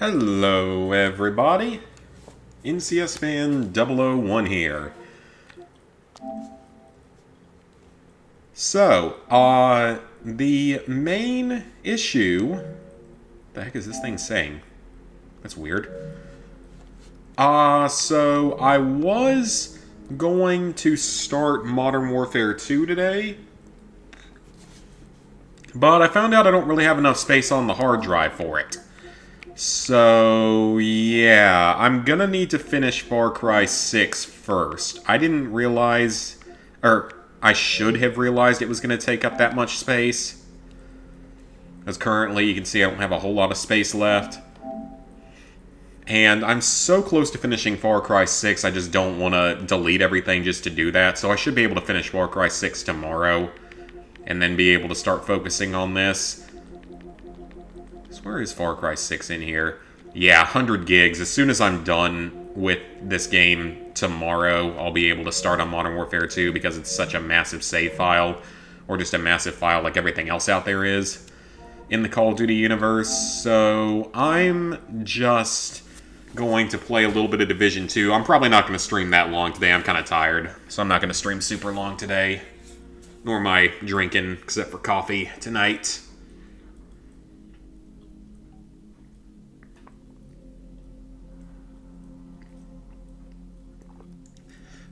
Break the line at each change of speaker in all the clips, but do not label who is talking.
Hello, everybody. NCS Fan 001 here. So, the main issue... The heck is this thing saying? That's weird. So I was going to start Modern Warfare 2 today, but I found out I don't really have enough space on the hard drive for it. So, yeah, I'm gonna need to finish Far Cry 6 first. I didn't realize, or I should have realized it was gonna take up that much space. Because currently, you can see I don't have a whole lot of space left. And I'm so close to finishing Far Cry 6, I just don't want to delete everything just to do that. So I should be able to finish Far Cry 6 tomorrow, and then be able to start focusing on this. Where is Far Cry 6 in here? Yeah, 100 gigs. As soon as I'm done with this game tomorrow, I'll be able to start on Modern Warfare 2 because it's such a massive save file, or just a massive file like everything else out there is in the Call of Duty universe. So I'm just going to play a little bit of Division 2. I'm probably not going to stream that long today. I'm kind of tired, so I'm not going to stream super long today. Nor am I drinking, except for coffee tonight.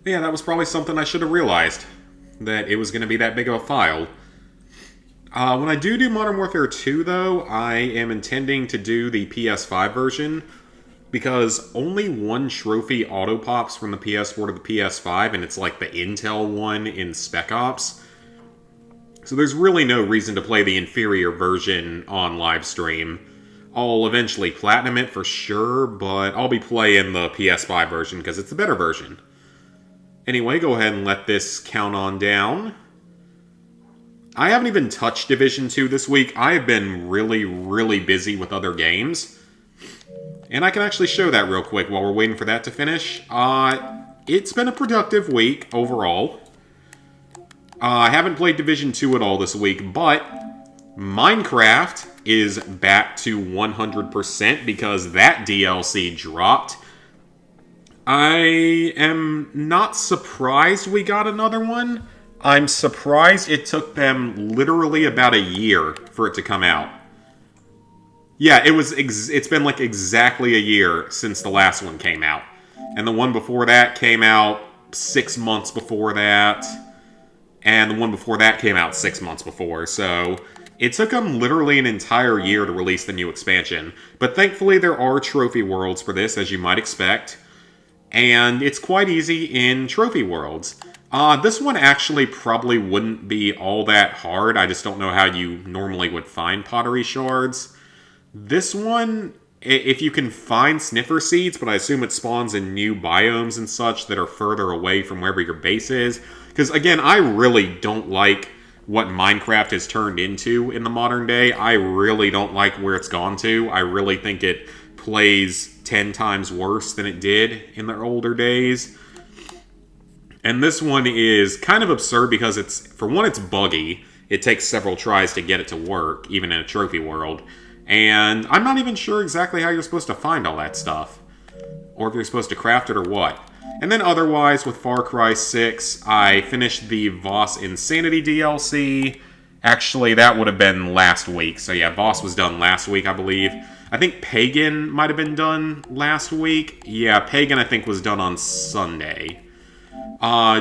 Yeah, that was probably something I should have realized, that it was going to be that big of a file. When I do Modern Warfare 2, though, I am intending to do the PS5 version, because only one trophy auto-pops from the PS4 to the PS5, and it's like the Intel one in Spec Ops. So there's really no reason to play the inferior version on livestream. I'll eventually platinum it for sure, but I'll be playing the PS5 version because it's the better version. Anyway, go ahead and let this count on down. I haven't even touched Division 2 this week. I have been really busy with other games. And I can actually show that real quick while we're waiting for that to finish. It's been a productive week overall. I haven't played Division 2 at all this week, but Minecraft is back to 100% because that DLC dropped. I am not surprised we got another one. I'm surprised it took them literally about a year for it to come out. Yeah, it's been like exactly a year since the last one came out. And the one before that came out 6 months before that. And the one before that came out 6 months before. So it took them literally an entire year to release the new expansion. But thankfully there are trophy worlds for this, as you might expect. And it's quite easy in Trophy Worlds. This one actually probably wouldn't be all that hard. I just don't know how you normally would find pottery shards. This one, if you can find sniffer seeds, but I assume it spawns in new biomes and such that are further away from wherever your base is. Because again, I really don't like what Minecraft has turned into in the modern day. I really don't like where it's gone to. I really think it plays 10 times worse than it did in the older days. And this one is kind of absurd because for one, it's buggy. It takes several tries to get it to work, even in a trophy world. And I'm not even sure exactly how you're supposed to find all that stuff. Or if you're supposed to craft it or what. And then otherwise, with Far Cry 6, I finished the Voss Insanity DLC. Actually, that would have been last week. So yeah, Voss was done last week, I believe. I think Pagan might have been done last week. Yeah, Pagan I think was done on Sunday.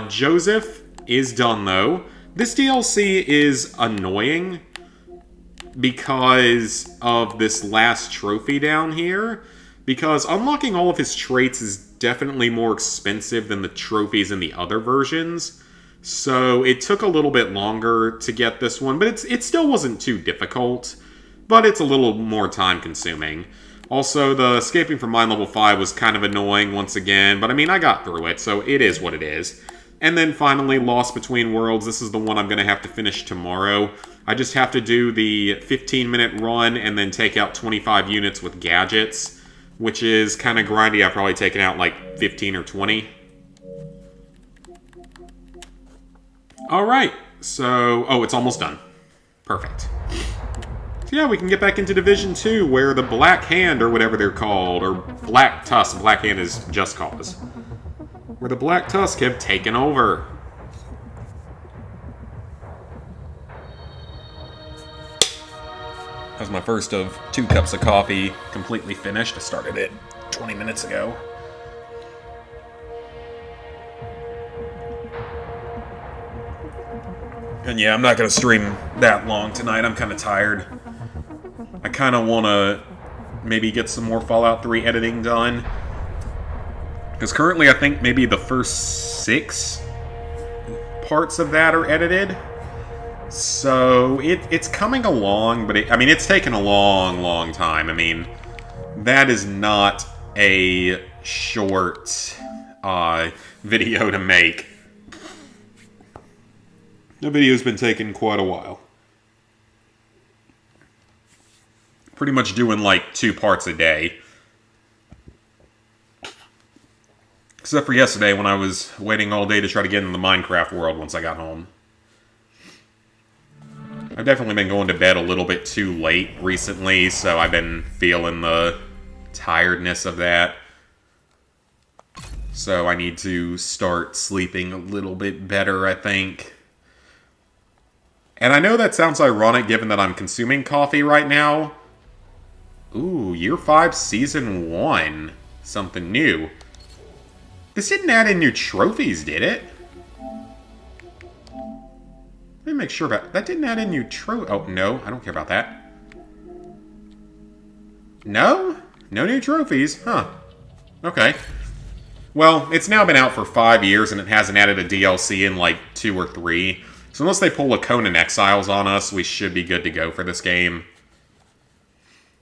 Joseph is done though. This DLC is annoying because of this last trophy down here. Because unlocking all of his traits is definitely more expensive than the trophies in the other versions. So it took a little bit longer to get this one, but it still wasn't too difficult. But it's a little more time-consuming. Also, the escaping from Mine Level 5 was kind of annoying once again, but I mean, I got through it, so it is what it is. And then finally, Lost Between Worlds. This is the one I'm going to have to finish tomorrow. I just have to do the 15-minute run and then take out 25 units with gadgets, which is kind of grindy. I've probably taken out like 15 or 20. Alright, so... Oh, it's almost done. Perfect. So yeah, we can get back into Division 2, where the Black Hand, or whatever they're called, or Black Tusk, Black Hand is Just Cause, where the Black Tusk have taken over. That was my first of 2 cups of coffee, completely finished. I started it 20 minutes ago. And yeah, I'm not going to stream that long tonight. I'm kind of tired. I kind of want to maybe get some more Fallout 3 editing done. Because currently I think maybe the first 6 parts of that are edited. So it's coming along, but it's taken a long, long time. I mean, that is not a short video to make. The video's been taking quite a while. Pretty much doing like 2 parts a day. Except for yesterday when I was waiting all day to try to get into the Minecraft world once I got home. I've definitely been going to bed a little bit too late recently, so I've been feeling the tiredness of that. So I need to start sleeping a little bit better, I think. And I know that sounds ironic given that I'm consuming coffee right now. Ooh, Year 5 Season 1. Something new. This didn't add in new trophies, did it? Let me make sure about... That didn't add in new Oh, no. I don't care about that. No? No new trophies? Huh. Okay. Well, it's now been out for 5 years, and it hasn't added a DLC in, like, 2 or 3. So unless they pull a Conan Exiles on us, we should be good to go for this game.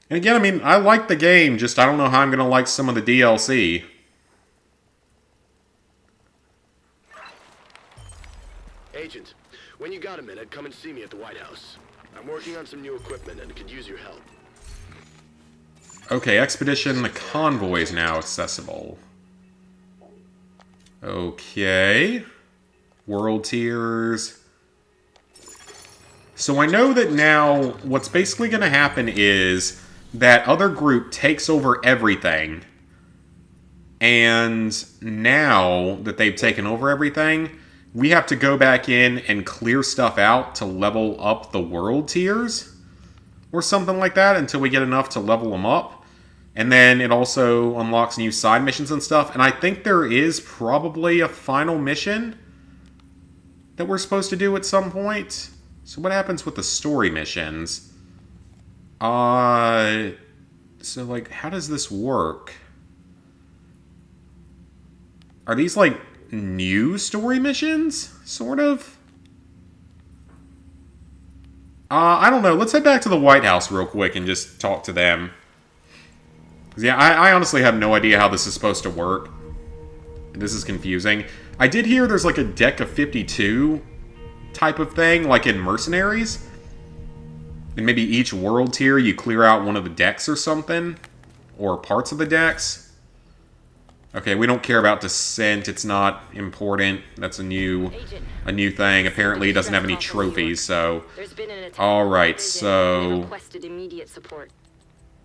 And again, I mean, I like the game, just I don't know how I'm going to like some of the DLC.
Agent, when you got a minute, come and see me at the White House. I'm working on some new equipment and could use your help.
Okay, Expedition, the convoy is now accessible. Okay. World tiers. So I know that now what's basically going to happen is that other group takes over everything. And now that they've taken over everything, we have to go back in and clear stuff out to level up the world tiers. Or something like that until we get enough to level them up. And then it also unlocks new side missions and stuff. And I think there is probably a final mission that we're supposed to do at some point. So what happens with the story missions? So, like, how does this work? Are these, like, new story missions? Sort of? I don't know. Let's head back to the White House real quick and just talk to them. 'Cause, yeah, I honestly have no idea how this is supposed to work. This is confusing. I did hear there's, like, a deck of 52 type of thing, like in Mercenaries. And maybe each world tier you clear out one of the decks or something. Or parts of the decks. Okay, we don't care about Descent. It's not important. That's a new thing. Apparently it doesn't have any trophies, so... Alright, so...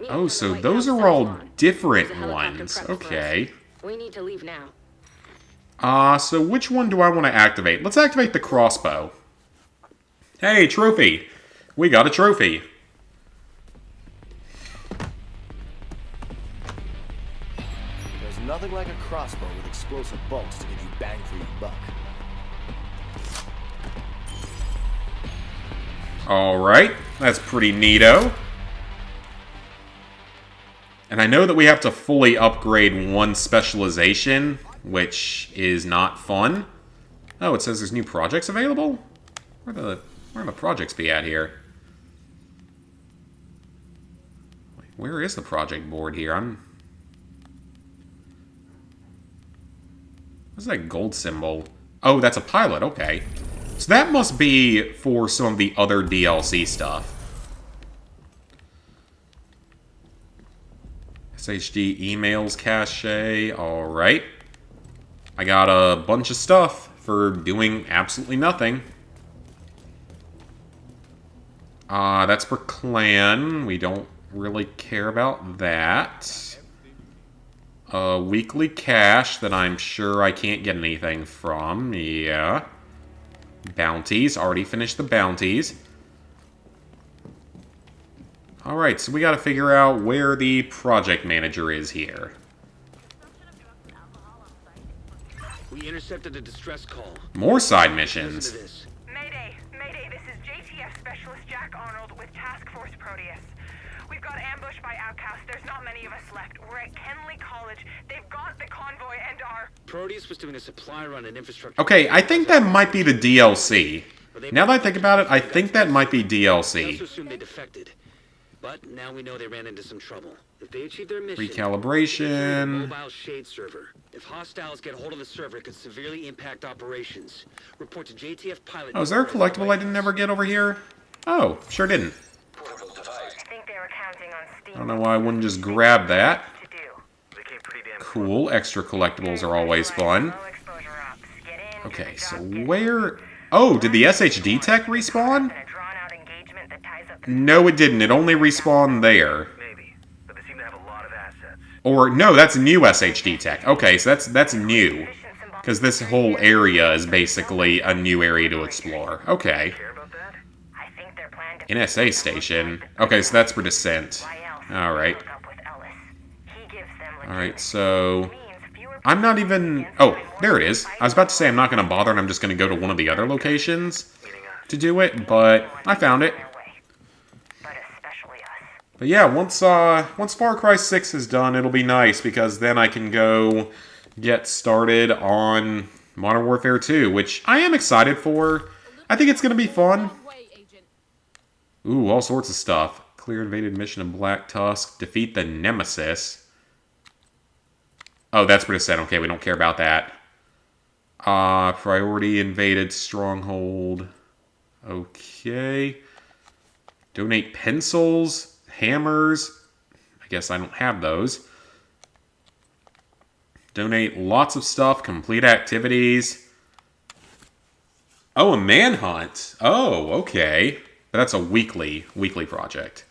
Oh, so those are all different ones. Okay.
We need to leave now.
So which one do I want to activate? Let's activate the crossbow. Hey, trophy! We got a trophy.
There's nothing like a crossbow with explosive bolts to give you bang for your buck.
Alright, that's pretty neato. And I know that we have to fully upgrade one specialization, which is not fun. Oh, it says there's new projects available? Where the projects be at here? Wait, where is the project board here? What's that gold symbol? Oh, that's a pilot, okay. So that must be for some of the other DLC stuff. SHD emails cache, alright. I got a bunch of stuff for doing absolutely nothing. That's per clan. We don't really care about that. Weekly cash that I'm sure I can't get anything from. Yeah. Bounties. Already finished the bounties. Alright, so we gotta figure out where the project manager is here.
We intercepted a distress call.
More side
Listen
missions.
to this.
Mayday! Mayday, this is JTF Specialist Jack Arnold with Task Force Proteus. We've got ambushed by outcasts. There's not many of us left. We're at Kenley College. They've got the convoy and our...
Proteus was doing a supply run and infrastructure.
Okay, I think that might be the DLC. Now that I think about it, I think that might be
We also
DLC.
assumed they defected. But now we know they ran into some trouble. If they achieve their mission...
Recalibration.
Mobile shade server. If hostiles get hold of the server, it could severely impact operations. Report to JTF pilot...
Oh, is there a collectible I didn't ever get over here? Oh, sure didn't.
I think they were counting on Steam.
I don't know why I wouldn't just grab that.
To do.
They came pretty damn
Cool, extra collectibles are always fun.
Low exposure ops. Get in,
Okay,
do the
so
job, get
where... Oh, did the SHD tech respawn?
in a drawn-out engagement that ties up the
No, it didn't. It only respawned there.
Maybe, but they seem to have a lot of assets.
Or, no, that's new SHD tech. Okay, so that's new. Because this whole area is basically a new area to explore. Okay.
Care about that?
I think their plan to
NSA station. Okay, so that's for Descent. Alright.
hook up with Ellis. He gives them
Alright, so...
means fewer
I'm not even... Oh, there it is. I was about to say I'm not going to bother and I'm just going to go to one of the other locations to do it, but I found it.
their way. But especially us.
But yeah, once Far Cry 6 is done, it'll be nice because then I can go get started on Modern Warfare 2, which I am excited for. I think it's going to be fun. Ooh, all sorts of stuff. Clear invaded mission of Black Tusk. Defeat the Nemesis. Oh, that's what it said. Okay, we don't care about that. Priority invaded stronghold. Okay. Donate pencils, hammers. I guess I don't have those. Donate lots of stuff, complete activities. Oh, a manhunt. Oh, okay. But that's a weekly project.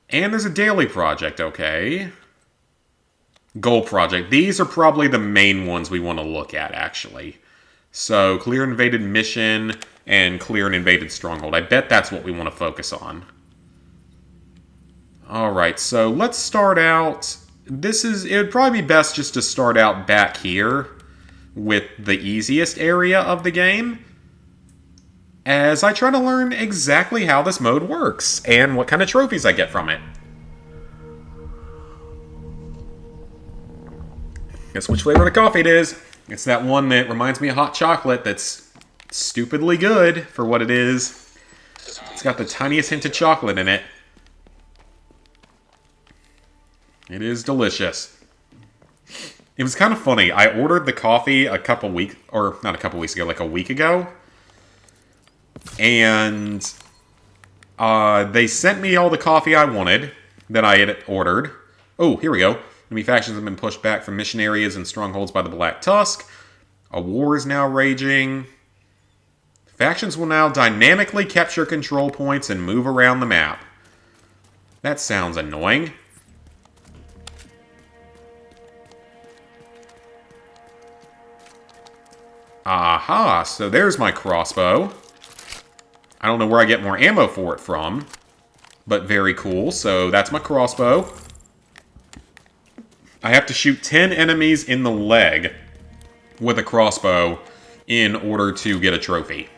And there's a daily project, okay. Goal project. These are probably the main ones we want to look at, actually. So, clear invaded mission and clear an invaded stronghold. I bet that's what we want to focus on. Alright, so let's start out... it would probably be best just to start out back here with the easiest area of the game, as I try to learn exactly how this mode works and what kind of trophies I get from it. Guess which flavor of the coffee it is. It's that one that reminds me of hot chocolate that's stupidly good for what it is. It's got the tiniest hint of chocolate in it. It is delicious. It was kind of funny. I ordered the coffee like a week ago. And they sent me all the coffee I wanted that I had ordered. Oh, here we go. Enemy factions have been pushed back from mission areas and strongholds by the Black Tusk. A war is now raging. Factions will now dynamically capture control points and move around the map. That sounds annoying. Aha, so there's my crossbow. I don't know where I get more ammo for it from, but very cool. So that's my crossbow. I have to shoot 10 enemies in the leg with a crossbow in order to get a trophy.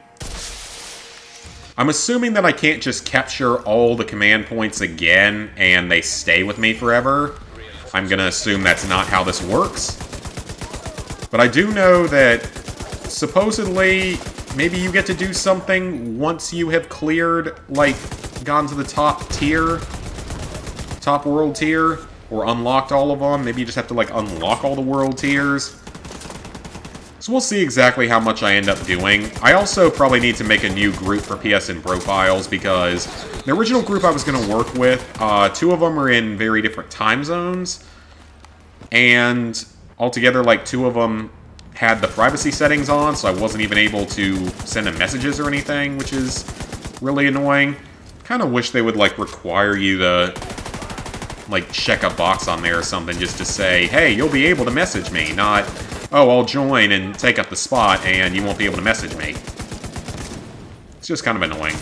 I'm assuming that I can't just capture all the command points again and they stay with me forever. I'm gonna assume that's not how this works. But I do know that supposedly maybe you get to do something once you have cleared, like, gone to the top tier, top world tier, or unlocked all of them. Maybe you just have to, like, unlock all the world tiers. So we'll see exactly how much I end up doing. I also probably need to make a new group for PSN Profiles because the original group I was going to work with, two of them are in very different time zones. And altogether, like, two of them had the privacy settings on, so I wasn't even able to send them messages or anything, which is really annoying. Kind of wish they would, like, require you to, like, check a box on there or something just to say, hey, you'll be able to message me, not, oh, I'll join and take up the spot and you won't be able to message me. It's just kind of annoying.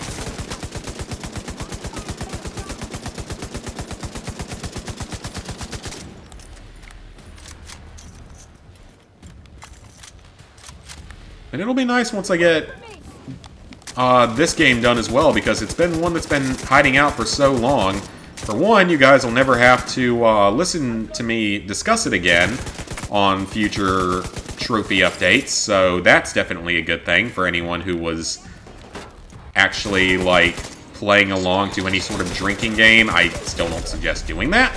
And it'll be nice once I get this game done as well, because it's been one that's been hiding out for so long. For one, you guys will never have to listen to me discuss it again on future trophy updates, so that's definitely a good thing for anyone who was actually, like, playing along to any sort of drinking game. I still don't suggest doing that.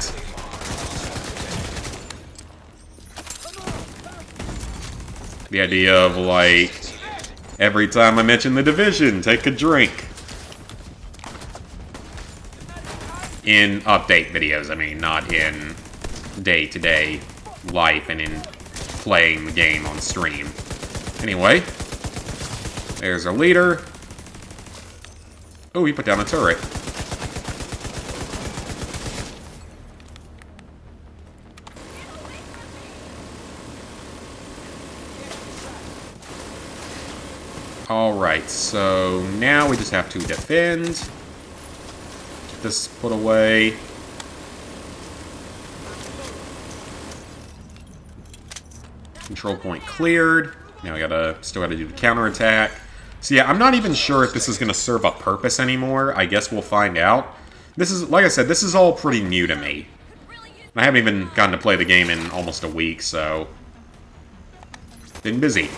The idea of, like, every time I mention The Division, take a drink. In update videos, I mean, not in day-to-day life and in playing the game on stream. Anyway, there's our leader. Oh, he put down a turret. Alright, so now we just have to defend. Get this put away. Control point cleared. Now we still gotta do the counterattack. So yeah, I'm not even sure if this is gonna serve a purpose anymore. I guess we'll find out. This is, like I said, this is all pretty new to me. I haven't even gotten to play the game in almost a week, so... been busy.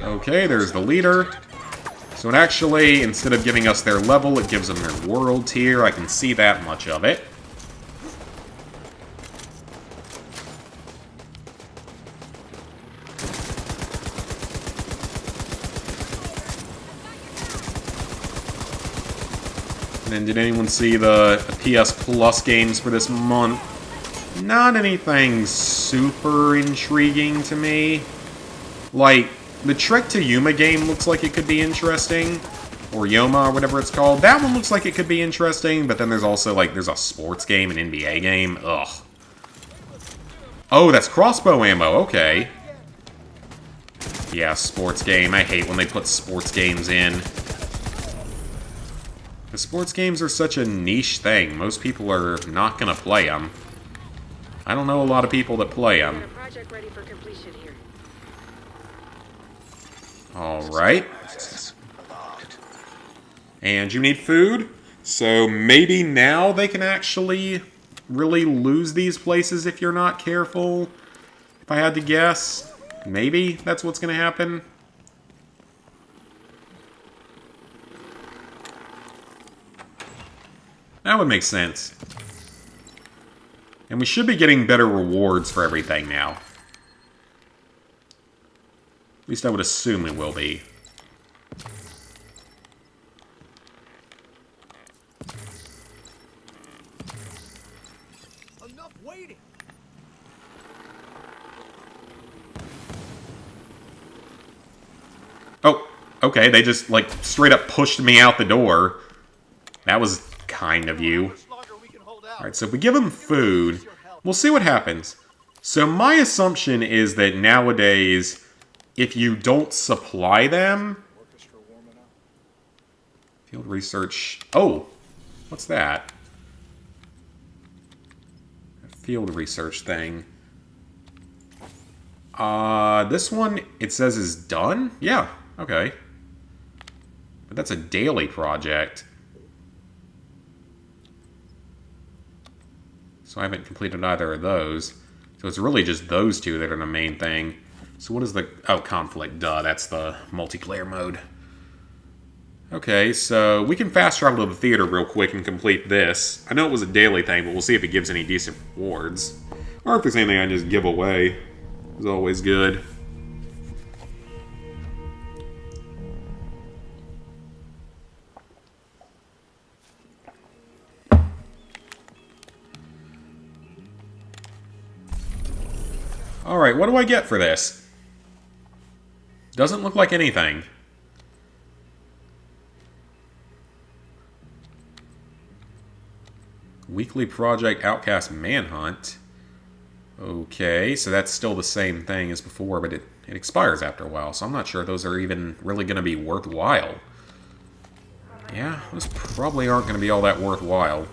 Okay, there's the leader. So it actually, instead of giving us their level, it gives them their world tier. I can see that much of it. And then did anyone see the PS Plus games for this month? Not anything super intriguing to me. Like, the Trek to Yuma game looks like it could be interesting. Or Yoma, or whatever it's called. That one looks like it could be interesting, but then there's also, like, there's a sports game, an NBA game. Ugh. Oh, that's crossbow ammo. Okay. Yeah, sports game. I hate when they put sports games in. The sports games are such a niche thing. Most people are not gonna play them. I don't know a lot of people that play them. Alright. And you need food? So maybe now they can actually really lose these places if you're not careful. If I had to guess. Maybe that's what's going to happen. That would make sense. And we should be getting better rewards for everything now. At least I would assume it will be.
Enough waiting.
Oh, okay, they just, like, straight up pushed me out the door. That was kind of you. Alright, so if we give them food, we'll see what happens. So my assumption is that nowadays, if you don't supply them... Field research... Oh! What's that? A field research thing. This one, it says is done? Yeah, okay. But that's a daily project. So I haven't completed either of those. So it's really just those two that are the main thing. So what is the... Oh, conflict. Duh, that's the multiplayer mode. Okay, so we can fast travel to the theater real quick and complete this. I know it was a daily thing, but we'll see if it gives any decent rewards. Or if there's anything I can just give away. It's always good. Alright, what do I get for this? Doesn't look like anything. Weekly Project Outcast Manhunt. Okay, so that's still the same thing as before, but it expires after a while, so I'm not sure those are even really going to be worthwhile. Yeah, those probably aren't going to be all that worthwhile.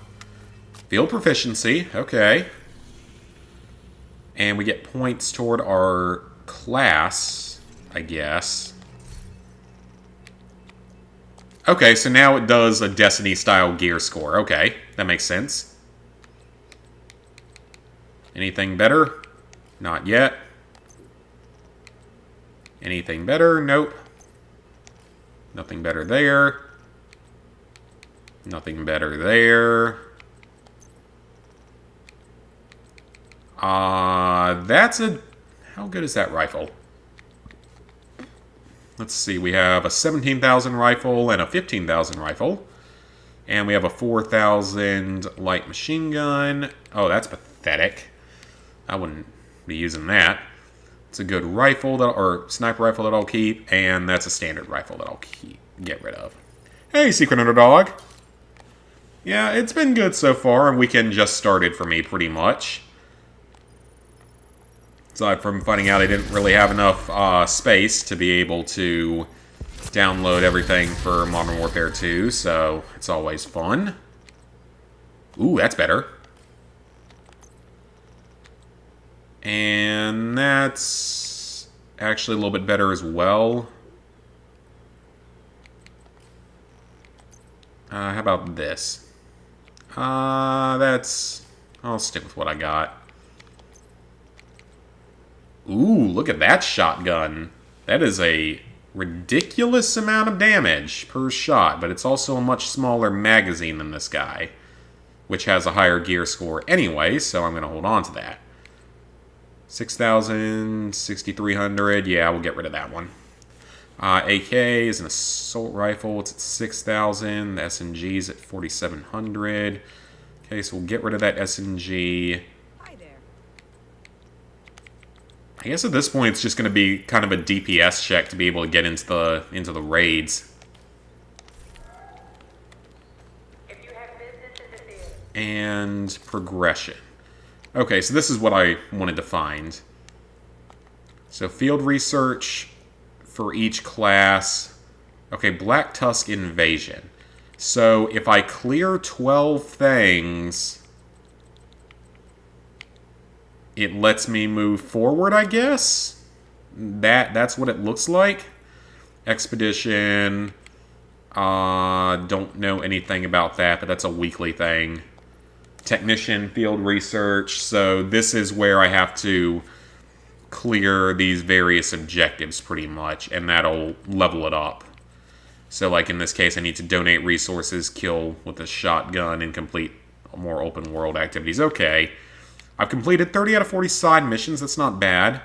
Field Proficiency, okay. And we get points toward our class, I guess. Okay, so now it does a Destiny-style gear score. Okay, that makes sense. Anything better? Not yet. Anything better? Nope. Nothing better there. Nothing better there. That's a... How good is that rifle? Let's see, we have a 17,000 rifle and a 15,000 rifle. And we have a 4,000 light machine gun. Oh, that's pathetic. I wouldn't be using that. It's a good rifle, that, or sniper rifle that I'll keep, and that's a standard rifle that I'll get rid of. Hey, Secret Underdog. Yeah, it's been good so far, and weekend just started for me, pretty much. Aside from finding out I didn't really have enough space to be able to download everything for Modern Warfare 2, so it's always fun. Ooh, that's better. And that's actually a little bit better as well. How about this? I'll stick with what I got. Ooh, look at that shotgun. That is a ridiculous amount of damage per shot, but it's also a much smaller magazine than this guy, which has a higher gear score anyway, so I'm going to hold on to that. 6,000, 6,300, yeah, we'll get rid of that one. AK is an assault rifle, it's at 6,000, the SMG's at 4,700. Okay, so we'll get rid of that SMG. I guess at this point it's just going to be kind of a DPS check to be able to get into the raids. And progression. Okay, so this is what I wanted to find. So field research for each class. Okay, Black Tusk Invasion. So if I clear 12 things, it lets me move forward, I guess? That's what it looks like. Expedition. Don't know anything about that, but that's a weekly thing. Technician, field research. So this is where I have to clear these various objectives pretty much, and that'll level it up. So like in this case, I need to donate resources, kill with a shotgun, and complete more open world activities. Okay. I've completed 30 out of 40 side missions. That's not bad.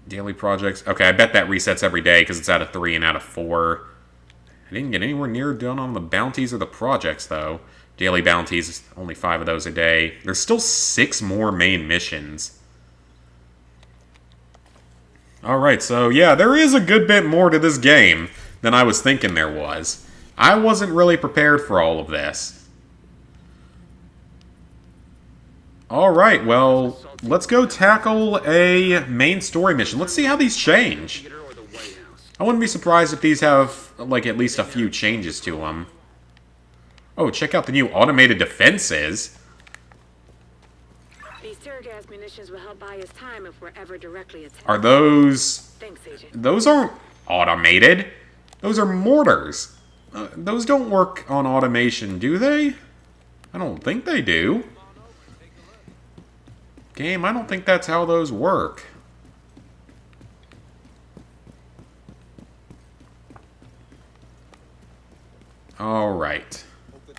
Daily projects. Okay, I bet that resets every day because it's out of 3 and out of 4. I didn't get anywhere near done on the bounties or the projects, though. Daily bounties, only 5 of those a day. There's still 6 more main missions. Alright, so yeah, there is a good bit more to this game than I was thinking there was. I wasn't really prepared for all of this. Alright, well, let's go tackle a main story mission. Let's see how these change. I wouldn't be surprised if these have, like, at least a few changes to them. Oh, check out the new automated defenses.
These tear gas munitions will help buy us time if we're ever directly attacked.
Are those...
Thanks, Agent.
Those aren't automated. Those are mortars. Those don't work on automation, do they? I don't think they do. Game, I don't think that's how those work. Alright.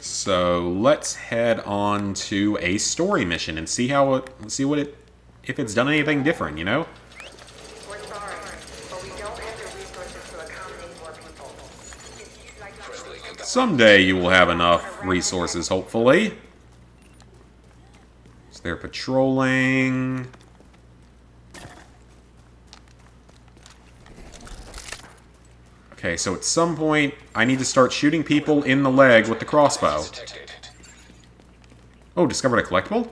So let's head on to a story mission and see how it, if it's done anything different, you know?
We're sorry, but we don't have the resources to accommodate more people. If you'd like to...
Someday you will have enough resources, hopefully. So they're patrolling. Okay, so at some point, I need to start shooting people in the leg with the crossbow. Oh, discovered a collectible?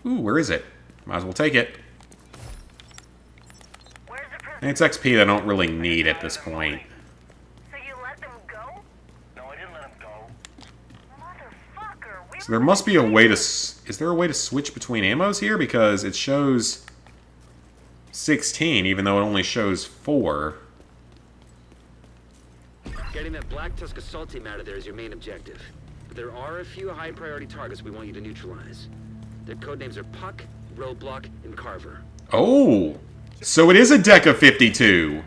Ooh, where is it? Might as well take it.
Where's the prisoner?
And it's XP that I don't really need at this point.
So you let them go? No, I didn't let them go. Motherfucker,
So there must be a way to... Is there a way to switch between ammos here? Because it shows 16, even though it only shows 4.
Getting that Black Tusk assault team out of there is your main objective. But there are a few high-priority targets we want you to neutralize. Their codenames are Puck, Roadblock, and Carver.
Oh! So it is a deck of 52!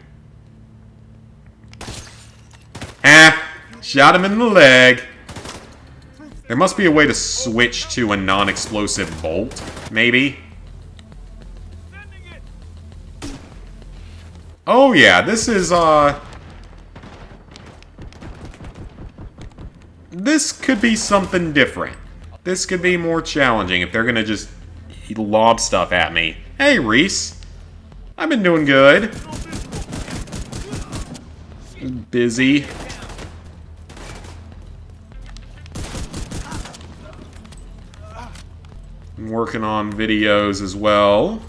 Ah! Shot him in the leg. There must be a way to switch to a non-explosive bolt, maybe? Oh yeah, this is, this could be something different. This could be more challenging if they're gonna just lob stuff at me. Hey, Reese. I've been doing good. Busy. I'm working on videos as well.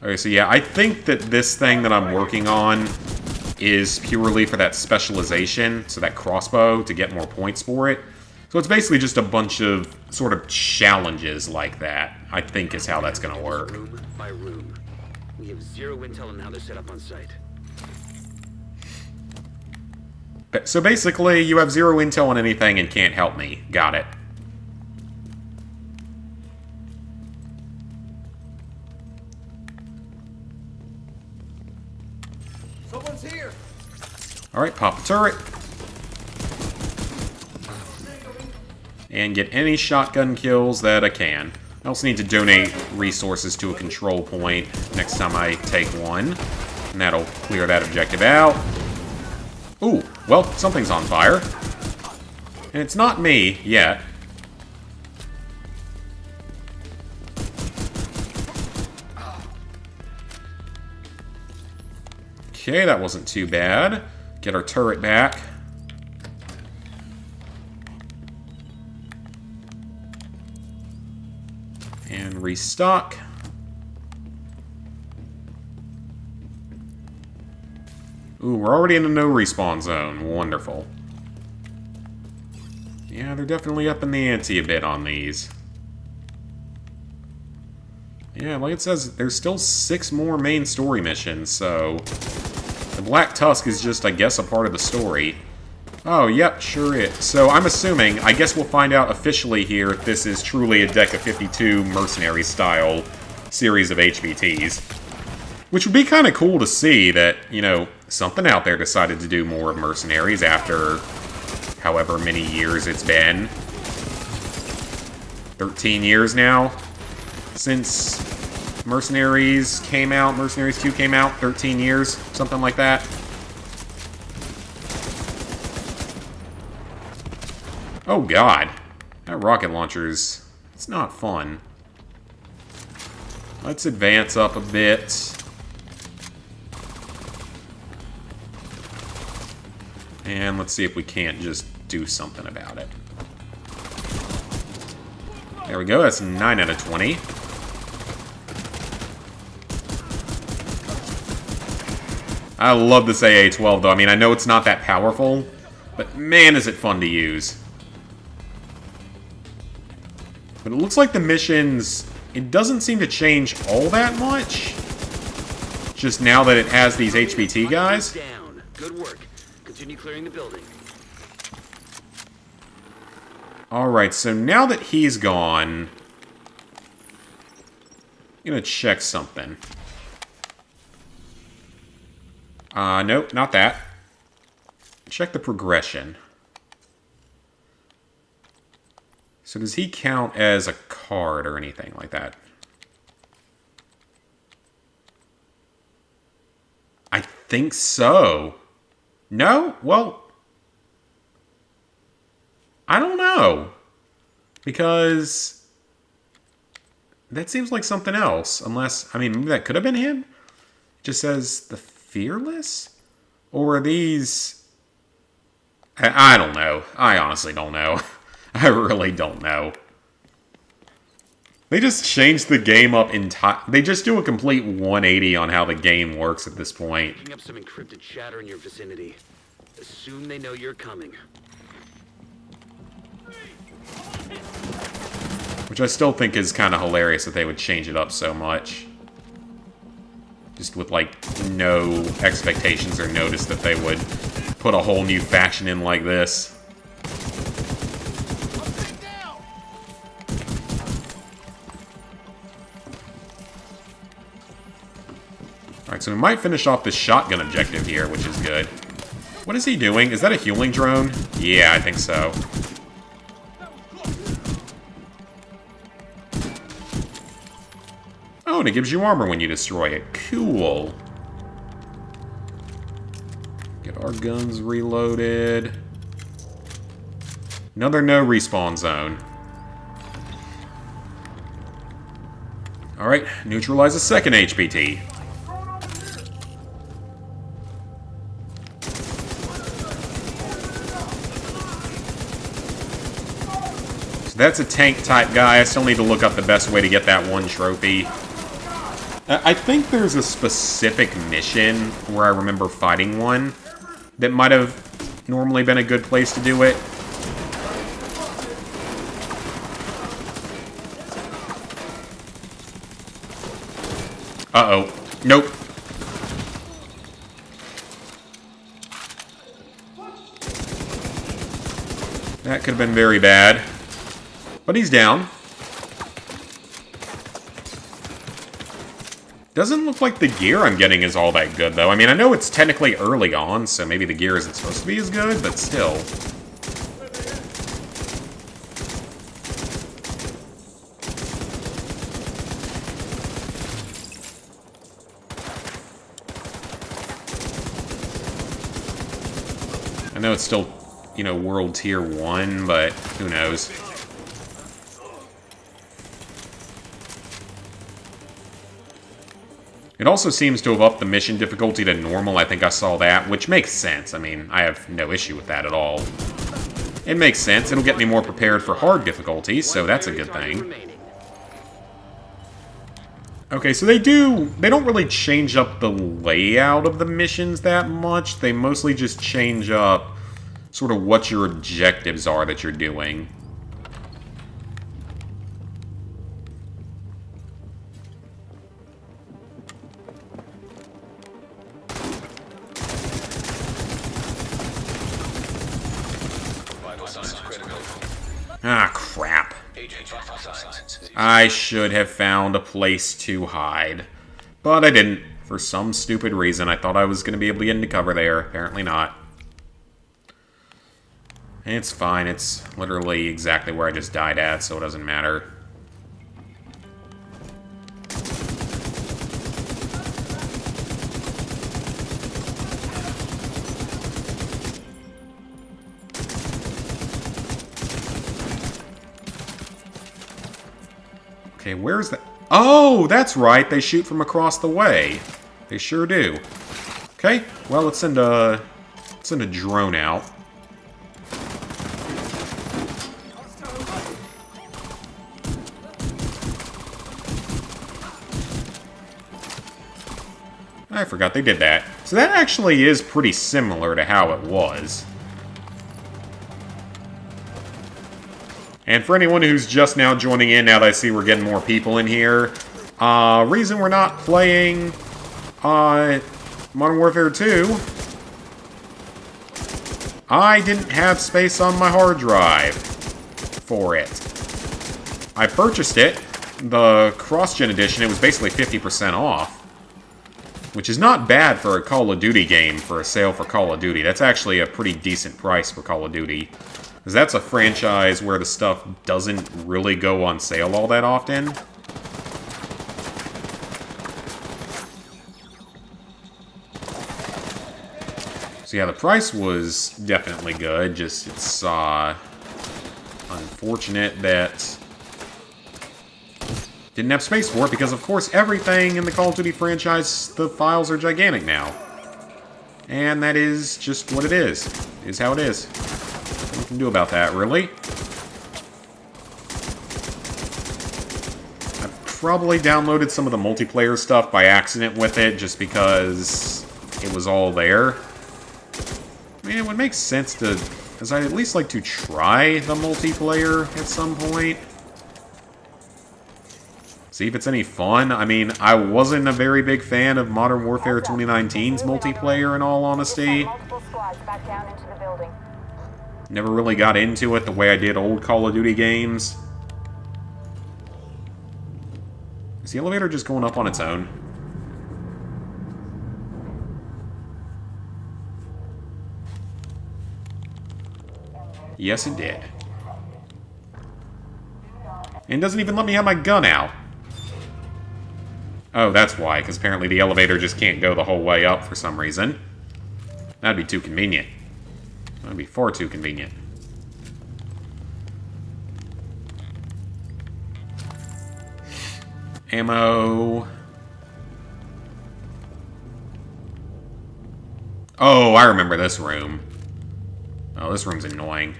Okay, so yeah, I think that this thing that I'm working on is purely for that specialization, so that crossbow, to get more points for it. So it's basically just a bunch of sort of challenges like that, I think is how that's going to work.
Room by room. We have zero intel on how they're set up on site.
So basically, you have zero intel on anything and can't help me. Got it.
Someone's here.
Alright, pop the turret. And get any shotgun kills that I can. I also need to donate resources to a control point next time I take one. And that'll clear that objective out. Ooh, well, something's on fire. And it's not me, yet. Okay, that wasn't too bad. Get our turret back. And restock. Ooh, we're already in a no respawn zone. Wonderful. Yeah, they're definitely upping the ante a bit on these. Yeah, like it says, there's still 6 more main story missions, so... The Black Tusk is just, I guess, a part of the story. Oh, yep, sure is. So I'm assuming, I guess we'll find out officially here if this is truly a Deck of 52 mercenary-style series of HVTs. Which would be kind of cool to see that, you know, something out there decided to do more of mercenaries after however many years it's been. 13 years now since Mercenaries came out. Mercenaries 2 came out. 13 years, something like that. Oh god. That rocket launcher's... it's not fun. Let's advance up a bit. And let's see if we can't just do something about it. There we go, that's 9 out of 20. I love this AA-12 though. I mean, I know it's not that powerful, but man is it fun to use. But it looks like the missions, it doesn't seem to change all that much. Just now that it has these HVT guys.
Down. Good work. Continue clearing the building.
Alright, so now that he's gone, I'm gonna check something. Nope, not that. Check the progression. So does he count as a card or anything like that? I think so. No? Well, I don't know. Because that seems like something else. Unless, I mean, maybe that could have been him? It just says the Fearless? Or are these... I don't know. I honestly don't know. I really don't know. They just changed the game up they just do a complete 180 on how the game works at this point.
Picking up some encrypted chatter in your vicinity. Assume they know you're coming.
Which I still think is kind of hilarious that they would change it up so much. Just with, like, no expectations or notice that they would put a whole new faction in like this. Alright, so we might finish off this shotgun objective here, which is good. What is he doing? Is that a healing drone? Yeah, I think so. Oh, and it gives you armor when you destroy it. Cool. Get our guns reloaded. Another no respawn zone. Alright, neutralize a second HPT. So that's a tank type guy. I still need to look up the best way to get that one trophy. I think there's a specific mission where I remember fighting one that might have normally been a good place to do it. Uh-oh. Nope. That could have been very bad. But he's down. Doesn't look like the gear I'm getting is all that good, though. I mean, I know it's technically early on, so maybe the gear isn't supposed to be as good, but still. I know it's still, you know, World Tier 1, but who knows. It also seems to have upped the mission difficulty to normal. I think I saw that, which makes sense. I mean, I have no issue with that at all. It makes sense. It'll get me more prepared for hard difficulties, so that's a good thing. Okay, so they don't really change up the layout of the missions that much. They mostly just change up sort of what your objectives are that you're doing. Ah, crap. I should have found a place to hide. But I didn't. For some stupid reason, I thought I was going to be able to get into cover there. Apparently not. It's fine. It's literally exactly where I just died at, so it doesn't matter. Okay, where's the... Oh, that's right. They shoot from across the way. They sure do. Okay, well, let's send a drone out. I forgot they did that. So that actually is pretty similar to how it was. And for anyone who's just now joining in, now that I see we're getting more people in here, reason we're not playing Modern Warfare 2, I didn't have space on my hard drive for it. I purchased it, the Cross-Gen Edition. It was basically 50% off, which is not bad for a Call of Duty game, for a sale for Call of Duty. That's actually a pretty decent price for Call of Duty. Because that's a franchise where the stuff doesn't really go on sale all that often. So yeah, the price was definitely good, just it's unfortunate that Didn't have space for it because, of course, everything in the Call of Duty franchise, the files are gigantic now. And that is just what it is. Is how it is. Nothing we can do about that, really. I probably downloaded some of the multiplayer stuff by accident with it, just because it was all there. I mean, it would make sense to... because I'd at least like to try the multiplayer at some point. See if it's any fun. I mean, I wasn't a very big fan of Modern Warfare 2019's multiplayer, in all honesty. Never really got into it the way I did old Call of Duty games. Is the elevator just going up on its own? Yes, it did. And it doesn't even let me have my gun out. Oh, that's why, because apparently the elevator just can't go the whole way up for some reason. That'd be too convenient. That'd be far too convenient. Ammo. Oh, I remember this room. Oh, this room's annoying.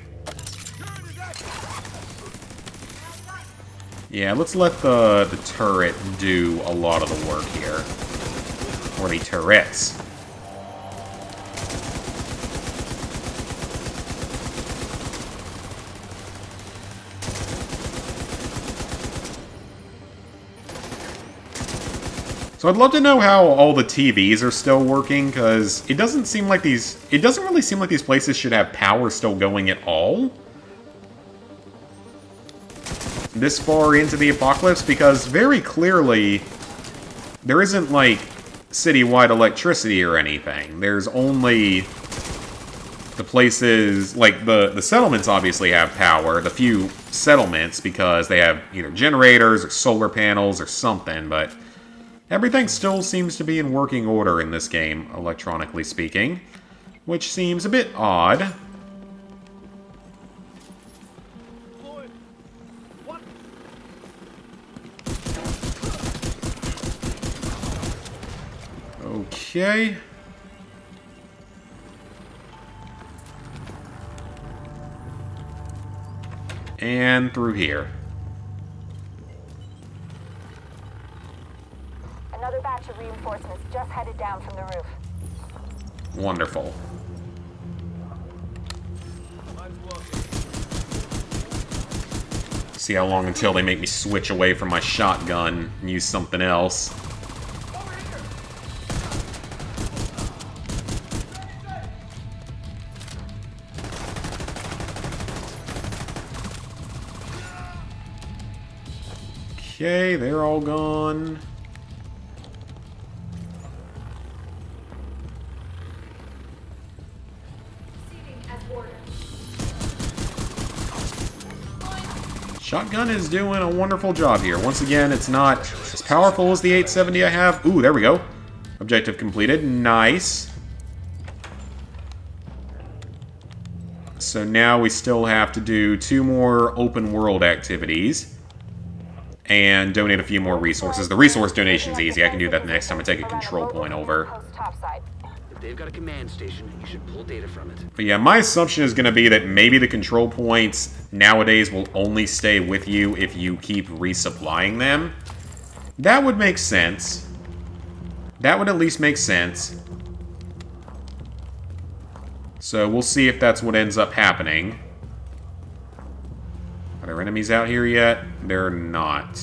Yeah, let's let the turret do a lot of the work here. Or the turrets. So I'd love to know how all the TVs are still working, because it doesn't seem like these... it doesn't really seem like these places should have power still going at all. This far into the apocalypse, because very clearly there isn't, like, citywide electricity or anything. There's only the places, like, the settlements obviously have power, the few settlements, because they have either generators or solar panels or something, but everything still seems to be in working order in this game, electronically speaking, which seems a bit odd. Okay. And through here.
Another batch of reinforcements just headed down from the roof.
Wonderful. See how long until they make me switch away from my shotgun and use something else. Okay, they're all gone. Shotgun is doing a wonderful job here. Once again, it's not as powerful as the 870 I have. Ooh, there we go. Objective completed. Nice. So now we still have to do 2 more open world activities. And donate a few more resources. The resource donation's easy. I can do that the next time I take a control point over.
If they've got a command station, you should pull data from it.
But yeah, my assumption is going to be that maybe the control points nowadays will only stay with you if you keep resupplying them. That would make sense. That would at least make sense. So we'll see if that's what ends up happening. Are there enemies out here yet? They're not.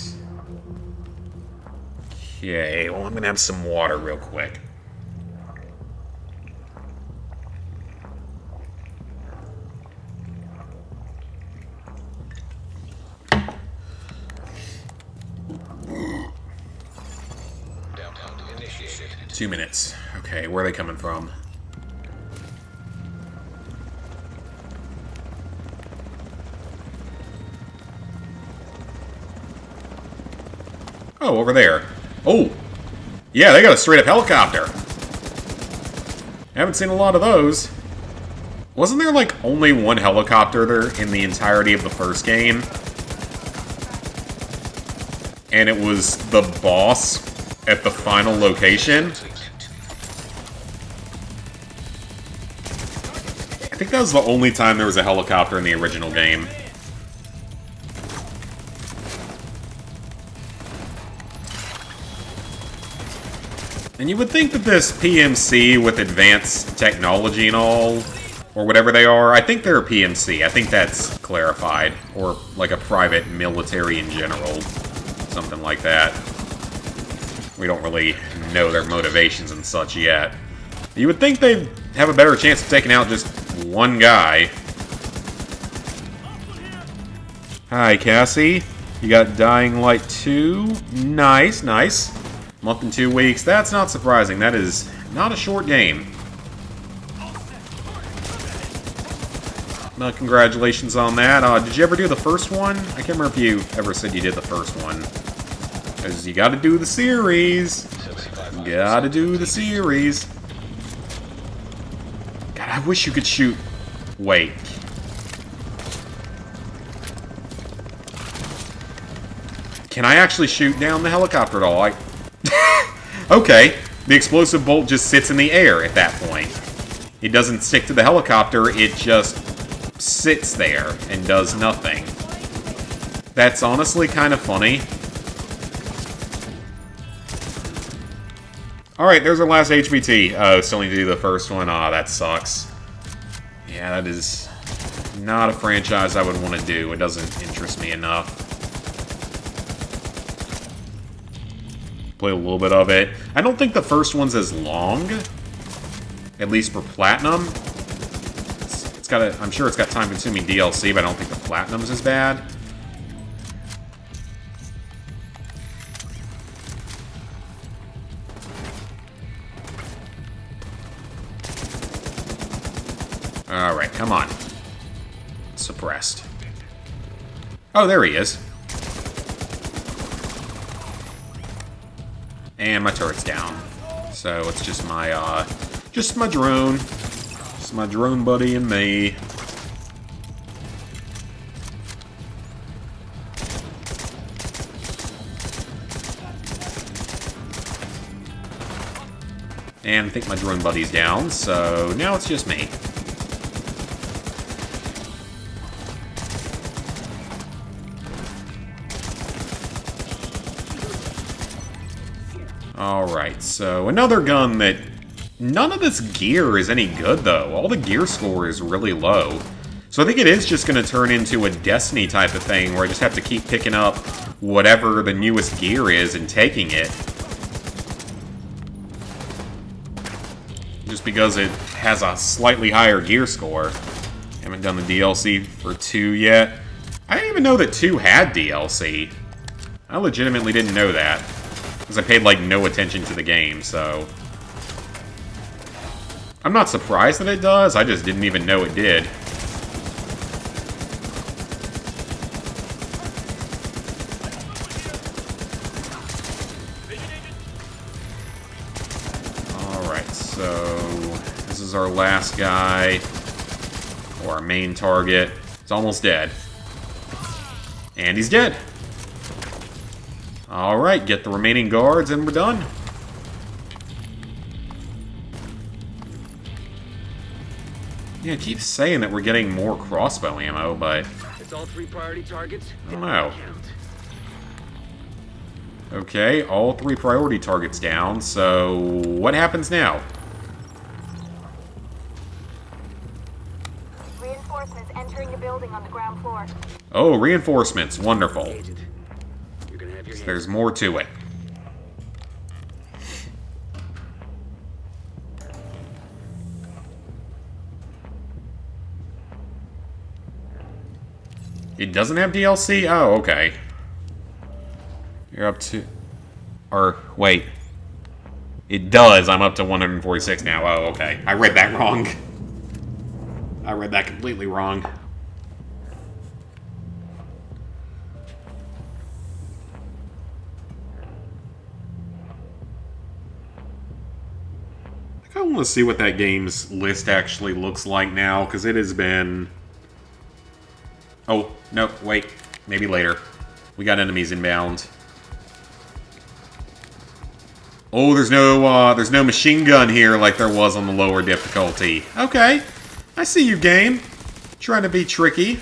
Okay, well, I'm going to have some water real quick.
Downtown initiated.
2 minutes. Okay, where are they coming from? Oh, over there. Oh! Yeah, they got a straight-up helicopter! Haven't seen a lot of those. Wasn't there, like, only one helicopter there in the entirety of the first game? and it was the boss at the final location. I think that was the only time there was a helicopter in the original game. And you would think that this PMC with advanced technology and all, or whatever they are, I think they're a PMC. I think that's clarified. Or like a private military in general. Something like that. We don't really know their motivations and such yet. You would think they'd have a better chance of taking out just one guy. Hi, Cassie. You got Dying Light 2? Nice, nice. Month and 2 weeks. That's not surprising. That is not a short game. Congratulations on that. Did you ever do the first one? I can't remember if you ever said you did the first one. Because you gotta do the series. Gotta do the series. God, I wish you could shoot. Wait. Can I actually shoot down the helicopter at all? Okay, the explosive bolt just sits in the air at that point. It doesn't stick to the helicopter, it just sits there and does nothing. That's honestly kind of funny. Alright, there's our last HVT. Oh, still need to do the first one. Aw, that sucks. Yeah, that is not a franchise I would want to do. It doesn't interest me enough. Play a little bit of it. I don't think the first one's as long, at least for Platinum. It's got I'm sure it's got time-consuming DLC, but I don't think the Platinum's as bad. Alright, come on. Suppressed. Oh, there he is. And my turret's down. So it's just my drone. Just my drone buddy and me. And I think my drone buddy's down, so now it's just me. Alright, so another gun that... None of this gear is any good, though. All the gear score is really low. So I think it is just going to turn into a Destiny type of thing, where I just have to keep picking up whatever the newest gear is and taking it. Just because it has a slightly higher gear score. Haven't done the DLC for 2 yet. I didn't even know that 2 had DLC. I legitimately didn't know that. Because I paid, like, no attention to the game, so... I'm not surprised that it does, I just didn't even know it did. Alright, so... This is our last guy. Or our main target. He's almost dead. And he's dead! Alright, get the remaining guards and we're done. Yeah, it keeps saying that we're getting more crossbow ammo, but...
It's all 3 priority targets.
I don't know. Okay, all 3 priority targets down, so... What happens now?
Reinforcements entering the building on the ground floor.
Oh, reinforcements. Wonderful.
Agent, you're gonna have your hands.
There's more to it. It doesn't have DLC? Oh, okay. You're up to... Or, wait. It does. I'm up to 146 now. Oh, okay. I read that wrong. I read that completely wrong. I kind of want to see what that game's list actually looks like now, because it has been... Oh, no, wait. Maybe later. We got enemies inbound. Oh, there's no machine gun here like there was on the lower difficulty. Okay. I see you, game. Trying to be tricky.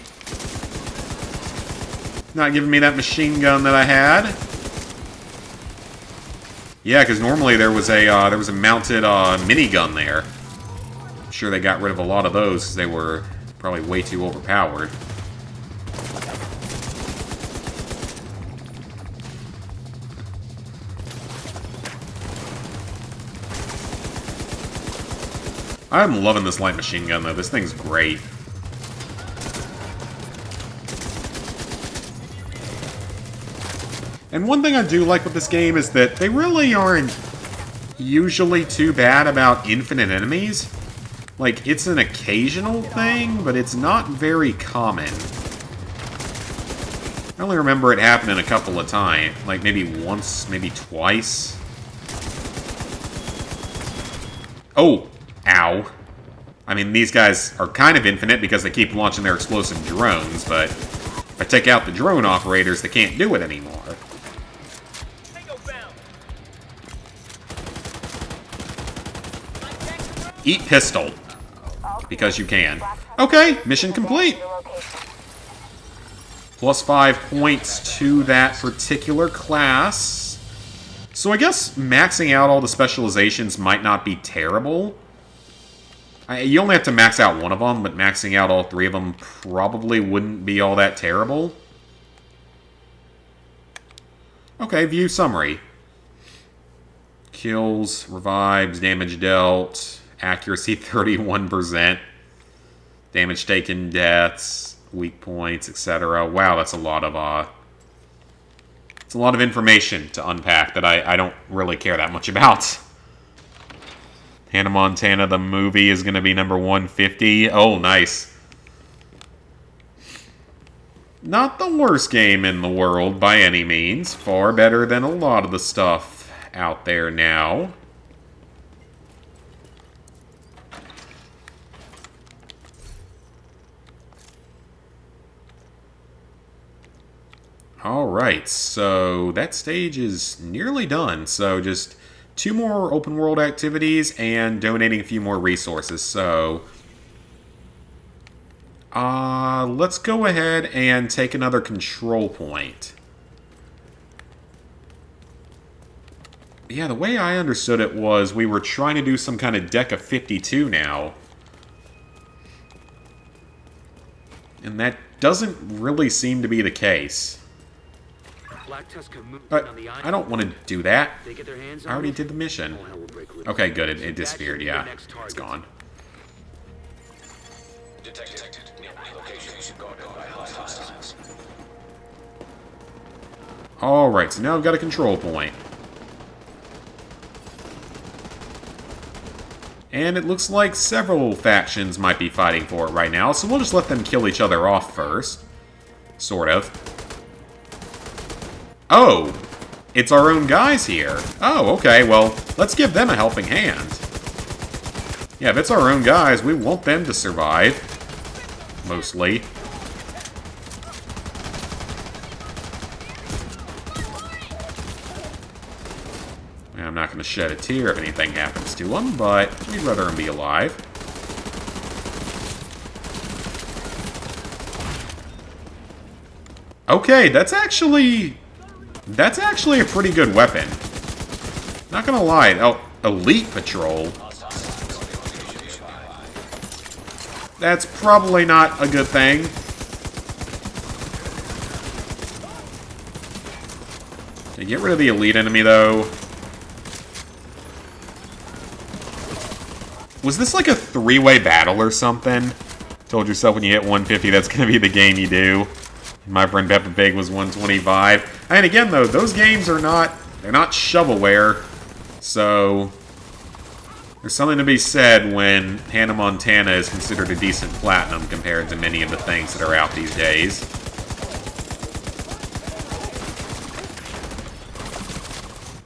Not giving me that machine gun that I had. Yeah, because normally there was a mounted minigun there. I'm sure they got rid of a lot of those because they were probably way too overpowered. I'm loving this light machine gun, though. This thing's great. And one thing I do like with this game is that they really aren't usually too bad about infinite enemies. Like, it's an occasional thing, but it's not very common. I only remember it happening a couple of times. Like, maybe once, maybe twice. Oh! Ow. I mean, these guys are kind of infinite because they keep launching their explosive drones, but if I take out the drone operators, they can't do it anymore. Eat pistol. Because you can. Okay, mission complete. Plus 5 points to that particular class. So I guess maxing out all the specializations might not be terrible. You only have to max out one of them, but maxing out all 3 of them probably wouldn't be all that terrible. Okay, view summary. Kills, revives, damage dealt, accuracy 31%, damage taken, deaths, weak points, etc. Wow, that's a lot of it's a lot of information to unpack that I don't really care that much about. Hannah Montana, the movie, is going to be number 150. Oh, nice. Not the worst game in the world by any means. Far better than a lot of the stuff out there now. Alright, so that stage is nearly done. So just 2 more open world activities and donating a few more resources. So let's go ahead and take another control point. Yeah, the way I understood it was we were trying to do some kind of deck of 52 now. And that doesn't really seem to be the case. But I don't want to do that. I already did the mission. Okay, good. It disappeared, yeah. It's gone. Alright, so now I've got a control point. And it looks like several factions might be fighting for it right now, so we'll just let them kill each other off first. Sort of. Oh! It's our own guys here. Oh, okay, well, let's give them a helping hand. Yeah, if it's our own guys, we want them to survive. Mostly. I'm not going to shed a tear if anything happens to them, but we'd rather them be alive. Okay, that's actually a pretty good weapon. Not gonna lie. Oh, Elite Patrol. That's probably not a good thing. To get rid of the elite enemy, though. Was this like a 3-way battle or something? Told yourself when you hit 150, that's gonna be the game you do. My friend Peppa Pig was 125. And again, though, those games are not shovelware. So there's something to be said when Hannah Montana is considered a decent platinum compared to many of the things that are out these days.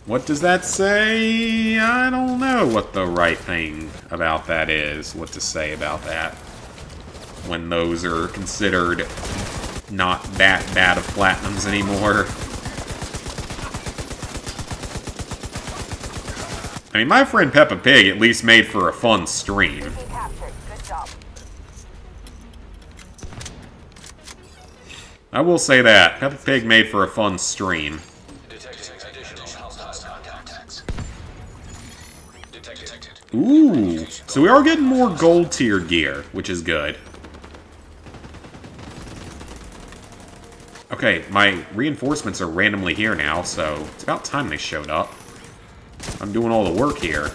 What does that say? I don't know what the right thing about that is. What to say about that. When those are considered not that bad of platinums anymore. I mean, my friend Peppa Pig at least made for a fun stream.
Trophy captured. Good job.
I will say that. Peppa Pig made for a fun stream. Ooh, so we are getting more gold tier gear, which is good. Okay, my reinforcements are randomly here now, so it's about time they showed up. I'm doing all the work here.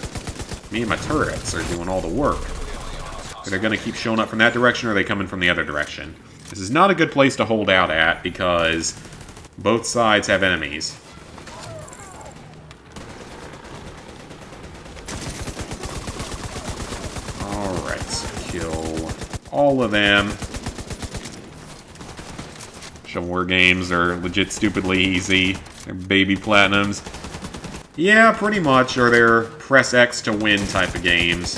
Me and my turrets are doing all the work. Are they going to keep showing up from that direction, or are they coming from the other direction? This is not a good place to hold out at, because both sides have enemies. Alright, so kill all of them. Shovelware games are legit stupidly easy. They're baby platinums. Yeah, pretty much, or they're press X to win type of games.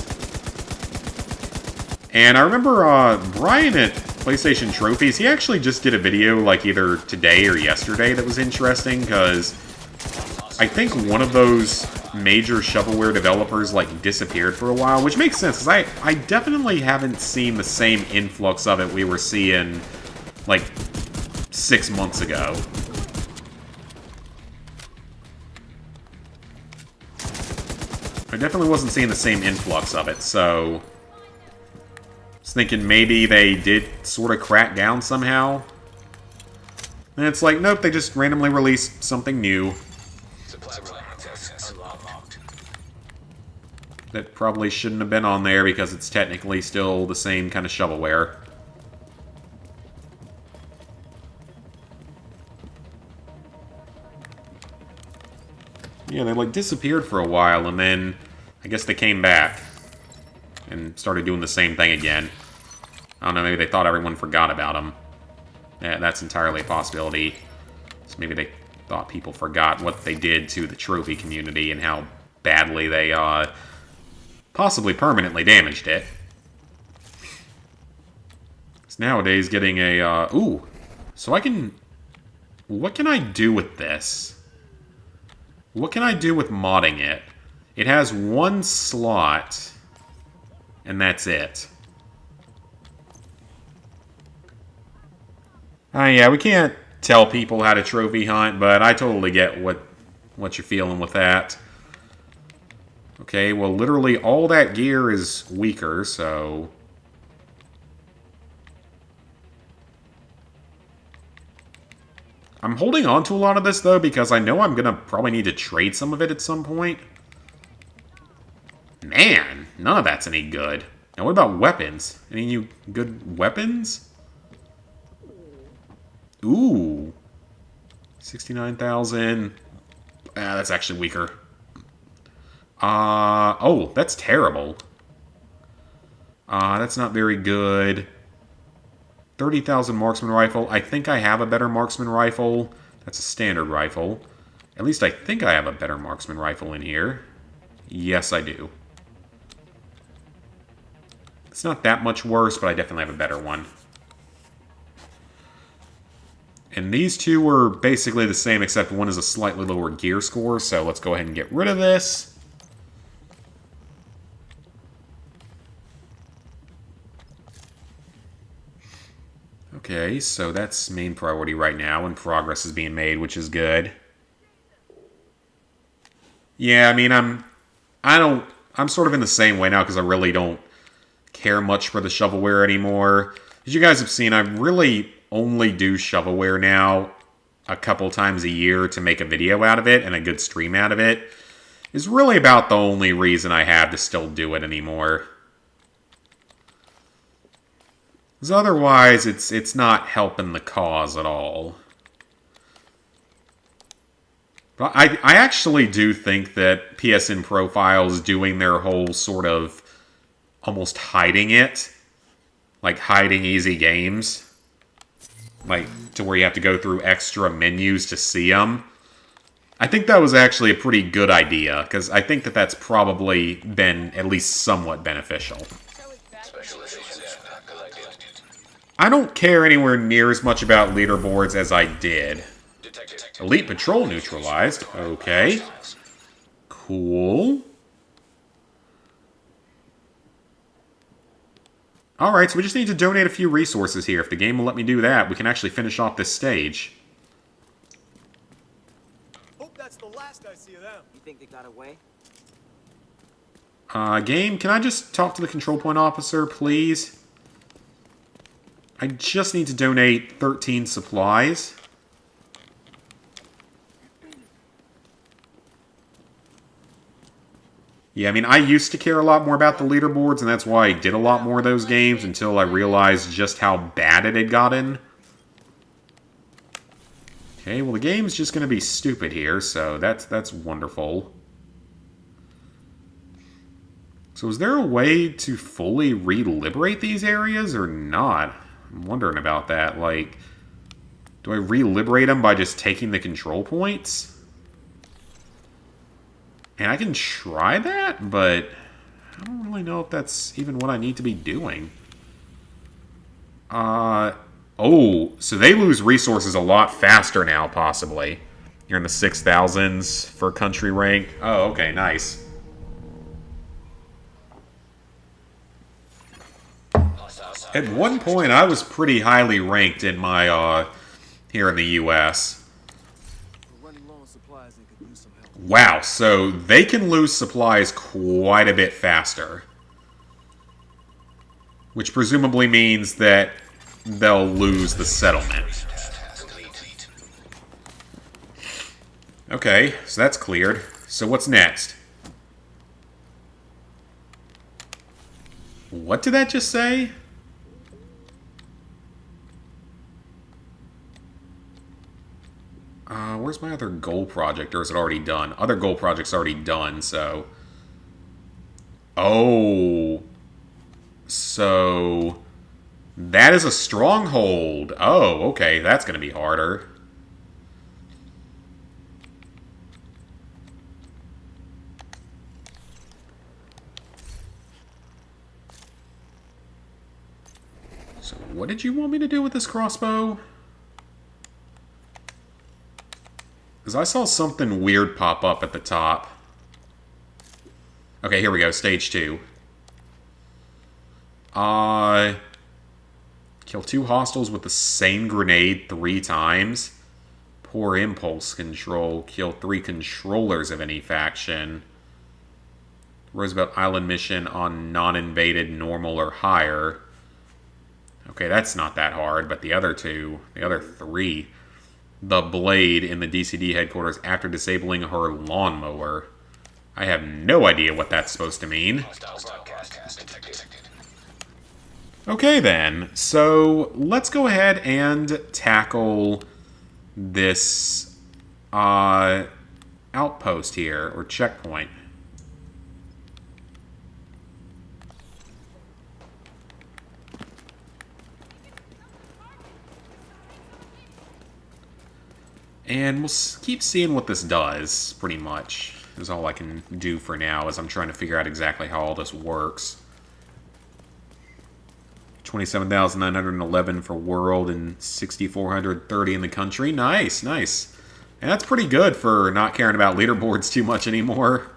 And I remember Brian at PlayStation Trophies, he actually just did a video like either today or yesterday that was interesting, because I think one of those major shovelware developers like disappeared for a while, which makes sense, because I definitely haven't seen the same influx of it we were seeing like 6 months ago. I definitely wasn't seeing the same influx of it, so I was thinking maybe they did sort of crack down somehow. And it's like, nope, they just randomly released something new. That probably shouldn't have been on there because it's technically still the same kind of shovelware. Yeah, they like disappeared for a while, and then I guess they came back and started doing the same thing again. I don't know, maybe they thought everyone forgot about them. Yeah, that's entirely a possibility. So maybe they thought people forgot what they did to the trophy community and how badly they possibly permanently damaged it. It's nowadays getting a ooh, so I can, what can I do with this? What can I do with modding it? It has one slot, and that's it. Yeah, we can't tell people how to trophy hunt, but I totally get what you're feeling with that. Okay, well, literally all that gear is weaker, so I'm holding on to a lot of this, though, because I know I'm going to probably need to trade some of it at some point. Man, none of that's any good. Now, what about weapons? Any new good weapons? Ooh. 69,000. That's actually weaker. Oh, that's terrible. That's not very good. 30,000 marksman rifle. I think I have a better marksman rifle. That's a standard rifle. At least I think I have a better marksman rifle in here. Yes, I do. It's not that much worse, but I definitely have a better one. And these two were basically the same, except one is a slightly lower gear score, so let's go ahead and get rid of this. Okay, so that's main priority right now, and progress is being made, which is good. Yeah, I mean, I'm sort of in the same way now, because I really don't care much for the shovelware anymore. As you guys have seen, I really only do shovelware now a couple times a year to make a video out of it, and a good stream out of it. It's really about the only reason I have to still do it anymore. Because otherwise, it's not helping the cause at all. But I actually do think that PSN Profile's doing their whole sort of almost hiding it. Like hiding easy games. Like to where you have to go through extra menus to see them. I think that was actually a pretty good idea, because I think that that's probably been at least somewhat beneficial. I don't care anywhere near as much about leaderboards as I did. Elite Patrol neutralized. Okay. Cool. Alright, so we just need to donate a few resources here. If the game will let me do that, we can actually finish off this stage.
Hope that's the last I see of them.
You think they got away?
Game, can I just talk to the control point officer, please? I just need to donate 13 supplies. Yeah, I mean, I used to care a lot more about the leaderboards, and that's why I did a lot more of those games until I realized just how bad it had gotten. Okay, well, the game's just going to be stupid here, so that's wonderful. So is there a way to fully re-liberate these areas or not? I'm wondering about that. Like, do I re-liberate them by just taking the control points? And I can try that, but I don't really know if that's even what I need to be doing. Oh, so they lose resources a lot faster now, possibly. You're in the 6,000s for country rank. Oh, okay, nice. At one point, I was pretty highly ranked in my, here in the U.S. Wow, so they can lose supplies quite a bit faster. Which presumably means that they'll lose the settlement. Okay, so that's cleared. So what's next? What did that just say? Where's my other goal project, or is it already done? Other goal project's already done, so... Oh. So... That is a stronghold. Oh, okay, that's going to be harder. So what did you want me to do with this crossbow? Because I saw something weird pop up at the top. Okay, here we go. Stage 2. Kill 2 hostiles with the same grenade 3 times. Poor impulse control. Kill 3 controllers of any faction. Roosevelt Island mission on non-invaded, normal, or higher. Okay, that's not that hard, but the other 2, the other 3... The Blade in the DCD headquarters after disabling her lawnmower. I have no idea what that's supposed to mean. Okay then, so let's go ahead and tackle this outpost here, or checkpoint. And we'll keep seeing what this does, pretty much. Is all I can do for now, as I'm trying to figure out exactly how all this works. 27,911 for world and 6,430 in the country. Nice, nice. And that's pretty good for not caring about leaderboards too much anymore.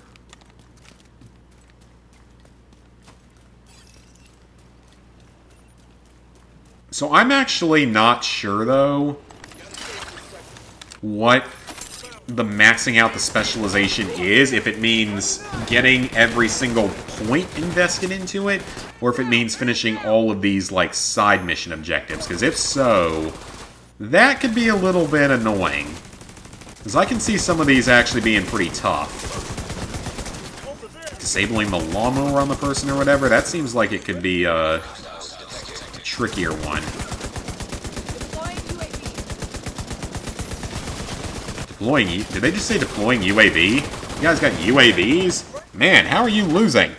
So I'm actually not sure, though, what the maxing out the specialization is, if it means getting every single point invested into it, or if it means finishing all of these, like, side mission objectives. Because if so, that could be a little bit annoying. Because I can see some of these actually being pretty tough. Disabling the lawnmower on the person or whatever, that seems like it could be a trickier one. Deploying... Did they just say deploying UAV? You guys got UAVs? Man, how are you losing?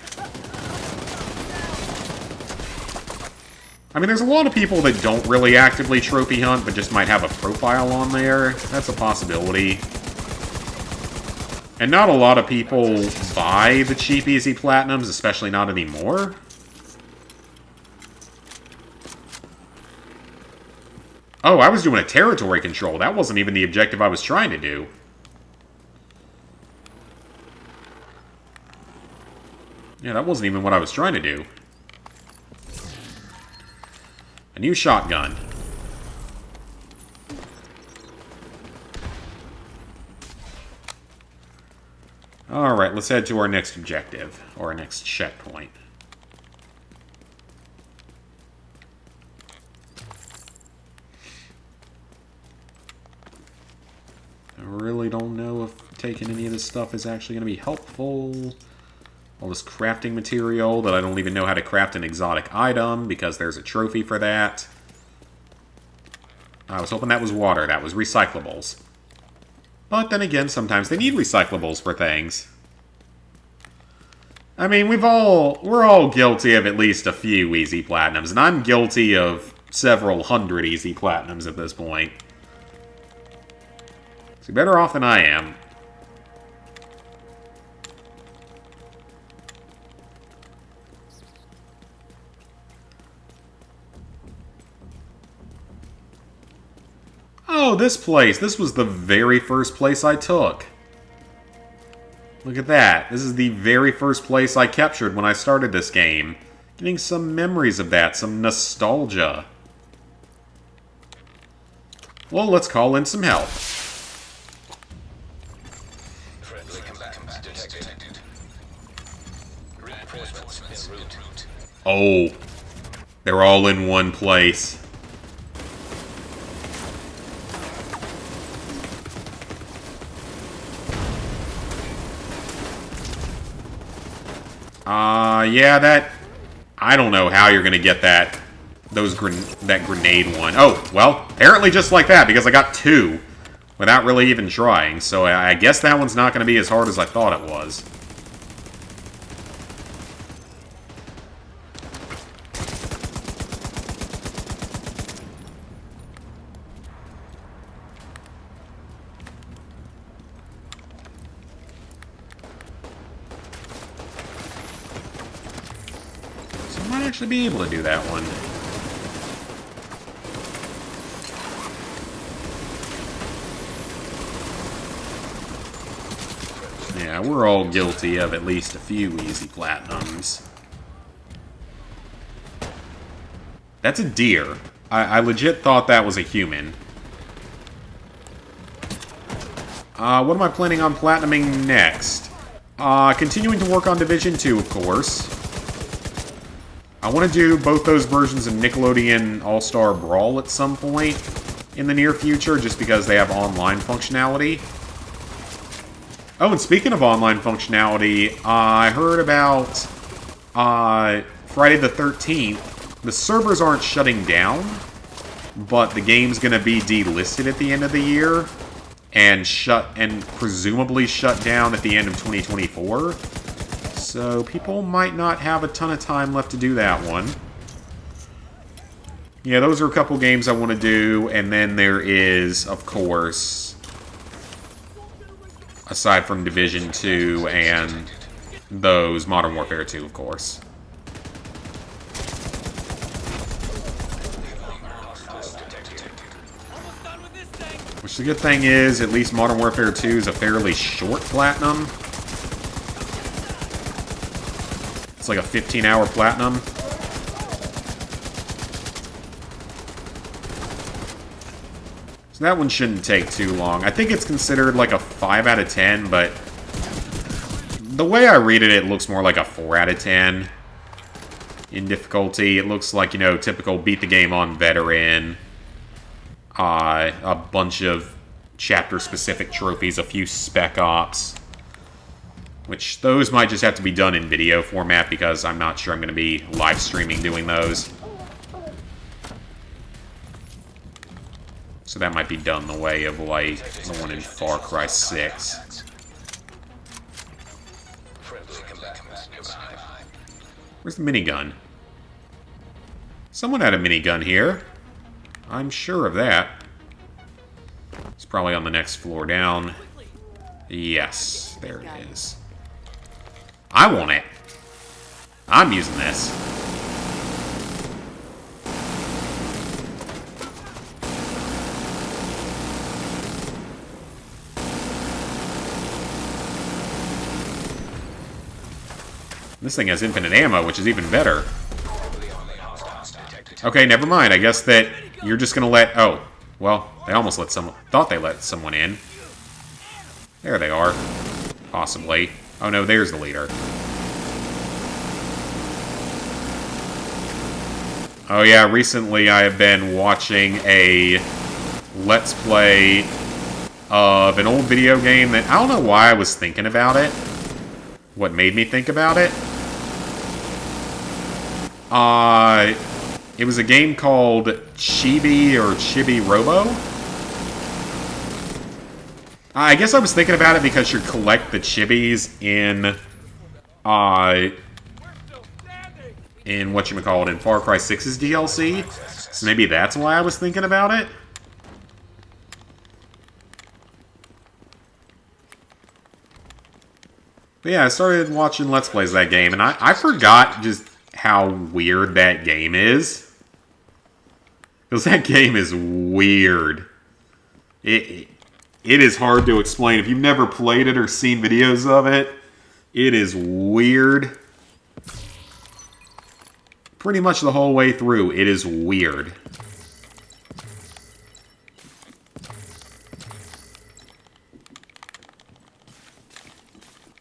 I mean, there's a lot of people that don't really actively trophy hunt, but just might have a profile on there. That's a possibility. And not a lot of people buy the cheap, easy platinums, especially not anymore. Oh, I was doing a territory control. That wasn't even the objective I was trying to do. Yeah, that wasn't even what I was trying to do. A new shotgun. Alright, let's head to our next objective, or our next checkpoint. I really don't know if taking any of this stuff is actually going to be helpful. All this crafting material that I don't even know how to craft an exotic item because there's a trophy for that. I was hoping that was water. That was recyclables. But then again, sometimes they need recyclables for things. I mean, we're all guilty of at least a few easy platinums, and I'm guilty of several hundred easy platinums at this point. So you're better off than I am. Oh, this place. This was the very first place I took. Look at that. This is the very first place I captured when I started this game. Getting some memories of that, some nostalgia. Well, let's call in some help.
Friendly combatants detected. Reinforcements en route.
Oh, they're all in one place. Yeah, that... I don't know how you're gonna get that... that grenade one. Oh, well, apparently just like that, because I got two without really even trying, so I guess that one's not gonna be as hard as I thought it was. Actually be able to do that one. Yeah, we're all guilty of at least a few easy platinums. That's a deer. I legit thought that was a human. What am I planning on platinuming next? Continuing to work on Division 2, of course. I want to do both those versions of Nickelodeon All-Star Brawl at some point in the near future, just because they have online functionality. Oh, and speaking of online functionality, I heard about Friday the 13th. The servers aren't shutting down, but the game's going to be delisted at the end of the year, and presumably shut down at the end of 2024. So people might not have a ton of time left to do that one. Yeah, those are a couple games I want to do, and then there is, of course, aside from Division 2 and those, Modern Warfare 2, of course. Which the good thing is, at least Modern Warfare 2 is a fairly short platinum. It's like a 15-hour platinum. So that one shouldn't take too long. I think it's considered like a 5 out of 10, but the way I read it, it looks more like a 4 out of 10 in difficulty. It looks like, you know, typical beat the game on veteran. A bunch of chapter-specific trophies, a few spec ops. Which, those might just have to be done in video format, because I'm not sure I'm going to be live streaming doing those. So that might be done the way of, like, the one in Far Cry 6. Where's the minigun? Someone had a minigun here. I'm sure of that. It's probably on the next floor down. Yes, there it is. I want it. I'm using this. This thing has infinite ammo, which is even better. Okay, never mind. I guess that you're just gonna let... Oh, well, they almost let someone... Thought they let someone in. There they are. Possibly. Oh no, there's the leader. Oh yeah, recently I have been watching a Let's Play of an old video game that... I don't know why I was thinking about it. What made me think about it? It was a game called Chibi or Chibi Robo. I guess I was thinking about it because you collect the chibis in whatchamacallit, in Far Cry 6's DLC. So maybe that's why I was thinking about it. But yeah, I started watching Let's Plays of that game, and I forgot just how weird that game is. Because that game is weird. It is hard to explain. If you've never played it or seen videos of it, it is weird. Pretty much the whole way through, it is weird.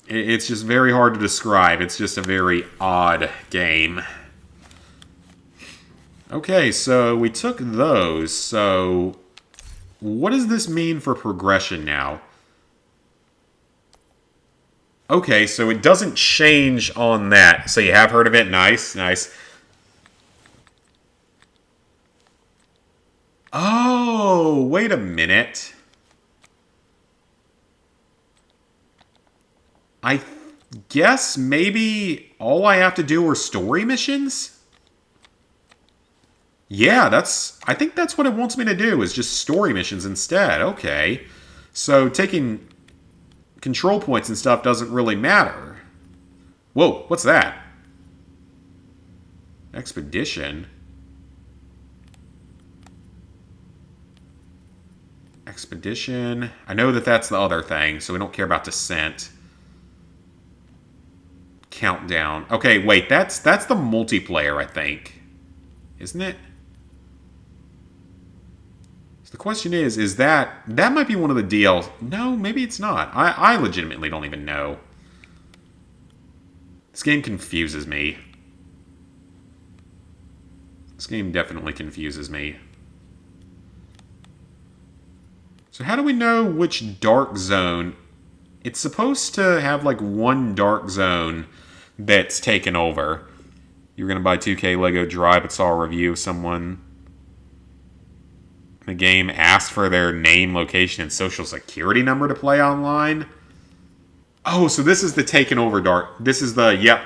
It's just very hard to describe. It's just a very odd game. Okay, so we took those. So, what does this mean for progression now? Okay, so it doesn't change on that. So you have heard of it? Nice, nice. Oh, wait a minute. I guess maybe all I have to do are story missions? Yeah, I think that's what it wants me to do, is just story missions instead. Okay. So taking control points and stuff doesn't really matter. Whoa, what's that? Expedition? Expedition. I know that that's the other thing, so we don't care about descent. Countdown. Okay, wait, that's the multiplayer, I think. Isn't it? So the question is that might be one of the DLCs. No, maybe it's not. I legitimately don't even know. This game confuses me. This game definitely confuses me. So how do we know which dark zone? It's supposed to have like one dark zone that's taken over. You were going to buy 2K Lego Drive, but saw a review of someone in the game asked for their name, location, and social security number to play online. Oh, so this is the taken over dark. This is the, yep.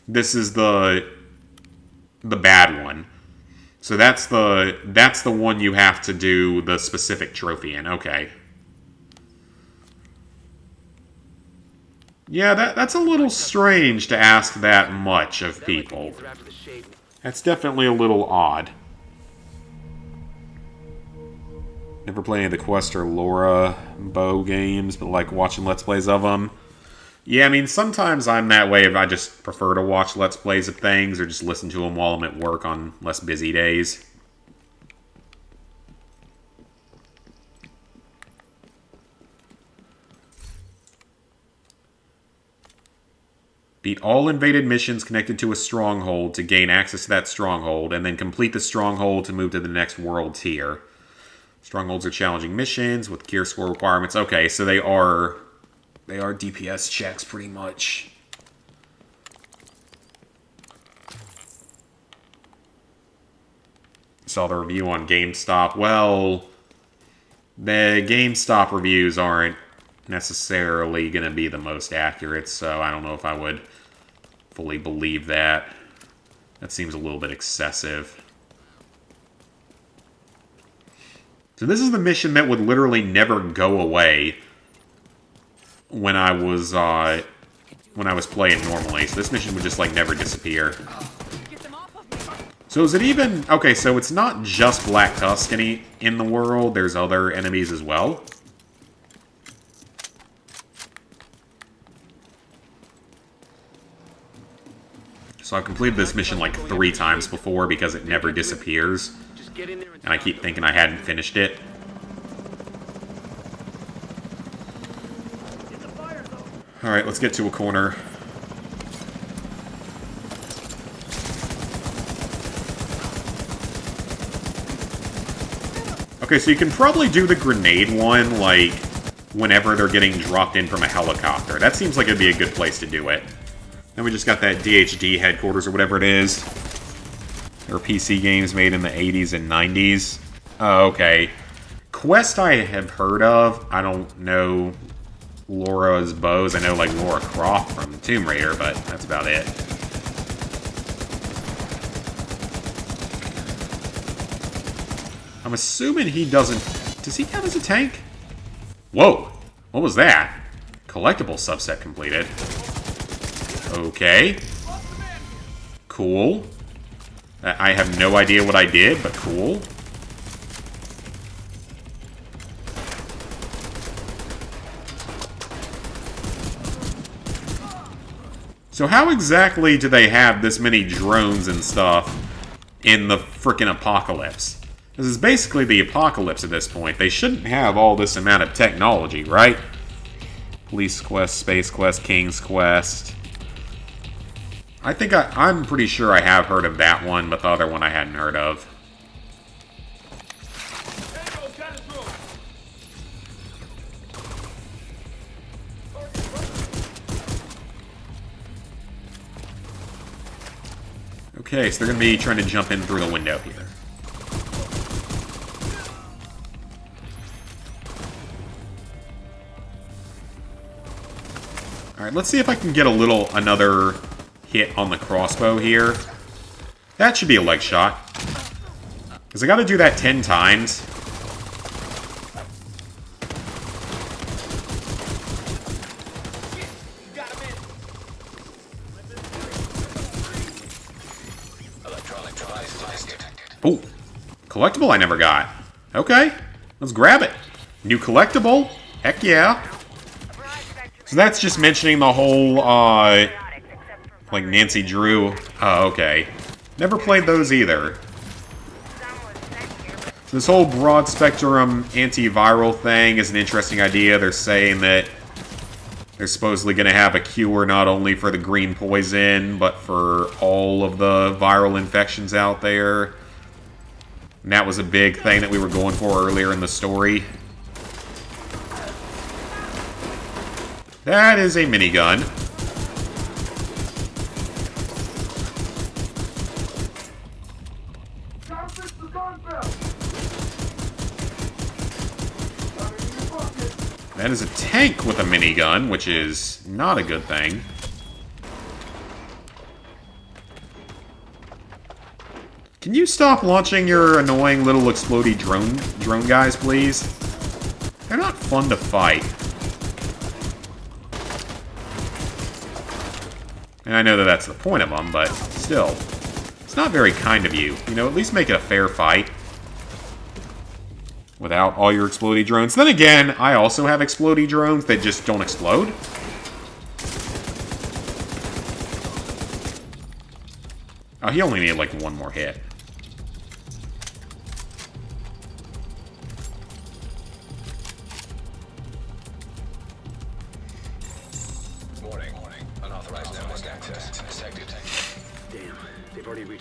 This is the bad one. So that's the one you have to do the specific trophy in. Okay. Yeah, that's a little strange to ask that much of people. That's definitely a little odd. Never played any of the Quest or Laura Bow games, but like watching Let's Plays of them. Yeah, I mean, sometimes I'm that way if I just prefer to watch Let's Plays of things or just listen to them while I'm at work on less busy days. Beat all invaded missions connected to a stronghold to gain access to that stronghold, and then complete the stronghold to move to the next world tier. Strongholds are challenging missions with gear score requirements. Okay, so they are DPS checks pretty much. Saw the review on GameStop. Well, the GameStop reviews aren't necessarily going to be the most accurate, so I don't know if I would fully believe that. That seems a little bit excessive. So this is the mission that would literally never go away when I was playing normally. So this mission would just like never disappear. So is it even... Okay, so it's not just Black Tuscany in the world. There's other enemies as well. So I've completed this mission like 3 times before because it never disappears.
Just get in there
And I keep thinking I hadn't finished it. Alright, let's get to a corner. Okay, so you can probably do the grenade one, like, whenever they're getting dropped in from a helicopter. That seems like it'd be a good place to do it. Then we just got that DHD headquarters or whatever it is. There were PC games made in the 80s and 90s. Oh, okay. Quest I have heard of. I don't know Laura's bows. I know, like, Lara Croft from Tomb Raider, but that's about it. I'm assuming he doesn't... Does he count as a tank? Whoa! What was that? Collectible subset completed. Okay. Cool. I have no idea what I did, but cool. So how exactly do they have this many drones and stuff in the frickin' apocalypse? This is basically the apocalypse at this point. They shouldn't have all this amount of technology, right? Police Quest, Space Quest, King's Quest. I think I'm pretty sure I have heard of that one, but the other one I hadn't heard of. Okay, so they're going to be trying to jump in through the window here. Alright, let's see if I can get another hit on the crossbow here. That should be a leg shot. Because I gotta do that 10 times. Oh, collectible I never got. Okay, let's grab it. New collectible. Heck yeah. So that's just mentioning the whole, like Nancy Drew. Oh, okay. Never played those either. So this whole broad spectrum antiviral thing is an interesting idea. They're saying that they're supposedly going to have a cure not only for the green poison, but for all of the viral infections out there. And that was a big thing that we were going for earlier in the story. That is a minigun. That is a tank with a minigun, which is not a good thing. Can you stop launching your annoying little explodey drone guys, please? They're not fun to fight. And I know that that's the point of them, but still. It's not very kind of you. You know, at least make it a fair fight. Without all your explodey drones. Then again, I also have explodey drones that just don't explode. Oh, he only needed like one more hit.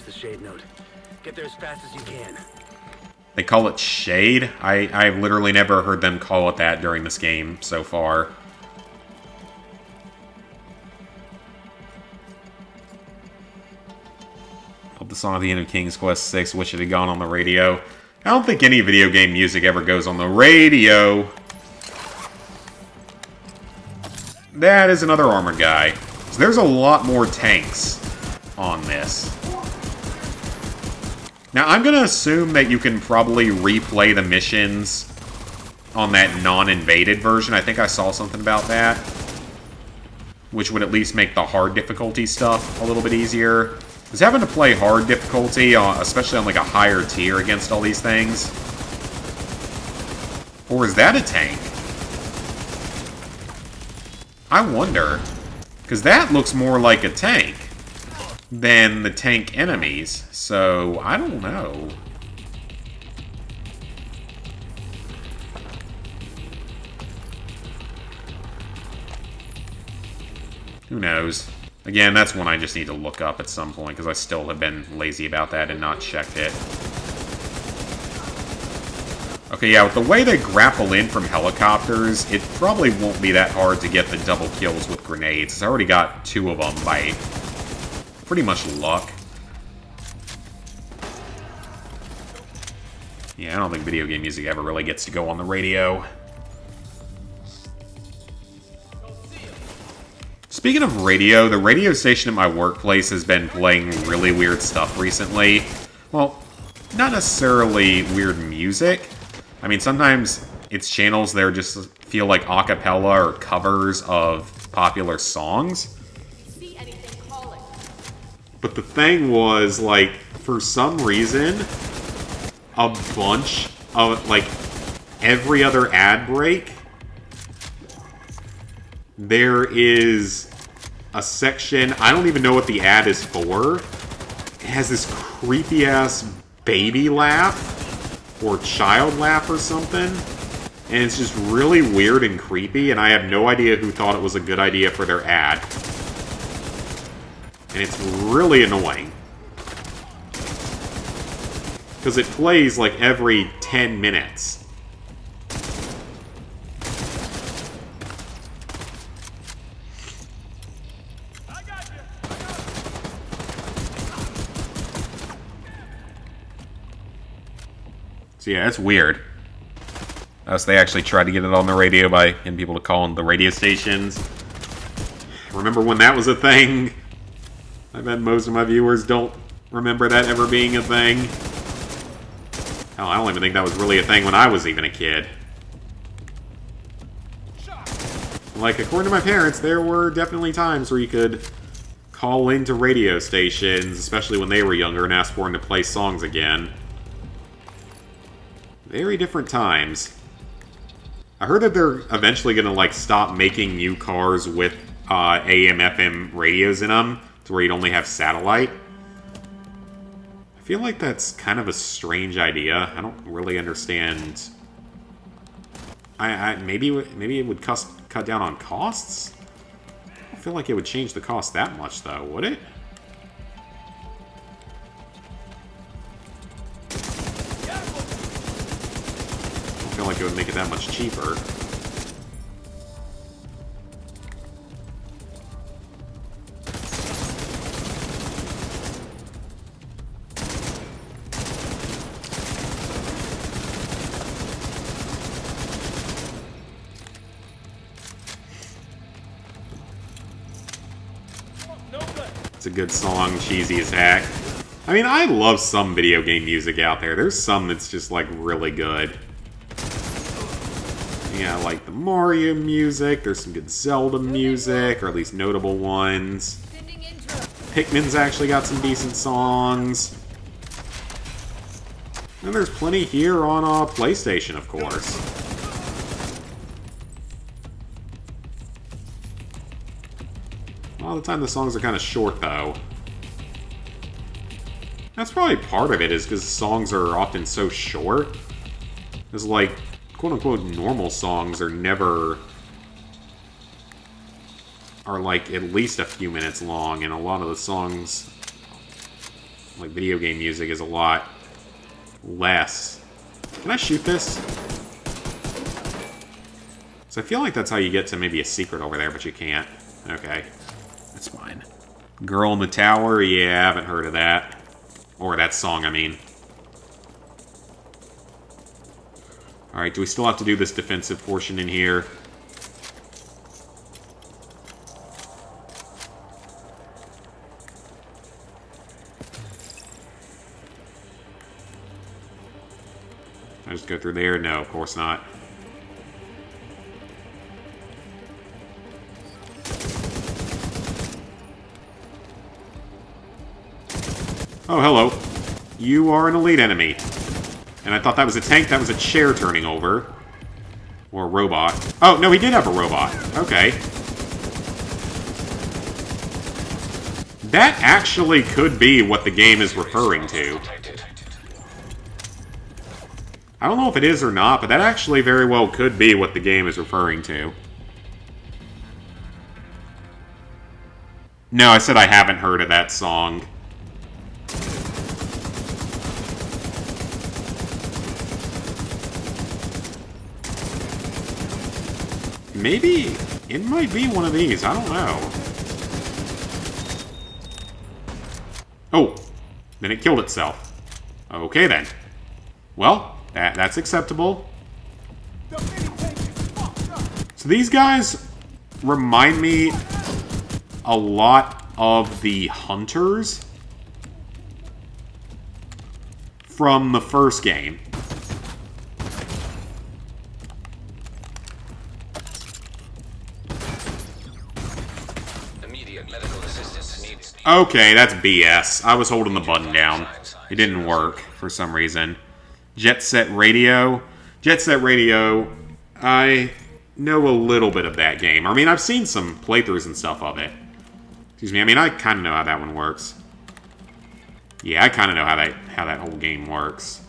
The shade node. Get there as fast as you can.
They call it shade? I've literally never heard them call it that during this game so far. Hope the song at the end of King's Quest VI, wish it had gone on the radio. I don't think any video game music ever goes on the radio. That is another armored guy. So there's a lot more tanks on this. Now, I'm going to assume that you can probably replay the missions on that non-invaded version. I think I saw something about that. Which would at least make the hard difficulty stuff a little bit easier. Because having to play hard difficulty, especially on like a higher tier against all these things. Or is that a tank? I wonder. Because that looks more like a tank. than the tank enemies, so I don't know. Who knows? Again, that's one I just need to look up at some point, because I still have been lazy about that and not checked it. Okay, yeah, with the way they grapple in from helicopters, it probably won't be that hard to get the double kills with grenades. I already got 2 of them by pretty much luck. Yeah, I don't think video game music ever really gets to go on the radio. Speaking of radio, the radio station at my workplace has been playing really weird stuff recently. Well, not necessarily weird music. I mean, sometimes it's channels that just feel like a cappella or covers of popular songs.
See anything, call it.
But the thing was, like, for some reason, a bunch of, like, every other ad break, there is a section, I don't even know what the ad is for. It has this creepy-ass baby laugh, or child laugh or something. And it's just really weird and creepy, and I have no idea who thought it was a good idea for their ad. And it's really annoying. Because it plays like every 10 minutes. So yeah, it's weird. So they actually tried to get it on the radio by getting people to call in the radio stations. Remember when that was a thing? I bet most of my viewers don't remember that ever being a thing. Hell, I don't even think that was really a thing when I was even a kid. Like, according to my parents, there were definitely times where you could call into radio stations, especially when they were younger, and ask for them to play songs again. Very different times. I heard that they're eventually going to, like, stop making new cars with AM, FM radios in them, to where you'd only have satellite. I feel like that's kind of a strange idea. I don't really understand. Maybe it would cut down on costs? I don't feel like it would change the cost that much, though, would it? I feel like it would make it that much cheaper. It's a good song, cheesy as heck. I mean, I love some video game music out there. There's some that's just, like, really good. Yeah, I like the Mario music. There's some good Zelda music, or at least notable ones. Pikmin's actually got some decent songs. And there's plenty here on PlayStation, of course. A lot of the time the songs are kind of short, though. That's probably part of it, is because songs are often so short. It's like, quote-unquote, normal songs are never... are, like, at least a few minutes long, and a lot of the songs, like video game music, is a lot less. Can I shoot this? So I feel like that's how you get to maybe a secret over there, but you can't. Okay. That's fine. Girl in the Tower? Yeah, I haven't heard of that. Or that song, I mean. Alright, do we still have to do this defensive portion in here? Can I just go through there? No, of course not. Oh, hello. You are an elite enemy. And I thought that was a tank. That was a chair turning over. Or a robot. Oh, no, he did have a robot. Okay. That actually could be what the game is referring to. I don't know if it is or not, but that actually very well could be what the game is referring to. No, I said I haven't heard of that song. Maybe it might be one of these. I don't know. Oh, then it killed itself. Okay, then. Well, that's acceptable. So these guys remind me a lot of the hunters from the first game. Okay, that's BS. I was holding the button down. It didn't work for some reason. Jet Set Radio. Jet Set Radio, I know a little bit of that game. I mean, I've seen some playthroughs and stuff of it. Excuse me, I mean, I kind of know how that one works. Yeah, I kind of know how that whole game works.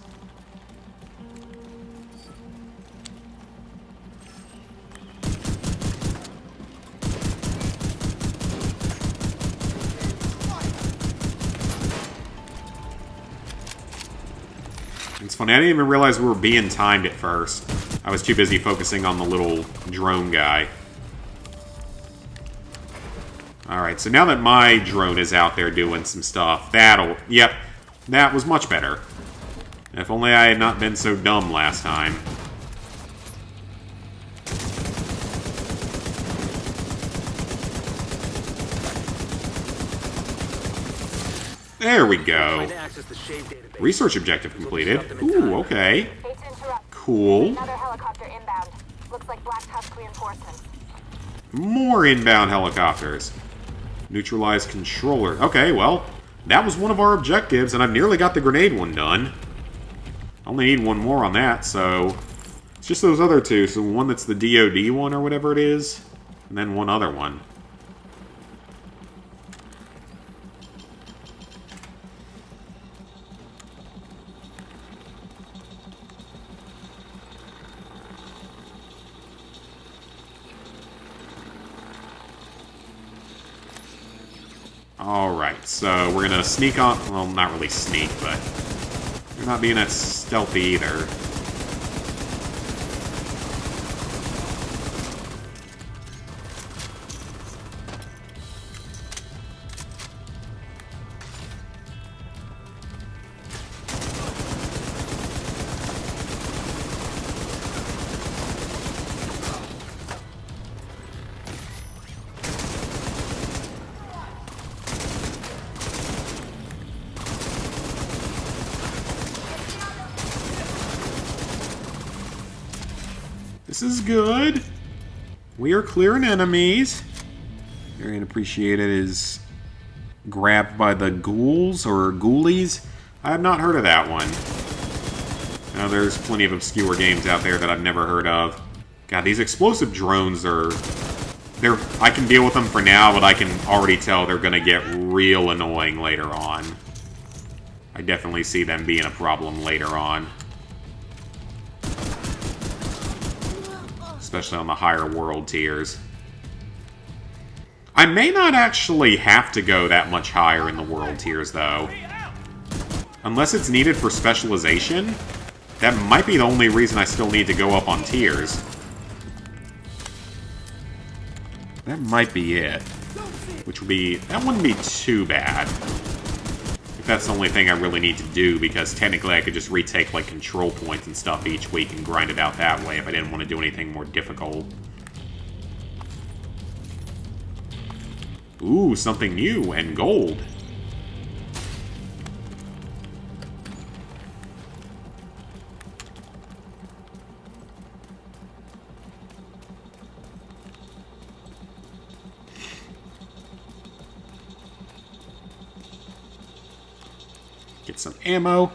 It's funny, I didn't even realize we were being timed at first. I was too busy focusing on the little drone guy. Alright, so now that my drone is out there doing some stuff, yep, that was much better. If only I had not been so dumb last time. There we go. Research objective completed. Ooh, okay.
Hate to interrupt.
Cool.
Another helicopter inbound. Looks like Black Tusk reinforcements.
More inbound helicopters. Neutralize controller. Okay, well, that was one of our objectives, and I've nearly got the grenade one done. I only need one more on that, so it's just those other two. So one that's the DoD one or whatever it is, and then one other one. Alright, so we're gonna sneak on... Well, not really sneak, but... We're not being that stealthy either. This is good. We are clearing enemies. Very unappreciated is grabbed by the ghouls or ghoulies. I have not heard of that one. Now, there's plenty of obscure games out there that I've never heard of. God, these explosive drones are... I can deal with them for now, but I can already tell they're going to get real annoying later on. I definitely see them being a problem later on. Especially on the higher world tiers. I may not actually have to go that much higher in the world tiers, though. Unless it's needed for specialization, that might be the only reason I still need to go up on tiers. That might be it. Which would be... That wouldn't be too bad. If that's the only thing I really need to do, because technically I could just retake, like, control points and stuff each week and grind it out that way if I didn't want to do anything more difficult. Ooh, something new and gold. Get some ammo.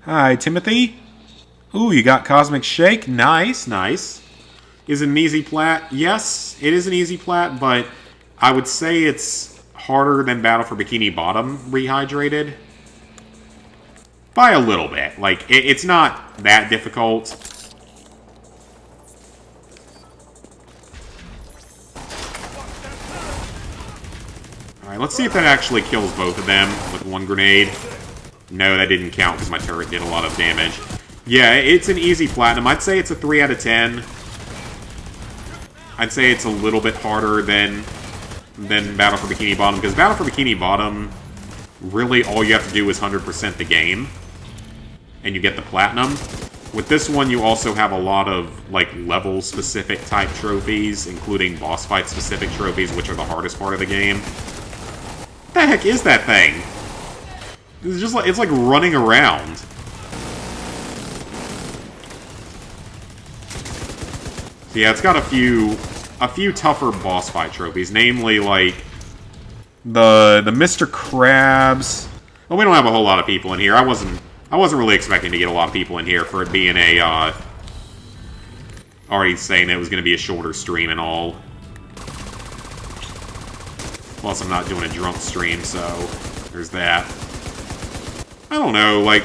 Hi, Timothy. Ooh, you got Cosmic Shake. Nice, nice. Is it an easy plat? Yes, it is an easy plat, but I would say it's harder than Battle for Bikini Bottom Rehydrated. By a little bit. Like, it's not that difficult. Alright, let's see if that actually kills both of them with one grenade. No, that didn't count because my turret did a lot of damage. Yeah, it's an easy platinum. I'd say it's a 3 out of 10. I'd say it's a little bit harder than Battle for Bikini Bottom, because Battle for Bikini Bottom, really all you have to do is 100% the game, and you get the platinum. With this one, you also have a lot of, like, level-specific type trophies, including boss fight-specific trophies, which are the hardest part of the game. What the heck is that thing? It's just like, it's like running around. So yeah, it's got a few tougher boss fight trophies, namely like the Mr. Krabs. Well, we don't have a whole lot of people in here. I wasn't really expecting to get a lot of people in here for it being a already saying it was going to be a shorter stream and all. Plus, I'm not doing a drunk stream, so there's that. I don't know, like,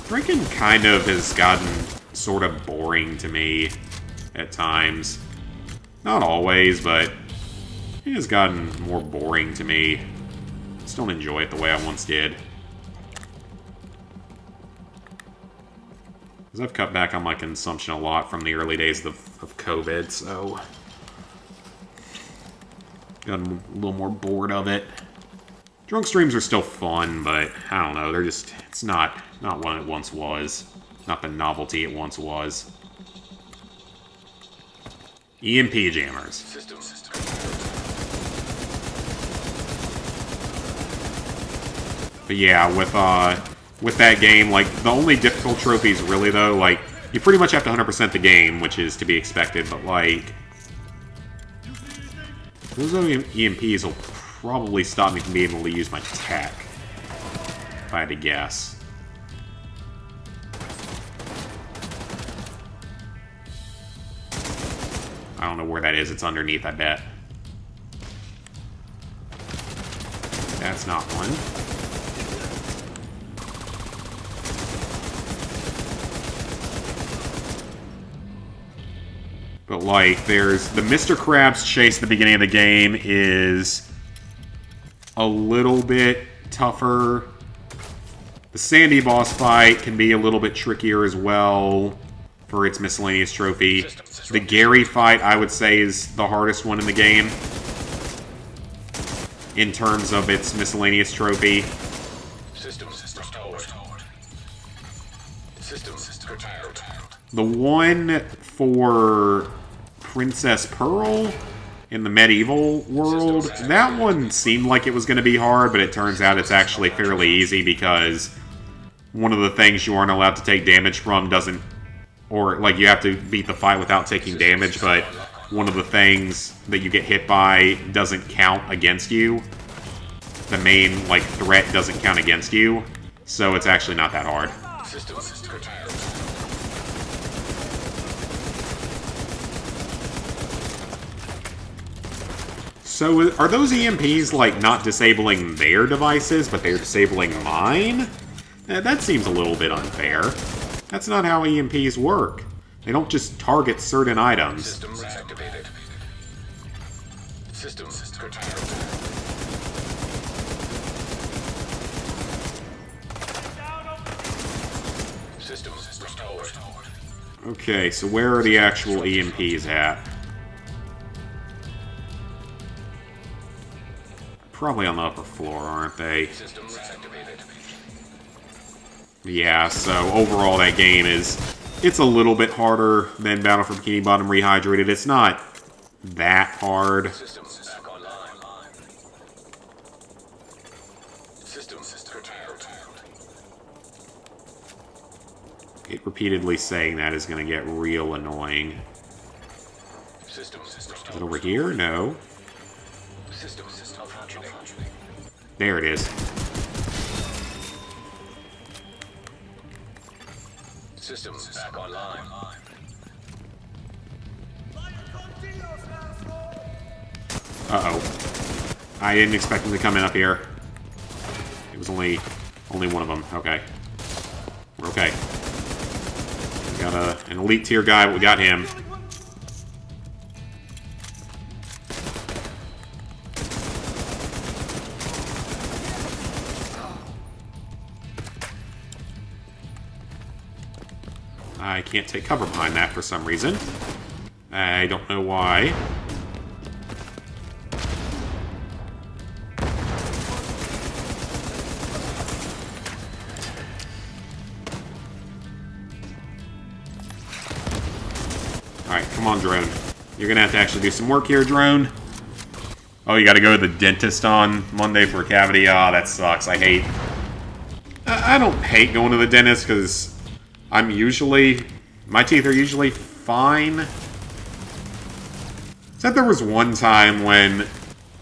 drinking kind of has gotten sort of boring to me at times. Not always, but it has gotten more boring to me. Just don't enjoy it the way I once did. Because I've cut back on my consumption a lot from the early days of COVID, so gotten a little more bored of it. Drunk streams are still fun, but I don't know, they're just, it's not what it once was. Not the novelty it once was. EMP jammers. But yeah, with that game, like, the only difficult trophies really, though, like, you pretty much have to 100% the game, which is to be expected, but, like, those EMPs will probably stop me from being able to use my tech, if I had to guess. I don't know where that is. It's underneath, I bet. That's not one. But, like, there's the Mr. Krabs chase at the beginning of the game is a little bit tougher. The Sandy boss fight can be a little bit trickier as well for its miscellaneous trophy. The Gary fight, I would say, is the hardest one in the game in terms of its miscellaneous trophy. The one for Princess Pearl in the medieval world, that one seemed like it was going to be hard, but it turns out it's actually fairly easy because one of the things you aren't allowed to take damage from doesn't, or like you have to beat the fight without taking damage, but one of the things that you get hit by doesn't count against you. The main, like, threat doesn't count against you, so it's actually not that hard. So, are those EMPs, like, not disabling their devices, but they're disabling mine? That seems a little bit unfair. That's not how EMPs work. They don't just target certain items.
Systems activated. Systems curtailed. Systems restored.
Okay, so where are the actual EMPs at? Probably on the upper floor, aren't they?
Systems activated.
Yeah, so overall that game it's a little bit harder than Battle for Bikini Bottom Rehydrated. It's not that hard.
Systems back online. Systems curtailed.
It repeatedly saying that is going to get real annoying.
Systems
Is it over here? No.
Systems functioning.
There it is.
Systems back online.
Uh-oh. I didn't expect him to come in up here. It was only one of them. Okay. We're okay. We got an elite tier guy, but we got him. I can't take cover behind that for some reason. I don't know why. Alright, come on, drone. You're gonna have to actually do some work here, drone. Oh, you gotta go to the dentist on Monday for a cavity? Ah, that sucks. I don't hate going to the dentist, because my teeth are usually fine. Except there was one time when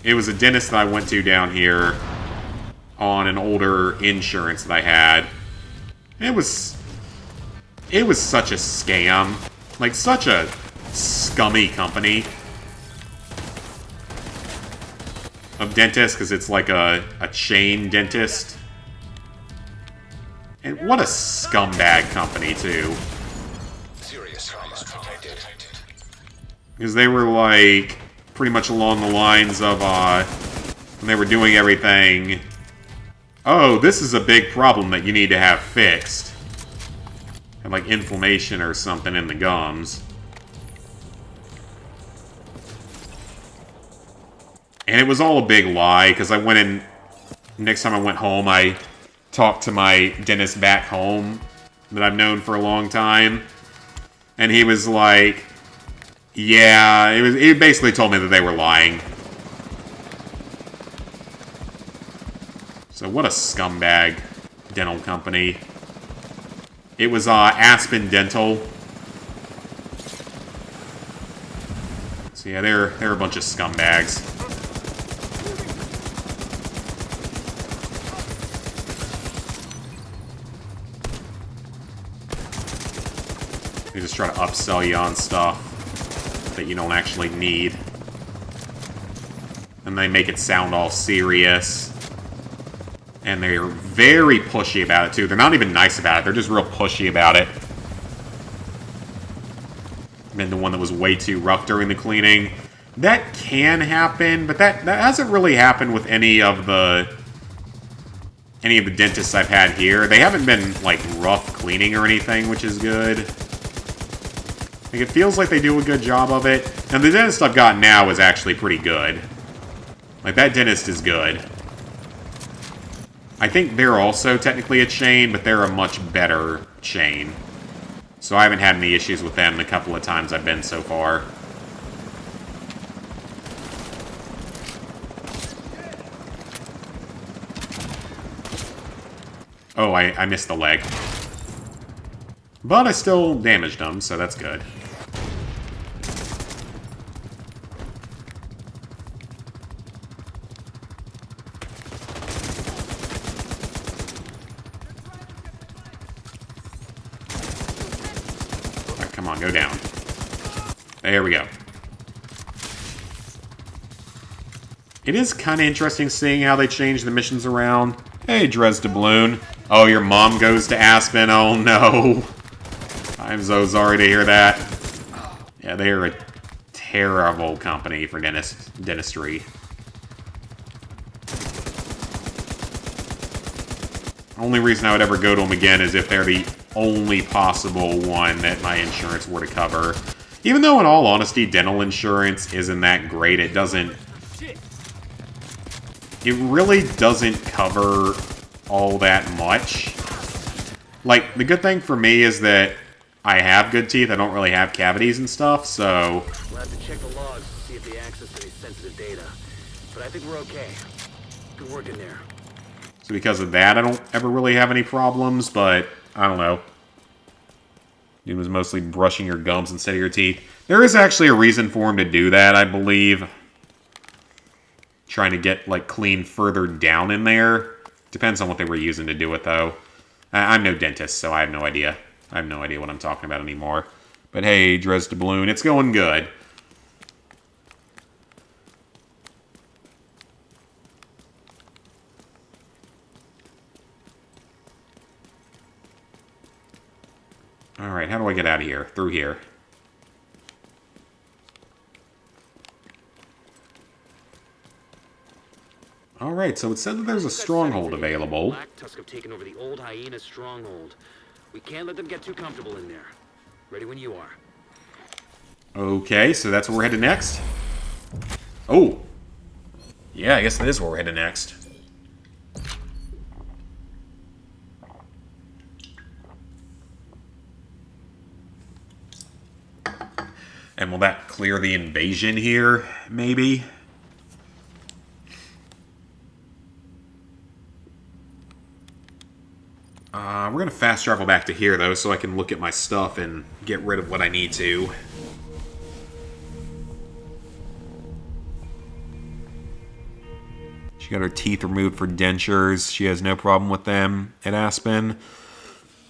it was a dentist that I went to down here on an older insurance that I had. It was such a scam. Like, such a scummy company of dentists, because it's like a chain dentist. And what a scumbag company, too. Because they were, like, pretty much along the lines of, when they were doing everything, oh, this is a big problem that you need to have fixed. And, like, inflammation or something in the gums. And it was all a big lie, because I went in, next time I went home, I talked to my dentist back home that I've known for a long time. And he was like, yeah, he basically told me that they were lying. So what a scumbag dental company. It was Aspen Dental. So yeah, they're a bunch of scumbags. They just try to upsell you on stuff that you don't actually need. And they make it sound all serious. And they're very pushy about it, too. They're not even nice about it. They're just real pushy about it. Been the one that was way too rough during the cleaning. That can happen, but that hasn't really happened with any of the dentists I've had here. They haven't been, like, rough cleaning or anything, which is good. Like, it feels like they do a good job of it. And the dentist I've got now is actually pretty good. Like, that dentist is good. I think they're also technically a chain, but they're a much better chain. So I haven't had any issues with them the couple of times I've been so far. Oh, I missed the leg. But I still damaged them, so that's good. Come on, go down. There we go. It is kind of interesting seeing how they change the missions around. Hey, Dres Doubloon. Oh, your mom goes to Aspen. Oh, no. I'm so sorry to hear that. Yeah, they are a terrible company for dentistry. Only reason I would ever go to them again is if they're the only possible one that my insurance were to cover. Even though, in all honesty, dental insurance isn't that great. It really doesn't cover all that much. Like, the good thing for me is that I have good teeth. I don't really have cavities and stuff, so...
We'll have to check the logs to see if they access any sensitive data. But I think we're okay. Good work in there.
So because of that, I don't ever really have any problems, but I don't know. It was mostly brushing your gums instead of your teeth. There is actually a reason for him to do that, I believe. Trying to get, like, clean further down in there. Depends on what they were using to do it, though. I'm no dentist, so I have no idea. I have no idea what I'm talking about anymore. But hey, Dres Doubloon, it's going good. I get out of here? Through here. Alright, so it said that there's a stronghold available.
Black Tusk have taken over the old Hyena stronghold. We can't let them get too comfortable in there. Ready when you are.
Okay, so that's where we're headed next? Oh! Yeah, I guess that is where we're headed next. And will that clear the invasion here, maybe? We're going to fast travel back to here, though, so I can look at my stuff and get rid of what I need to. She got her teeth removed for dentures. She has no problem with them at Aspen.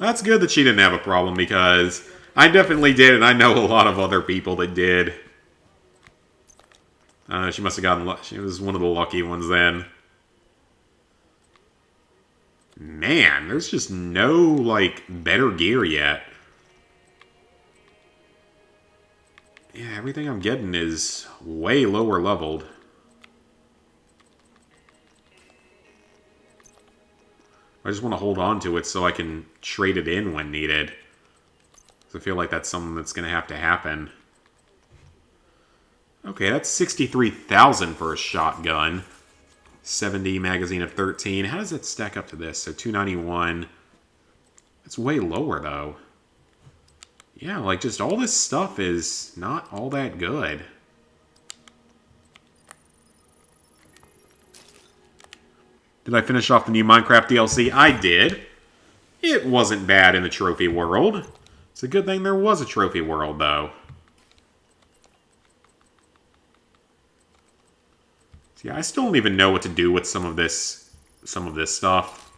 That's good that she didn't have a problem, because I definitely did, and I know a lot of other people that did. She must have gotten... She was one of the lucky ones then. Man, there's just no, like, better gear yet. Yeah, everything I'm getting is way lower leveled. I just want to hold on to it so I can trade it in when needed. So I feel like that's something that's going to happen. Okay, that's 63,000 for a shotgun. 70 magazine of 13. How does that stack up to this? So 291. It's way lower, though. Yeah, like, just all this stuff is not all that good. Did I finish off the new Minecraft DLC? I did. It wasn't bad in the trophy world. It's a good thing there was a trophy world, though. Yeah, I still don't even know what to do with some of this stuff.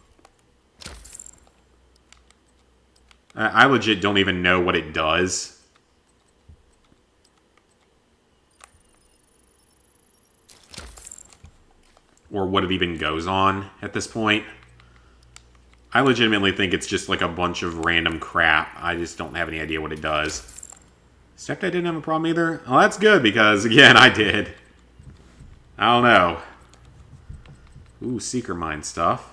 I legit don't even know what it does. Or what it even goes on at this point. I legitimately think it's just like a bunch of random crap. I just don't have any idea what it does. Except I didn't have a problem either. Well, that's good because, again, I did. I don't know. Ooh, Seeker Mine stuff.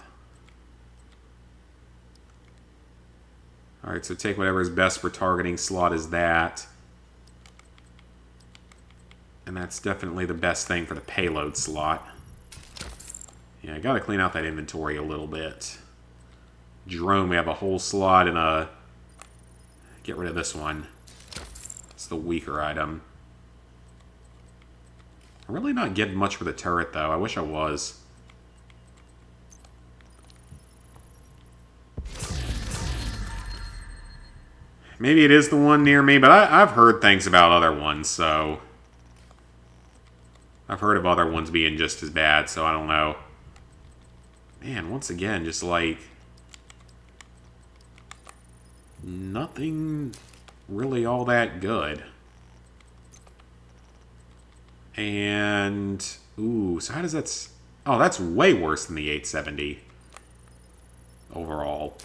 Alright, so take whatever is best for targeting slot is that. And that's definitely the best thing for the payload slot. Yeah, I gotta clean out that inventory a little bit. Drone, we have a whole slot and a... Get rid of this one. It's the weaker item. I'm really not getting much for the turret, though. I wish I was. Maybe it is the one near me, but I've heard things about other ones, so... I've heard of other ones being just as bad, so I don't know. Man, once again, just like... Nothing really all that good. And... Ooh, so how does that... Oh, that's way worse than the 870. Overall.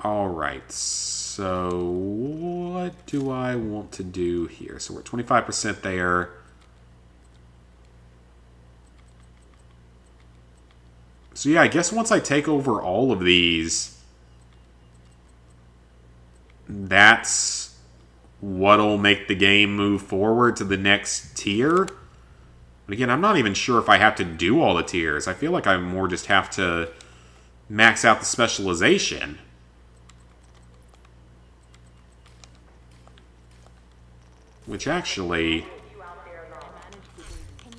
Alright, so... What do I want to do here? So we're 25% there. So yeah, I guess once I take over all of these... That's... what'll make the game move forward to the next tier. But again, I'm not even sure if I have to do all the tiers. I feel like I more just have to max out the specialization. Which actually...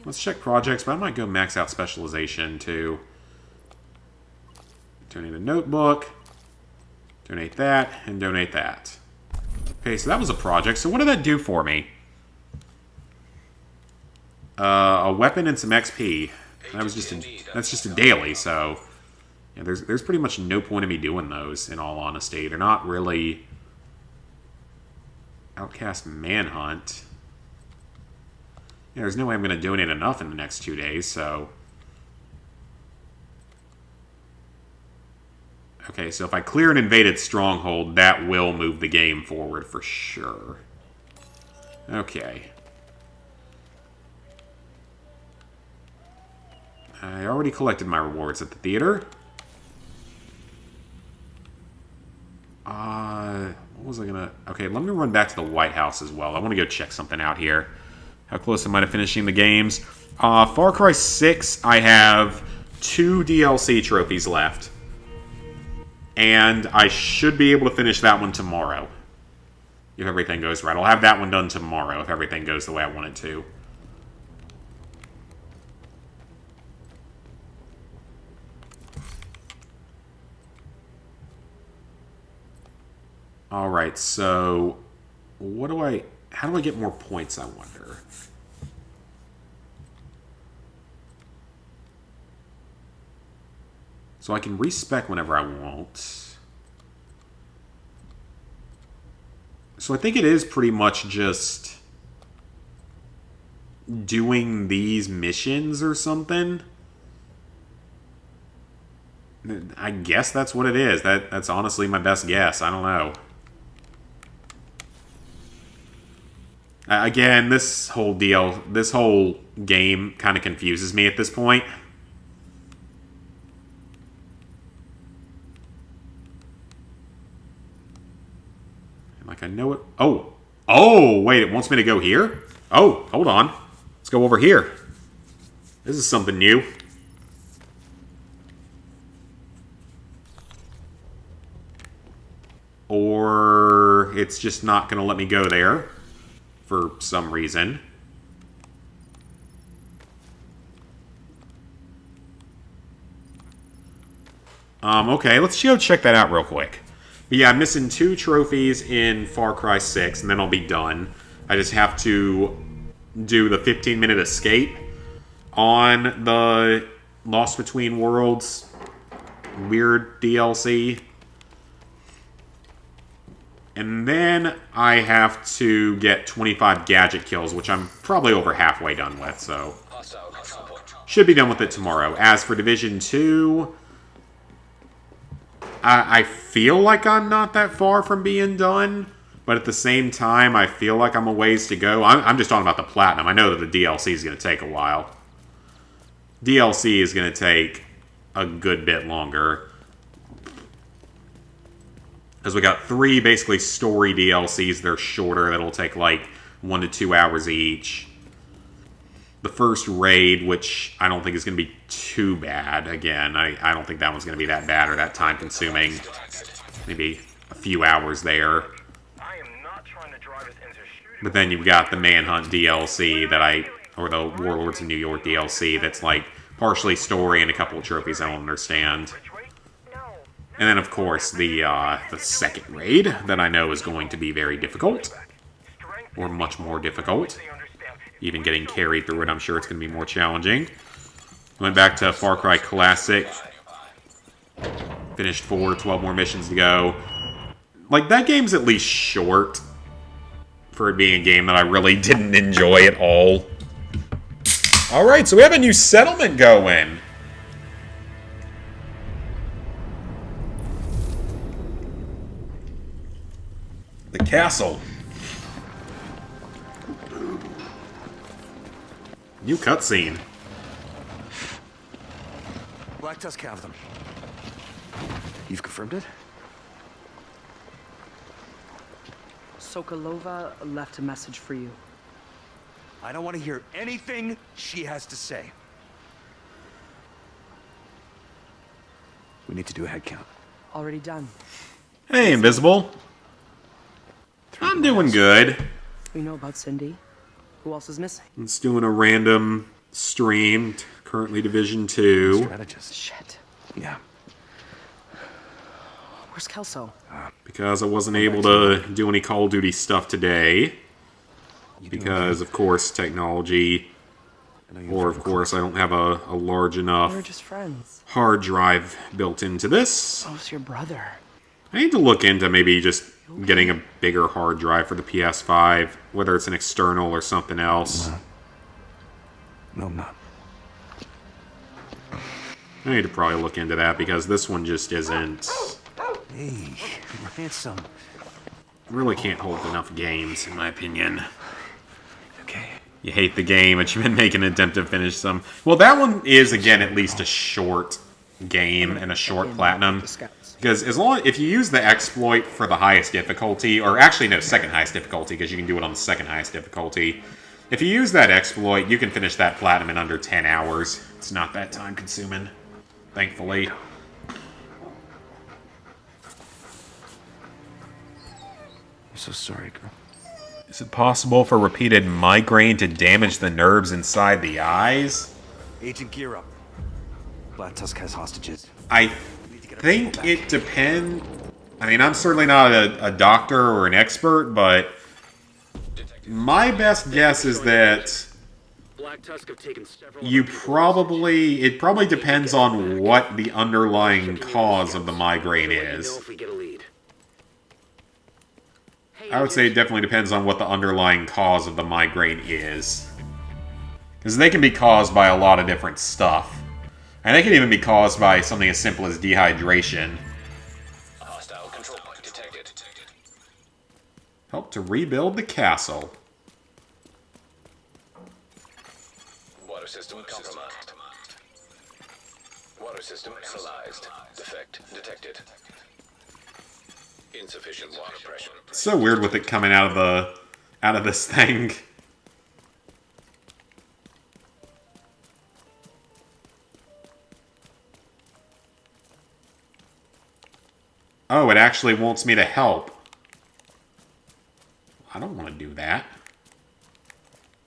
Let's check projects, but I might go max out specialization too. Donate a notebook. Donate that, and donate that. Okay, so that was a project. So what did that do for me? A weapon and some XP. That was just that's just a daily, so yeah, there's pretty much no point in me doing those, in all honesty. They're not really... Outcast Manhunt. Yeah, there's no way I'm going to donate enough in the next 2 days, so... Okay, Okay, so if I clear an invaded stronghold, that will move the game forward for sure. Okay. I already collected my rewards at the theater. What was I gonna... Okay, let me run back to the White House as well. I want to go check something out here. How close am I to finishing the games? Far Cry 6, I have 2 DLC trophies left. And I should be able to finish that one tomorrow. If everything goes right. I'll have that one done tomorrow if everything goes the way I want it to. Alright, so... What do I... How do I get more points, I wonder? So I can respec whenever I want. So I think it is pretty much just doing these missions or something. I guess that's what it is. That's honestly my best guess. I don't know. Again, this whole game kind of confuses me at this point. Like, I know it... Oh! Oh, wait, it wants me to go here? Oh, hold on. Let's go over here. This is something new. Or it's just not going to let me go there for some reason. Okay, let's go check that out real quick. But yeah, I'm missing 2 trophies in Far Cry 6, and then I'll be done. I just have to do the 15-minute escape on the Lost Between Worlds weird DLC. And then I have to get 25 gadget kills, which I'm probably over halfway done with, so... Should be done with it tomorrow. As for Division 2... I feel like I'm not that far from being done, but at the same time, I feel like I'm a ways to go. I'm just talking about the Platinum. I know that the DLC is going to take a while. DLC is going to take a good bit longer. Because we got 3 basically story DLCs. They're shorter. That'll take like 1 to 2 hours each. The first raid, which I don't think is going to be too bad. Again, I don't think that one's going to be that bad or that time-consuming. Maybe a few hours there. But then you've got the Manhunt DLC or the Warlords of New York DLC that's like partially story and a couple of trophies I don't understand. And then, of course, the second raid that I know is going to be very difficult. Or much more difficult. Even getting carried through it, I'm sure it's going to be more challenging. Went back to Far Cry Classic. Finished 12 more missions to go. Like, that game's at least short. For it being a game that I really didn't enjoy at all. Alright, so we have a new settlement going. The castle. New cutscene.
Black Tusk have them. You've confirmed it?
Sokolova left a message for you.
I don't want to hear anything she has to say. We need to do a head count.
Already done.
Hey, Invisible. I'm doing good.
We know about Cindy. Who else is missing?
It's doing a random stream. Currently Division 2.
Strategist.
Shit.
Yeah.
Where's Kelso?
Because I wasn't able to do any Call of Duty stuff today. Because, of course, technology. Or, of course, I don't have a large enough
We're just friends.
hard drive built into this.
So's your brother.
I need to look into maybe just getting a bigger hard drive for the PS5. Whether it's an external or something else.
No, I'm not.
I need to probably look into that because this one just isn't
Hey, ransom.
Really can't hold enough games, in my opinion.
Okay.
You hate the game, but you've been making an attempt to finish some. Well, that one is, again, at least a short game and a short platinum. Because if you use the exploit for the highest difficulty, or actually no, second highest difficulty, because you can do it on the second highest difficulty. If you use that exploit, you can finish that platinum in under 10 hours. It's not that time consuming, thankfully.
I'm so sorry, girl.
Is it possible for repeated migraine to damage the nerves inside the eyes?
Agent, gear up. Black Tusk has hostages.
I think it depends. I mean, I'm certainly not a doctor or an expert, but my best guess is that
Black Tusk have taken several.
it probably depends on what the underlying cause of the migraine
Know
is.
if we get a lead.
I would say it definitely depends on what the underlying cause of the migraine is. Because they can be caused by a lot of different stuff. And they can even be caused by something as simple as dehydration.
Hostile control point detected.
Help to rebuild the castle.
Water system compromised. Water system analyzed. Defect detected. Insufficient water pressure.
It's so weird with it coming out of this thing. Oh, it actually wants me to help. I don't want to do that.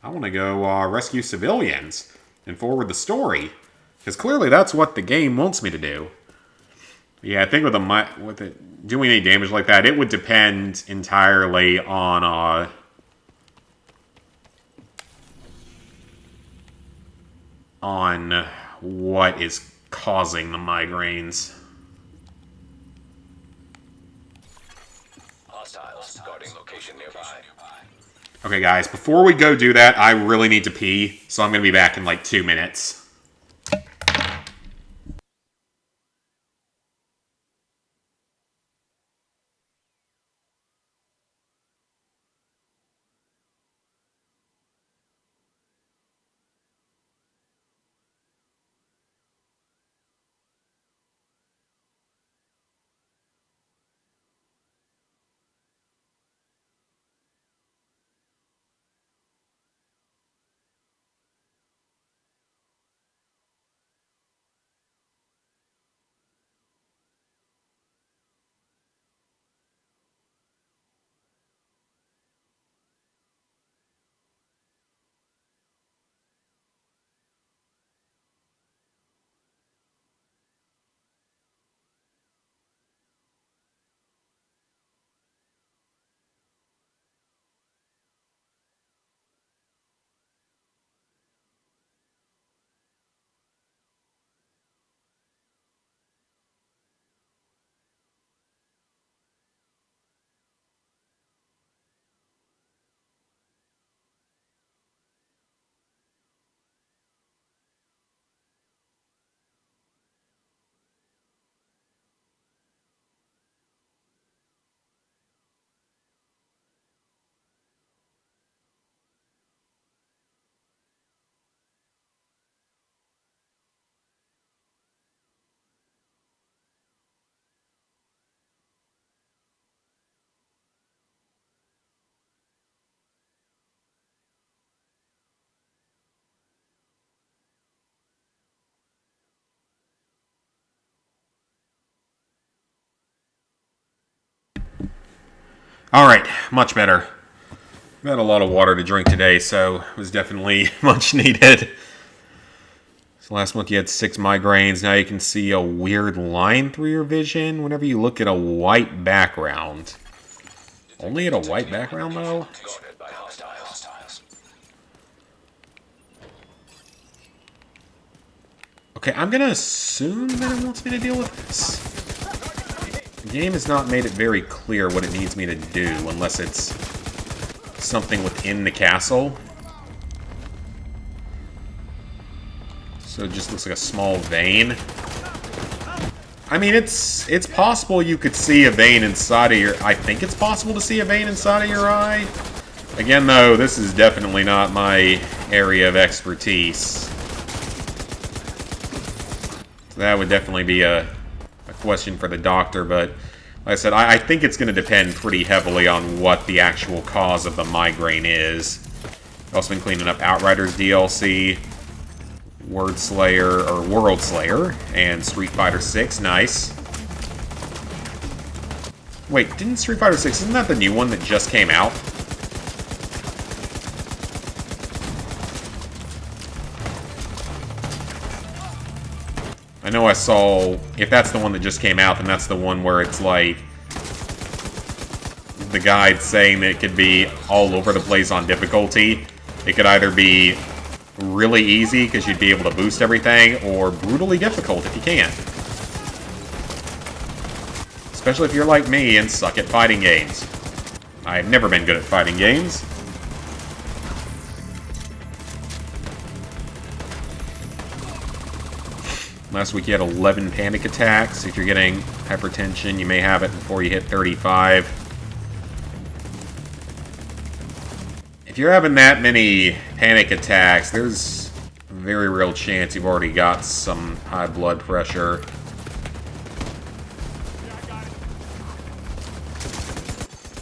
I want to go rescue civilians and forward the story. Because clearly that's what the game wants me to do. Yeah, I think with it doing any damage like that, it would depend entirely on what is causing the migraines.
Hostiles guarding location nearby.
Okay, guys, before we go do that, I really need to pee, so I'm going to be back in like 2 minutes. Alright, much better. I've had a lot of water to drink today, so it was definitely much needed. So last month you had 6 migraines. Now you can see a weird line through your vision whenever you look at a white background. Only at a white background, though?
Guarded by hostiles.
Okay, I'm gonna assume that it wants me to deal with this. The game has not made it very clear what it needs me to do, unless it's something within the castle. So it just looks like a small vein. I mean, it's possible you could see a vein inside of your... I think it's possible to see a vein inside of your eye. Again, though, this is definitely not my area of expertise. So that would definitely be a question for the doctor, but like I said, I think it's going to depend pretty heavily on what the actual cause of the migraine is. I've also been cleaning up Outriders DLC, World Slayer, and Street Fighter 6. Nice. Wait, didn't Street Fighter 6, isn't that the new one that just came out? I know I saw, if that's the one that just came out, then that's the one where it's like, the guide saying that it could be all over the place on difficulty. It could either be really easy, because you'd be able to boost everything, or brutally difficult if you can't. Especially if you're like me and suck at fighting games. I've never been good at fighting games. Last week you had 11 panic attacks. If you're getting hypertension, you may have it before you hit 35. If you're having that many panic attacks, there's a very real chance you've already got some high blood pressure.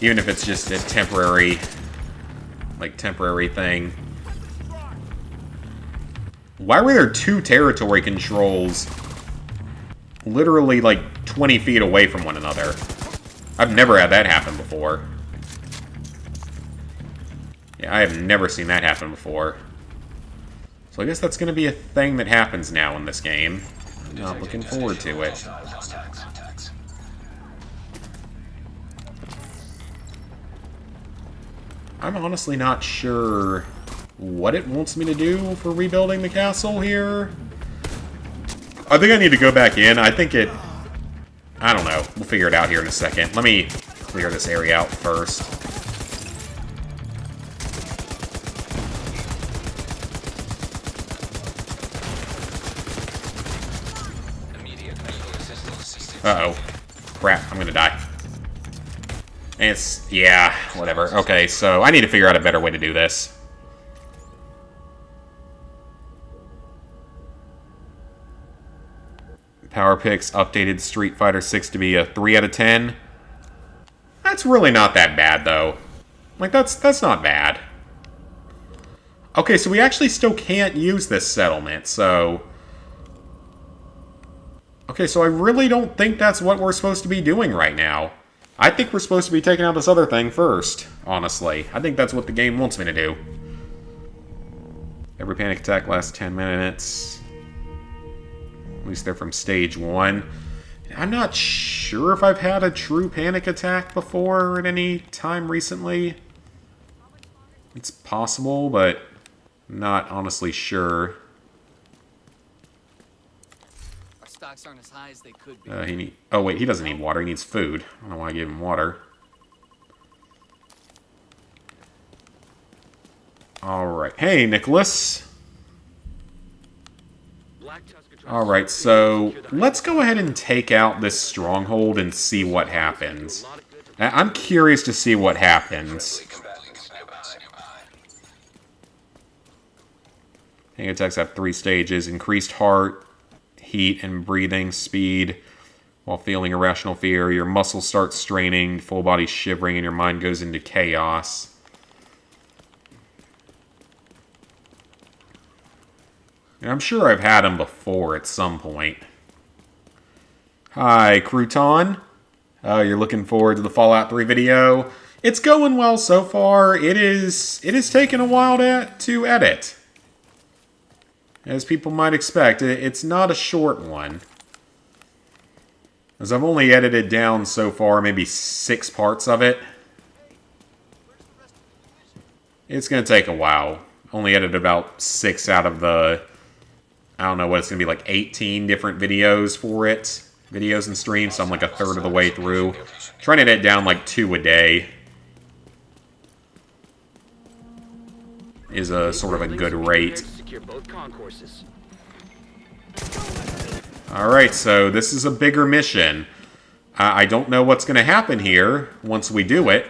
Even if it's just a temporary thing. Why were there 2 territory controls literally like 20 feet away from one another? I've never had that happen before. Yeah, I have never seen that happen before. So I guess that's going to be a thing that happens now in this game. I'm not looking forward to it. I'm honestly not sure what it wants me to do for rebuilding the castle here. I think I need to go back in. I think it... I don't know. We'll figure it out here in a second. Let me clear this area out first. Uh-oh. Crap, I'm gonna die. And it's... yeah, whatever. Okay, so I need to figure out a better way to do this. Power Picks updated Street Fighter 6 to be a 3 out of 10. That's really not that bad, though. Like, that's not bad. Okay, so we actually still can't use this settlement, so... okay, so I really don't think that's what we're supposed to be doing right now. I think we're supposed to be taking out this other thing first, honestly. I think that's what the game wants me to do. Every panic attack lasts 10 minutes. At least they're from stage 1. I'm not sure if I've had a true panic attack before at any time recently. It's possible, but I'm not honestly sure.
Our stocks aren't as high as they could be.
Oh wait, he doesn't need water. He needs food. I don't know why I gave him water. Alright. Hey, Nicholas. Alright, so let's go ahead and take out this stronghold and see what happens. I'm curious to see what happens. Panic attacks have 3 stages. Increased heart, heat, and breathing speed. While feeling irrational fear, your muscles start straining, full body shivering, and your mind goes into chaos. I'm sure I've had them before at some point. Hi, Crouton. You're looking forward to the Fallout 3 video? It's going well so far. It is taken a while to edit. As people might expect, it's not a short one. As I've only edited down so far maybe 6 parts of it. It's going to take a while. Only edited about 6 out of the... I don't know what it's going to be, like 18 different videos for it. Videos and streams, so I'm like a third of the way through. Trying to edit down like 2 a day is a sort of a good rate. Alright, so this is a bigger mission. I don't know what's going to happen here once we do it.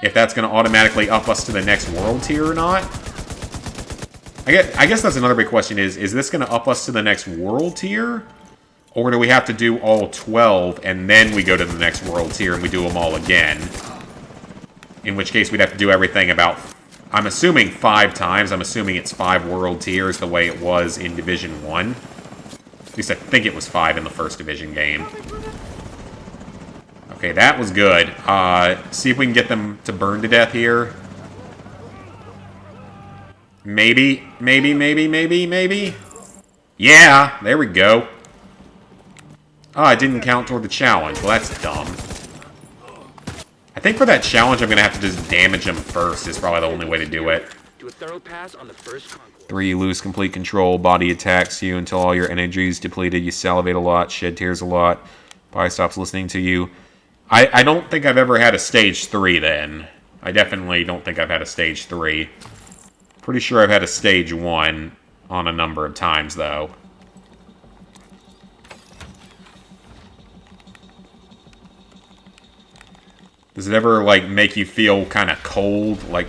If that's going to automatically up us to the next world tier or not. I guess that's another big question is this going to up us to the next world tier? Or do we have to do all 12 and then we go to the next world tier and we do them all again? In which case we'd have to do everything about, I'm assuming 5 times. I'm assuming it's 5 world tiers the way it was in Division 1. At least I think it was 5 in the first Division game. Okay, that was good. See if we can get them to burn to death here. Maybe. Yeah, there we go. Oh, it didn't count toward the challenge. Well, that's dumb. I think for that challenge, I'm going to have to just damage them first. Is probably the only way to do it.
Do a thorough pass on the first concourse.
3, you lose complete control. Body attacks you until all your energy is depleted. You salivate a lot, shed tears a lot. Body stops listening to you. I don't think I've ever had a stage 3 then. I definitely don't think I've had a stage 3. Pretty sure I've had a stage 1 on a number of times, though. Does it ever, like, make you feel kind of cold? Like,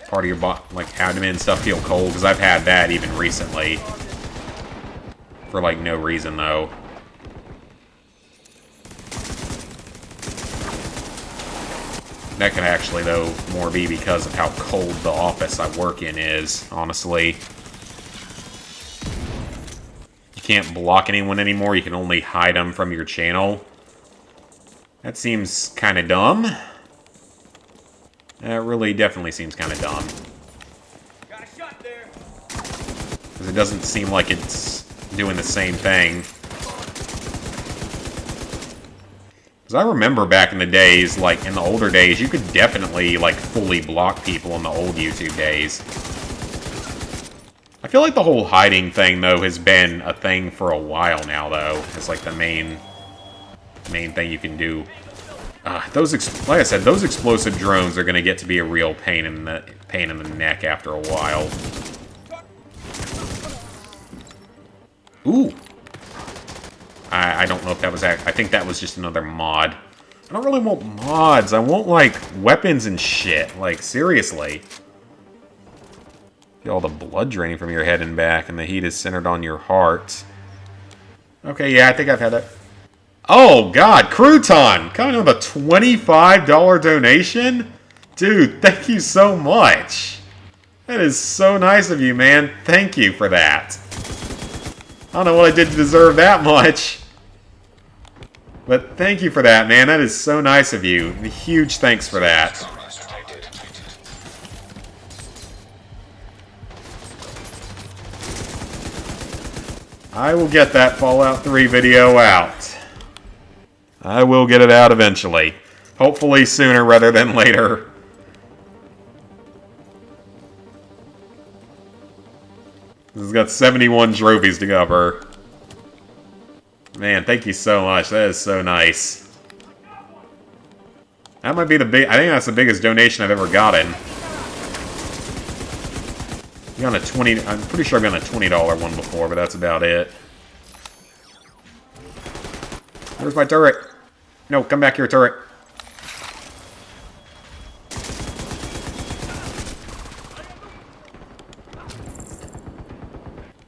part of your body, like, abdomen and stuff feel cold? Because I've had that even recently. For, like, no reason, though. That could actually, though, more be because of how cold the office I work in is, honestly. You can't block anyone anymore. You can only hide them from your channel. That seems kind of dumb. That really definitely seems kind of dumb.
Got a shot there.
Because it doesn't seem like it's doing the same thing. Because I remember back in the days, like in the older days, you could definitely like fully block people in the old YouTube days. I feel like the whole hiding thing, though, has been a thing for a while now, though. It's like the main thing you can do. Like I said, those explosive drones are going to get to be a real pain in the neck after a while. Ooh. I don't know if that was... I think that was just another mod. I don't really want mods. I want, like, weapons and shit. Like, seriously. Feel all the blood draining from your head and back, and the heat is centered on your heart. Okay, yeah, I think I've had that. Oh, God, Crouton! Coming with a $25 donation? Dude, thank you so much. That is so nice of you, man. Thank you for that. I don't know what I did to deserve that much. But thank you for that, man. That is so nice of you. Huge thanks for that. I will get that Fallout 3 video out. I will get it out eventually. Hopefully sooner rather than later. This has got 71 trophies to cover. Man, thank you so much. That is so nice. That might be the big... I think that's the biggest donation I've ever gotten. I'm pretty sure I've gotten a $20 one before, but that's about it. Where's my turret? No, come back here, turret.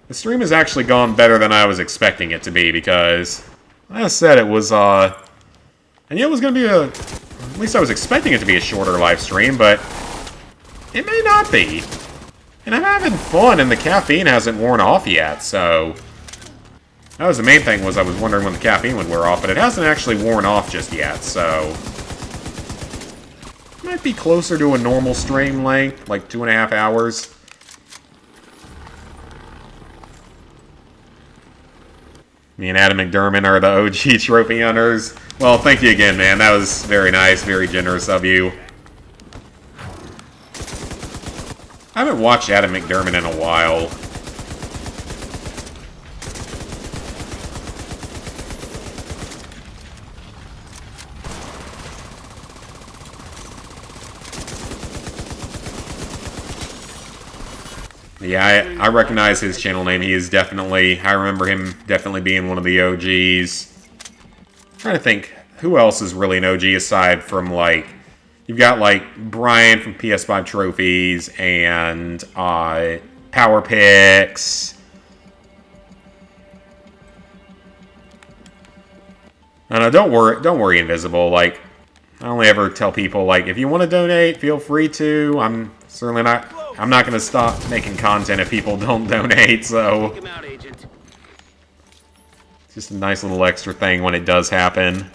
The stream has actually gone better than I was expecting it to be, because, like I said, it was, I knew it was going to be at least I was expecting it to be a shorter live stream, but it may not be. And I'm having fun, and the caffeine hasn't worn off yet, so... That was the main thing, was I was wondering when the caffeine would wear off, but it hasn't actually worn off just yet, so... Might be closer to a normal stream length, like 2.5 hours. Me and Adam McDermott are the OG trophy hunters. Well, thank you again, man. That was very nice, very generous of you. I haven't watched Adam McDermott in a while. Yeah, I recognize his channel name. He is definitely... I remember him definitely being one of the OGs. I'm trying to think, who else is really an OG aside from, like... You've got, like, Brian from PS5 Trophies and Power Picks. No, don't worry, Invisible. Like, I only ever tell people, like, if you want to donate, feel free to. I'm not going to stop making content if people don't donate, so...
Take him out, Agent.
It's just a nice little extra thing when it does happen.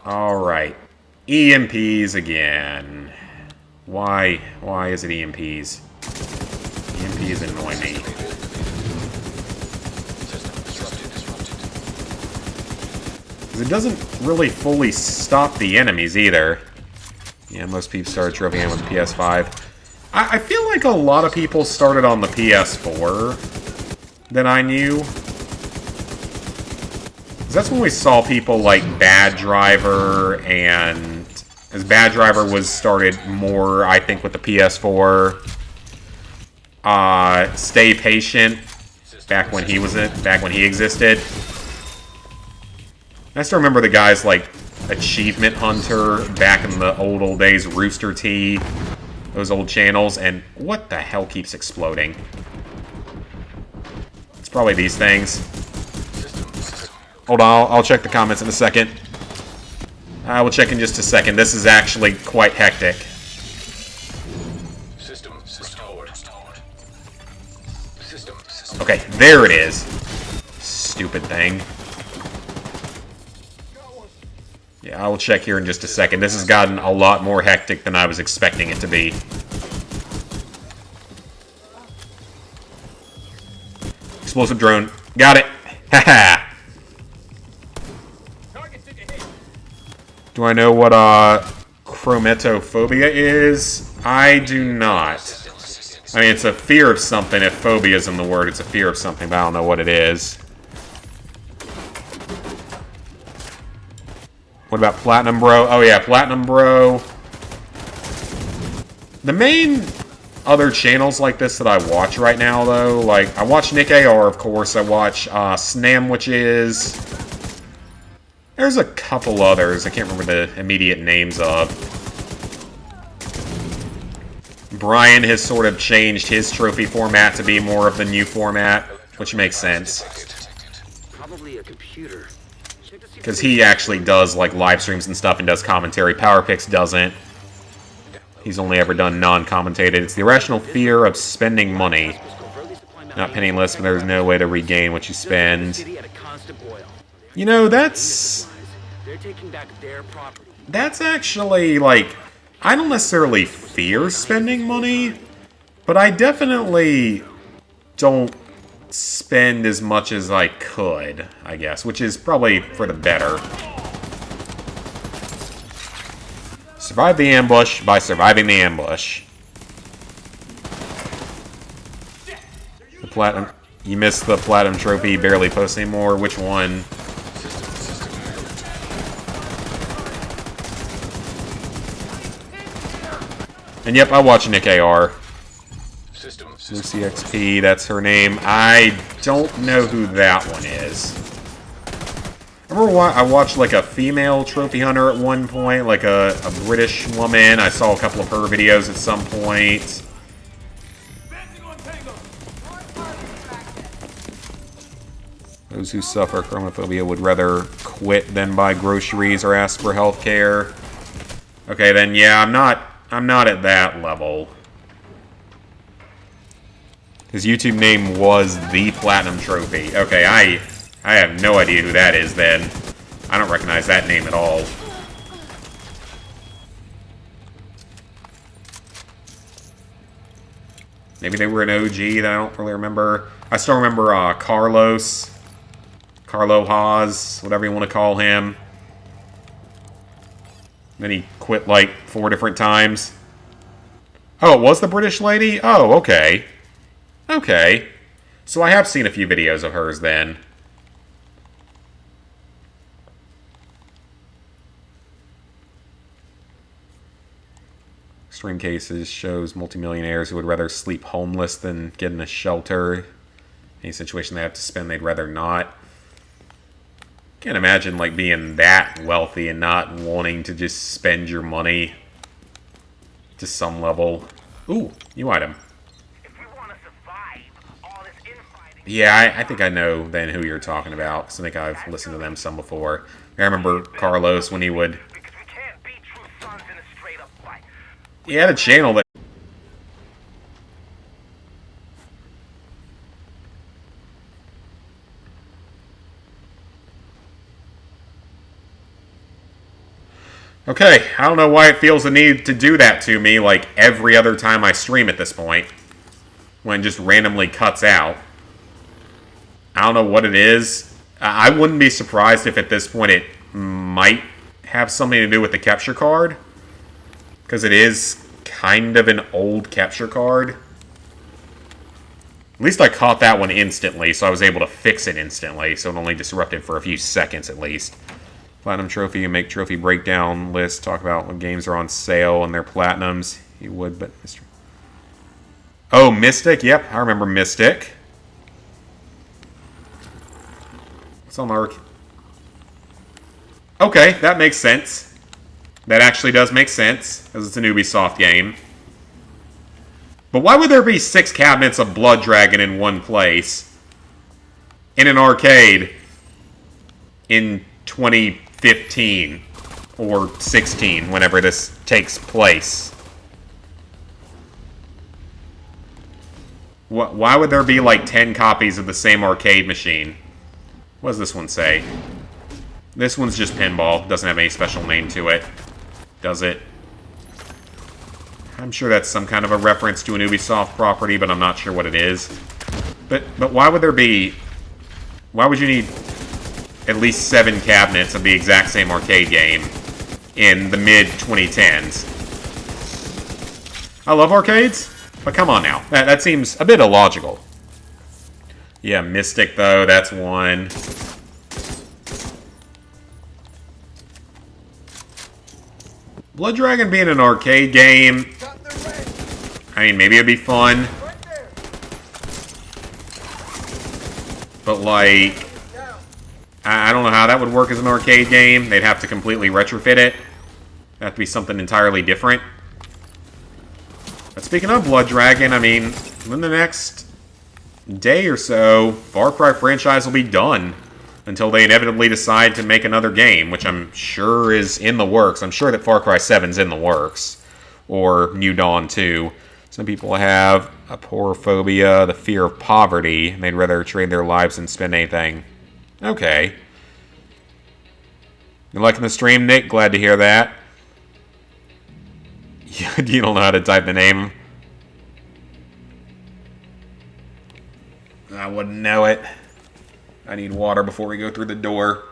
Alright. EMPs again. Why is it EMPs? EMPs annoy me. Because it doesn't really fully stop the enemies either. Yeah, most people started trophying with the PS5. I feel like a lot of people started on the PS4 that I knew. That's when we saw people like Bad Driver, and as Bad Driver was started more, I think, with the PS4. Stay Patient, back when he existed. I still remember the guys like Achievement Hunter back in the old days, Rooster T, those old channels, and what the hell keeps exploding? It's probably these things. Hold on, I'll check the comments in a second. I will check in just a second. This is actually quite hectic. Okay, there it is. Stupid thing. Yeah, I will check here in just a second. This has gotten a lot more hectic than I was expecting it to be. Explosive drone. Got it. Haha. Do I know what chromatophobia is? I do not. I mean, it's a fear of something. If phobia is in the word, it's a fear of something, but I don't know what it is. What about Platinum Bro? Oh yeah, Platinum Bro. The main other channels like this that I watch right now, though, like, I watch Nick AR, of course. I watch Snamwitches. There's a couple others I can't remember the immediate names of. Brian has sort of changed his trophy format to be more of the new format, which makes sense.
Probably a computer.
Because he actually does like live streams and stuff and does commentary. PowerPix doesn't. He's only ever done non-commentated. It's the irrational fear of spending money. Not penniless, but there's no way to regain what you spend. You know, that's actually, like, I don't necessarily fear spending money, but I definitely don't spend as much as I could, I guess, which is probably for the better. Survive the ambush by surviving the ambush. The platinum... You missed the platinum trophy, barely post anymore. Which one? And yep, I watch Nick AR. Lucy XP, that's her name. I don't know who that one is. I remember I watched like a female trophy hunter at one point, like a British woman. I saw a couple of her videos at some point. Those who suffer chromophobia would rather quit than buy groceries or ask for health care. Okay, then yeah, I'm not at that level. His YouTube name was The Platinum Trophy. Okay, I have no idea who that is then. I don't recognize that name at all. Maybe they were an OG that I don't really remember. I still remember Carlos. Carlo Haas, whatever you want to call him. Then he quit like 4 different times. Oh, it was the British lady? Oh, okay. Okay. So I have seen a few videos of hers then. Extreme cases shows multimillionaires who would rather sleep homeless than get in a shelter. Any situation they have to spend, they'd rather not. Can't imagine like being that wealthy and not wanting to just spend your money to some level. Ooh, new item. Yeah, I think I know then who you're talking about, because I think I've listened to them some before. I remember Carlos when he would... He had a channel that... Okay, I don't know why it feels the need to do that to me like every other time I stream at this point. When it just randomly cuts out. I don't know what it is. I wouldn't be surprised if at this point it might have something to do with the capture card. Because it is kind of an old capture card. At least I caught that one instantly, so I was able to fix it instantly. So it only disrupted for a few seconds at least. Platinum trophy, you make trophy breakdown list. Talk about when games are on sale and they're platinums. You would, but... Oh, Mystic? Yep, I remember Mystic. What's on our... Okay, that makes sense. That actually does make sense, because it's an Ubisoft game. But why would there be 6 cabinets of Blood Dragon in one place? In an arcade? In 2015. Or 16, whenever this takes place. Why would there be like 10 copies of the same arcade machine? What does this one say? This one's just pinball. Doesn't have any special name to it. Does it? I'm sure that's some kind of a reference to an Ubisoft property, but I'm not sure what it is. But why would there be... Why would you need at least 7 cabinets of the exact same arcade game in the mid-2010s? I love arcades, but come on now. That seems a bit illogical. Yeah, Mystic, though, that's one. Blood Dragon being an arcade game, I mean, maybe it'd be fun. But, like, I don't know how that would work as an arcade game. They'd have to completely retrofit it. It'd have to be something entirely different. But speaking of Blood Dragon, I mean, in the next day or so, Far Cry franchise will be done. Until they inevitably decide to make another game, which I'm sure is in the works. I'm sure that Far Cry 7's in the works. Or New Dawn 2. Some people have apophobia, the fear of poverty, and they'd rather trade their lives than spend anything. Okay. You liking the stream, Nick? Glad to hear that. You don't know how to type the name. I wouldn't know it. I need water before we go through the door.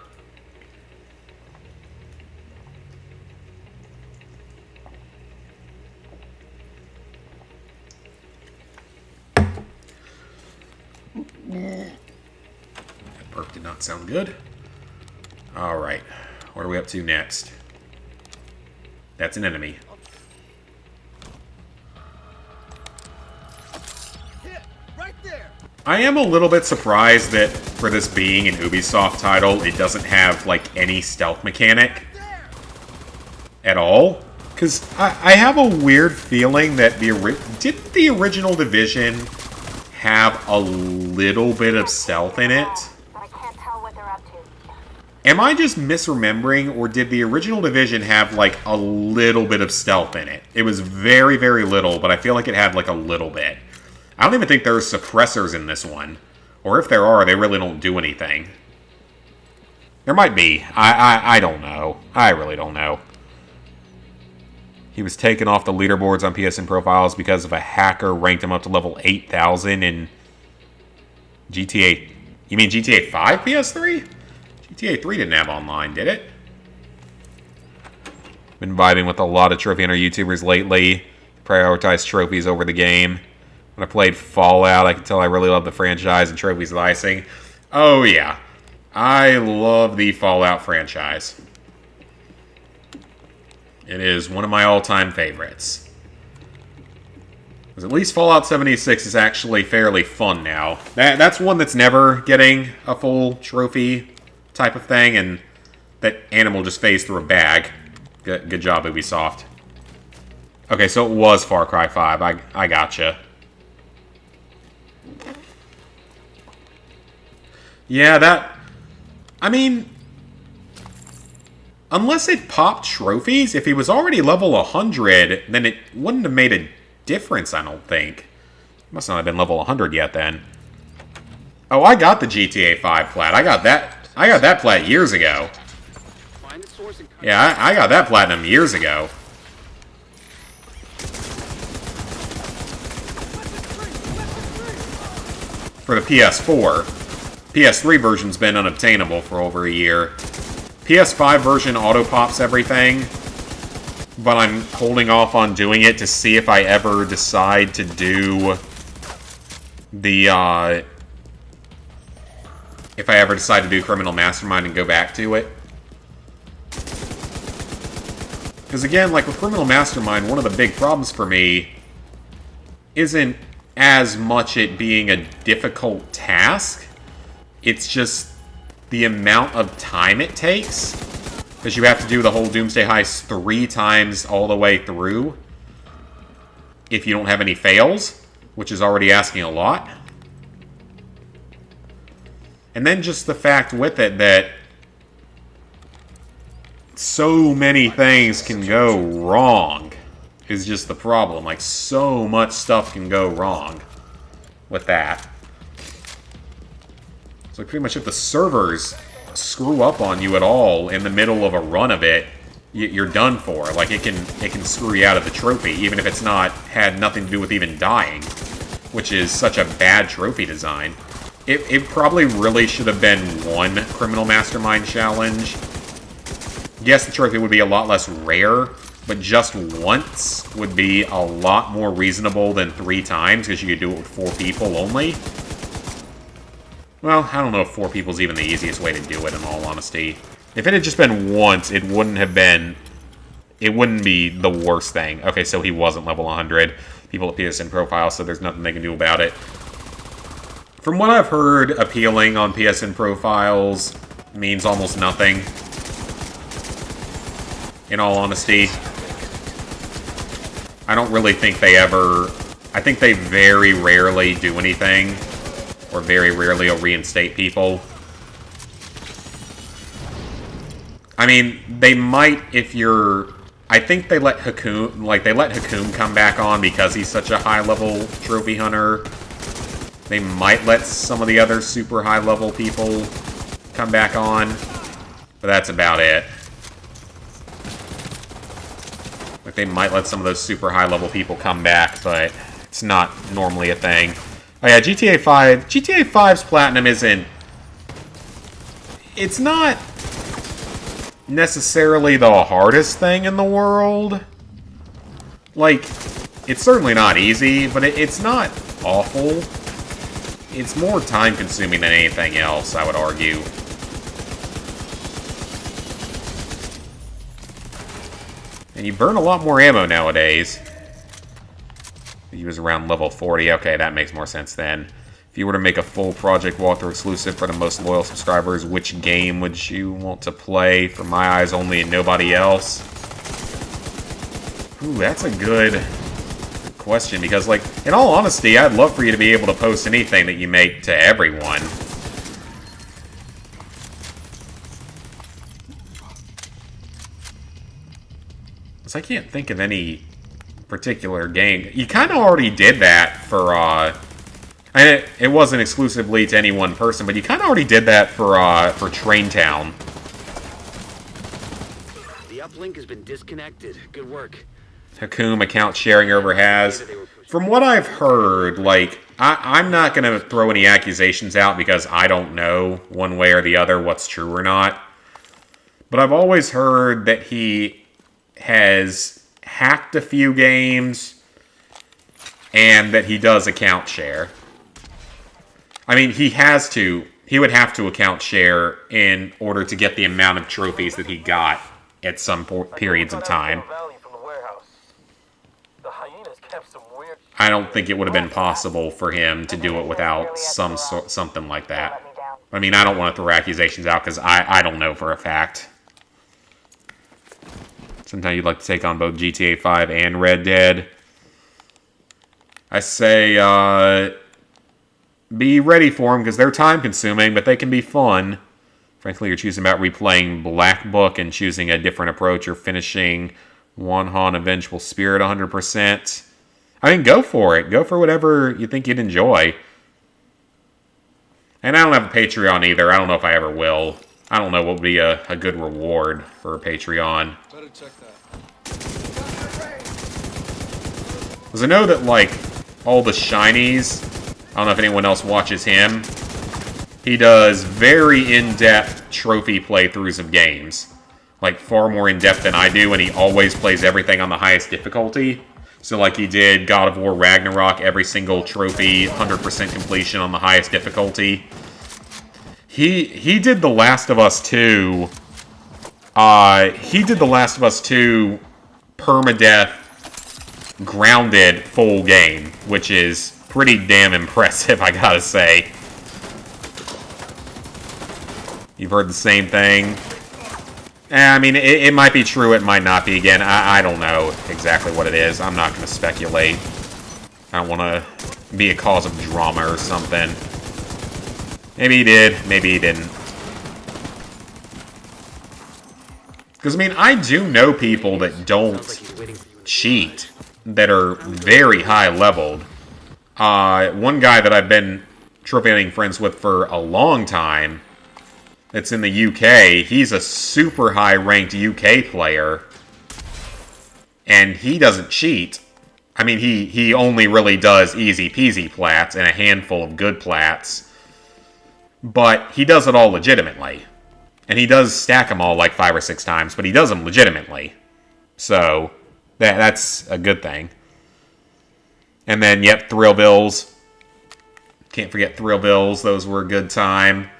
That burp did not sound good. Alright. What are we up to next? That's an enemy. I am a little bit surprised that for this being an Ubisoft title, it doesn't have, like, any stealth mechanic at all. Because I have a weird feeling that didn't the original Division have a little bit of stealth in it?
I can't tell what they're up to.
Am I just misremembering, or did the original Division have, like, a little bit of stealth in it? It was very, very little, but I feel like it had, like, a little bit. I don't even think there are suppressors in this one. Or if there are, they really don't do anything. There might be. I don't know. I really don't know. He was taken off the leaderboards on PSN profiles because of a hacker ranked him up to level 8,000 in GTA... You mean GTA 5 PS3? GTA 3 didn't have online, did it? Been vibing with a lot of Trophy Hunter YouTubers lately. Prioritize trophies over the game. When I played Fallout, I could tell I really love the franchise and Trophies of Icing. Oh, yeah. I love the Fallout franchise. It is one of my all-time favorites. Because at least Fallout 76 is actually fairly fun now. That's one that's never getting a full trophy type of thing, and that animal just phased through a bag. Good job, Ubisoft. Okay, so it was Far Cry 5. I gotcha. Yeah, that... I mean... Unless it popped trophies, if he was already level 100, then it wouldn't have made a difference, I don't think. He must not have been level 100 yet, then. Oh, I got the GTA 5 plat. I got that plat years ago. Yeah, I got that platinum years ago. For the PS4. PS3 version's been unobtainable for over a year. PS5 version auto-pops everything, but I'm holding off on doing it to see if I ever decide to do the, if I ever decide to do Criminal Mastermind and go back to it. Because again, like with Criminal Mastermind, one of the big problems for me isn't as much it being a difficult task. It's just the amount of time it takes. Because you have to do the whole Doomsday Heist 3 times all the way through. If you don't have any fails, which is already asking a lot. And then just the fact with it that so many things can go wrong is just the problem. Like, so much stuff can go wrong with that. So pretty much if the servers screw up on you at all in the middle of a run of it, you're done for. Like, it can screw you out of the trophy, even if it's not had nothing to do with even dying, which is such a bad trophy design. It probably really should have been one Criminal Mastermind challenge. Yes, the trophy would be a lot less rare, but just once would be a lot more reasonable than 3 times, because you could do it with 4 people only. Well, I don't know if 4 people is even the easiest way to do it, in all honesty. If it had just been once, it wouldn't have been... It wouldn't be the worst thing. Okay, so he wasn't level 100. People at PSN Profile, so there's nothing they can do about it. From what I've heard, appealing on PSN Profiles means almost nothing. In all honesty. I don't really think they ever... I think they very rarely do anything. Or very rarely will reinstate people. I mean, they might if you're... I think they let Hakoum... Like, they let Hakoum come back on because he's such a high-level trophy hunter. They might let some of the other super high-level people come back on. But that's about it. Like, they might let some of those super high-level people come back, but it's not normally a thing. Oh yeah, GTA 5. GTA 5's Platinum isn't... It's not necessarily the hardest thing in the world. Like, it's certainly not easy, but it's not awful. It's more time-consuming than anything else, I would argue. And you burn a lot more ammo nowadays. He was around level 40. Okay, that makes more sense then. If you were to make a full Project Walkthrough exclusive for the most loyal subscribers, which game would you want to play? For my eyes only and nobody else. Ooh, that's a good question, because, like, in all honesty, I'd love for you to be able to post anything that you make to everyone. Because I can't think of any particular game. You kind of already did that for, and it wasn't exclusively to any one person, but you kind of already did that for Train Town.
The uplink has been disconnected. Good work.
Hakoum account sharing over has. From what I've heard, like, I'm not going to throw any accusations out because I don't know one way or the other what's true or not. But I've always heard that he has hacked a few games, and that he does account share. I mean, he would have to account share in order to get the amount of trophies that he got at some periods of time. I don't think it would have been possible for him to do it without something like that. I mean, I don't want to throw accusations out because I don't know for a fact. Sometimes you'd like to take on both GTA 5 and Red Dead. I say, be ready for them because they're time-consuming, but they can be fun. Frankly, you're choosing about replaying Black Book and choosing a different approach or finishing Wanhan Vengeful Spirit 100%. I mean, go for it. Go for whatever you think you'd enjoy. And I don't have a Patreon either. I don't know if I ever will. I don't know what would be a good reward for a Patreon.
Better check that.
Because I know that, like, all the shinies, I don't know if anyone else watches him, he does very in-depth trophy playthroughs of games. Like, far more in-depth than I do, and he always plays everything on the highest difficulty. So, like, he did God of War Ragnarok, every single trophy, 100% completion on the highest difficulty. He did The Last of Us 2. He did The Last of Us 2 permadeath, grounded full game, which is pretty damn impressive, I gotta say. You've heard the same thing. I mean, it might be true, it might not be. Again, I don't know exactly what it is. I'm not going to speculate. I don't want to be a cause of drama or something. Maybe he did, maybe he didn't. Because, I mean, I do know people that don't cheat, that are very high-leveled. One guy that I've been trophy hunting friends with for a long time, that's in the UK, he's a super high-ranked UK player, and he doesn't cheat. I mean, he only really does easy-peasy plats and a handful of good plats, but he does it all legitimately. And he does stack them all like 5 or 6 times, but he does them legitimately. So, that's a good thing. And then, yep, Thrillbills. Can't forget Thrillbills. Those were a good time.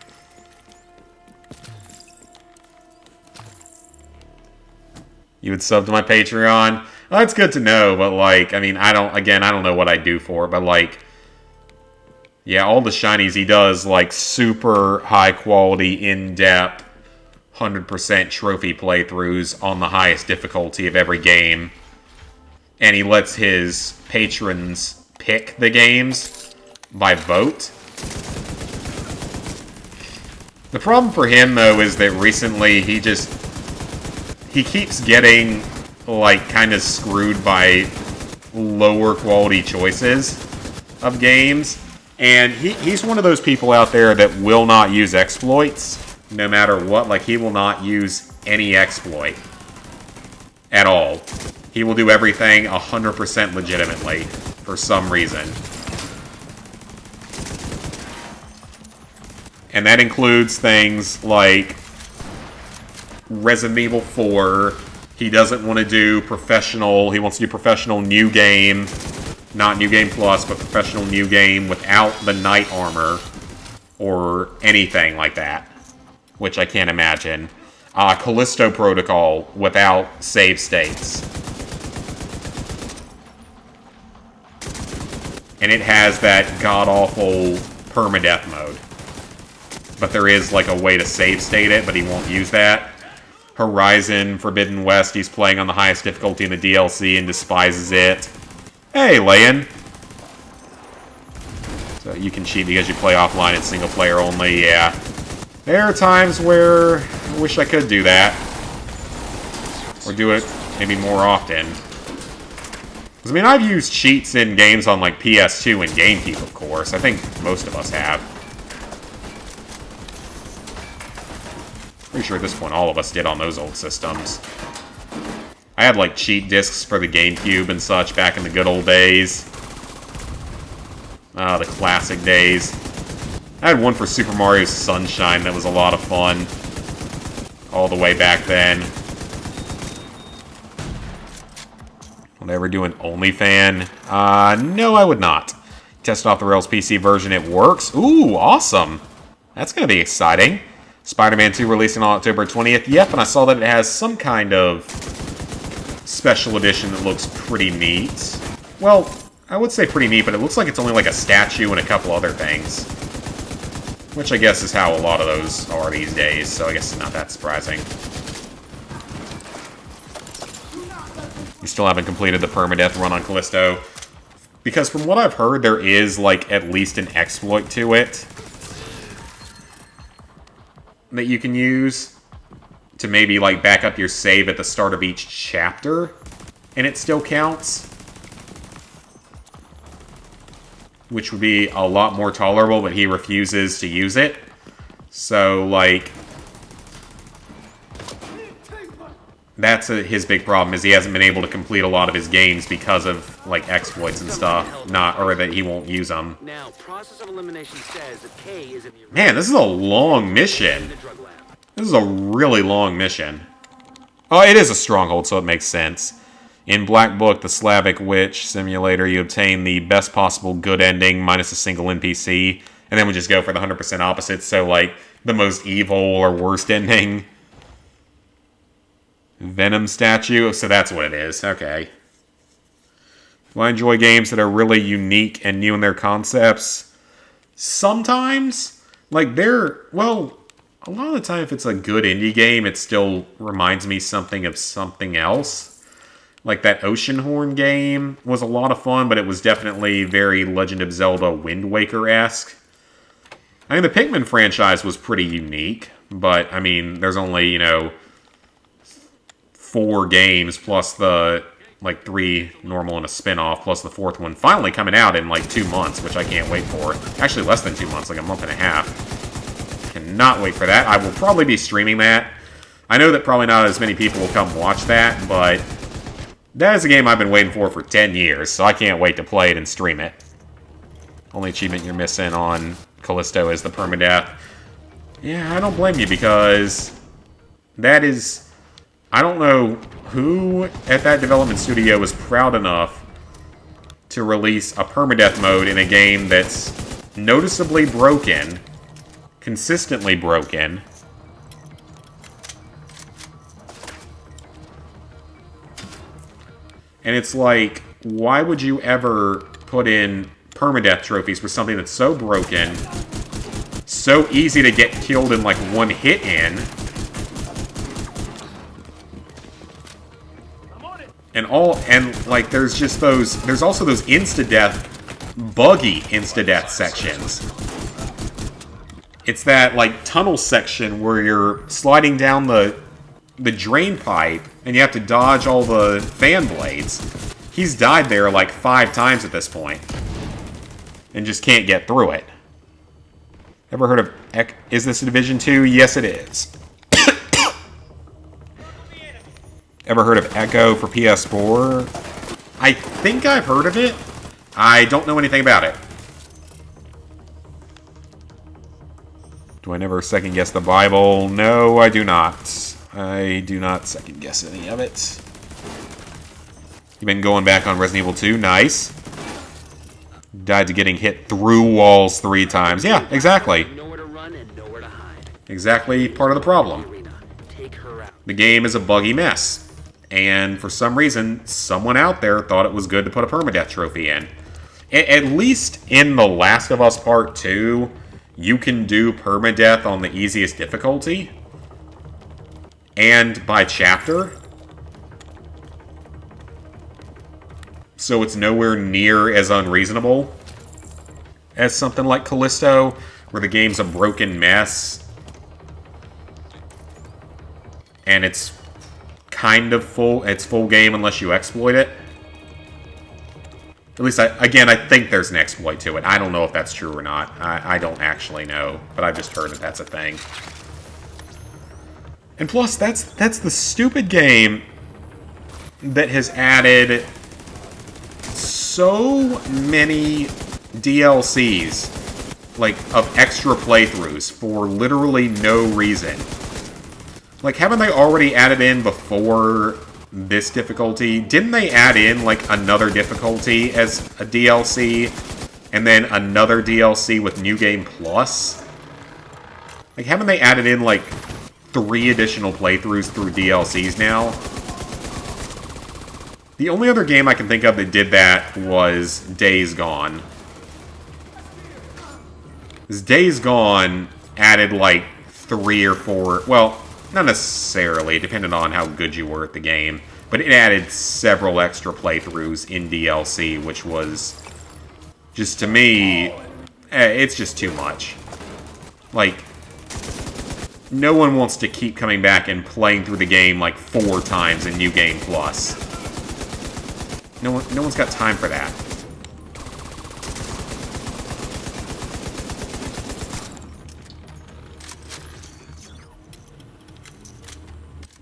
You would sub to my Patreon? Well, that's good to know, but, like, I mean, I don't know what I do for it, but, like, yeah, all the shinies he does, like, super high-quality, in-depth, 100% trophy playthroughs on the highest difficulty of every game. And he lets his patrons pick the games by vote. The problem for him, though, is that recently he keeps getting, like, kind of screwed by lower quality choices of games. And he's one of those people out there that will not use exploits, no matter what. Like, he will not use any exploit at all. He will do everything 100% legitimately, for some reason. And that includes things like Resident Evil 4. He doesn't want to do professional. He wants to do professional new game. Not New Game Plus, but professional new game without the knight armor. Or anything like that. Which I can't imagine. Callisto Protocol without save states. And it has that god-awful permadeath mode. But there is, like, a way to save state it, but he won't use that. Horizon Forbidden West, he's playing on the highest difficulty in the DLC and despises it. Hey, Layan! So you can cheat because you play offline and single player only, yeah. There are times where I wish I could do that. Or do it maybe more often. Because, I mean, I've used cheats in games on, like, PS2 and GameCube, of course. I think most of us have. Pretty sure at this point all of us did on those old systems. I had, like, cheat discs for the GameCube and such back in the good old days. The classic days. I had one for Super Mario Sunshine that was a lot of fun. All the way back then. Would I ever do an OnlyFan? No, I would not. Test Off the Rails PC version, it works. Ooh, awesome. That's going to be exciting. Spider-Man 2 releasing on October 20th. Yep, and I saw that it has some kind of special edition that looks pretty neat. Well, I would say pretty neat, but it looks like it's only like a statue and a couple other things. Which I guess is how a lot of those are these days, so I guess it's not that surprising. You still haven't completed the permadeath run on Callisto. Because from what I've heard, there is, like, at least an exploit to it that you can use to maybe, like, back up your save at the start of each chapter, and it still counts. Which would be a lot more tolerable, but he refuses to use it. So, like, that's his big problem, is he hasn't been able to complete a lot of his games because of, like, exploits and stuff, or that he won't use them.
Now, process of elimination says that K is in the...
Man, this is a long mission. This is a really long mission. Oh, it is a stronghold, so it makes sense. In Black Book, the Slavic Witch Simulator, you obtain the best possible good ending minus a single NPC, and then we just go for the 100% opposite, so, like, the most evil or worst ending. Venom statue, so that's what it is. Okay. Do I enjoy games that are really unique and new in their concepts? Sometimes. Like, well, a lot of the time if it's a good indie game, it still reminds me something of something else. Like that Oceanhorn game was a lot of fun, but it was definitely very Legend of Zelda Wind Waker-esque. I mean, the Pikmin franchise was pretty unique, but, I mean, there's only, you know, 4 games, plus the, like, 3 normal and a spin-off, plus the 4th one finally coming out in, like, 2 months, which I can't wait for. Actually, less than 2 months, like a month and a half. Cannot wait for that. I will probably be streaming that. I know that probably not as many people will come watch that, but that is a game I've been waiting for 10 years, so I can't wait to play it and stream it. Only achievement you're missing on Callisto is the permadeath. Yeah, I don't blame you, because that is... I don't know who at that development studio was proud enough to release a permadeath mode in a game that's noticeably broken, consistently broken, and it's like, why would you ever put in permadeath trophies for something that's so broken, so easy to get killed in like one hit in, and like there's just there's also those insta-death, buggy insta-death sections. It's that like tunnel section where you're sliding down the drain pipe and you have to dodge all the fan blades. He's died there like 5 times at this point and just can't get through it. Ever heard of is this Division 2? Yes, it is. Ever heard of Echo for PS4? I think I've heard of it. I don't know anything about it. Do I never second-guess the Bible? No, I do not. I do not second-guess any of it. You've been going back on Resident Evil 2? Nice. Died to getting hit through walls 3 times. Yeah, exactly.
Nowhere to run and nowhere to hide.
Exactly part of the problem. The game is a buggy mess. And for some reason, someone out there thought it was good to put a permadeath trophy in. At least in The Last of Us Part 2, you can do permadeath on the easiest difficulty. And by chapter. So it's nowhere near as unreasonable as something like Callisto, where the game's a broken mess. And it's kind of full game unless you exploit it. At least, I think there's an exploit to it. I don't know if that's true or not. I don't actually know, but I've just heard that that's a thing. And plus, that's the stupid game that has added so many DLCs, like, of extra playthroughs for literally no reason. Like, haven't they already added in before this difficulty, didn't they add in, like, another difficulty as a DLC? And then another DLC with New Game Plus? Like, haven't they added in, like, 3 additional playthroughs through DLCs now? The only other game I can think of that did that was Days Gone. Because Days Gone added, like, 3 or 4... Well, not necessarily, depending on how good you were at the game. But it added several extra playthroughs in DLC, which was... just, to me... it's just too much. Like... no one wants to keep coming back and playing through the game, like, 4 times in New Game Plus. No one's got time for that.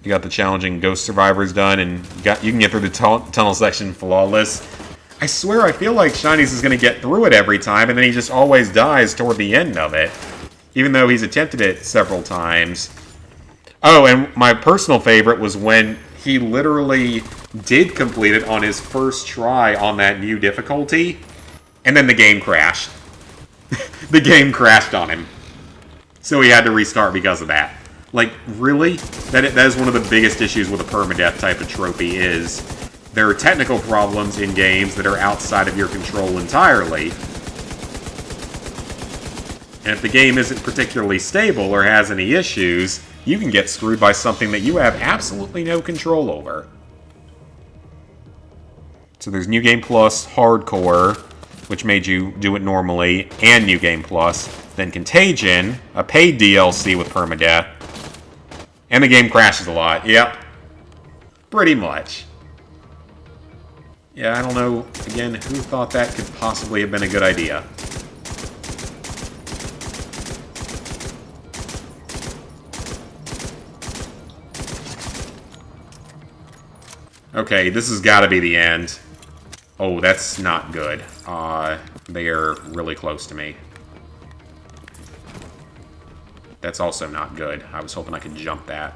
You got the challenging Ghost Survivors done, and you can get through the tunnel section flawless. I swear, I feel like Shinies is going to get through it every time, and then he just always dies toward the end of it. Even though he's attempted it several times. Oh, and my personal favorite was when he literally did complete it on his first try on that new difficulty, and then the game crashed. The game crashed on him. So he had to restart because of that. Like, really? That is one of the biggest issues with a permadeath type of trophy is there are technical problems in games that are outside of your control entirely. And if the game isn't particularly stable or has any issues, you can get screwed by something that you have absolutely no control over. So there's New Game Plus Hardcore, which made you do it normally, and New Game Plus. Then Contagion, a paid DLC with permadeath. And the game crashes a lot. Yep. Pretty much. Yeah, I don't know, again, who thought that could possibly have been a good idea. Okay, this has got to be the end. Oh, that's not good. They are really close to me. That's also not good. I was hoping I could jump that.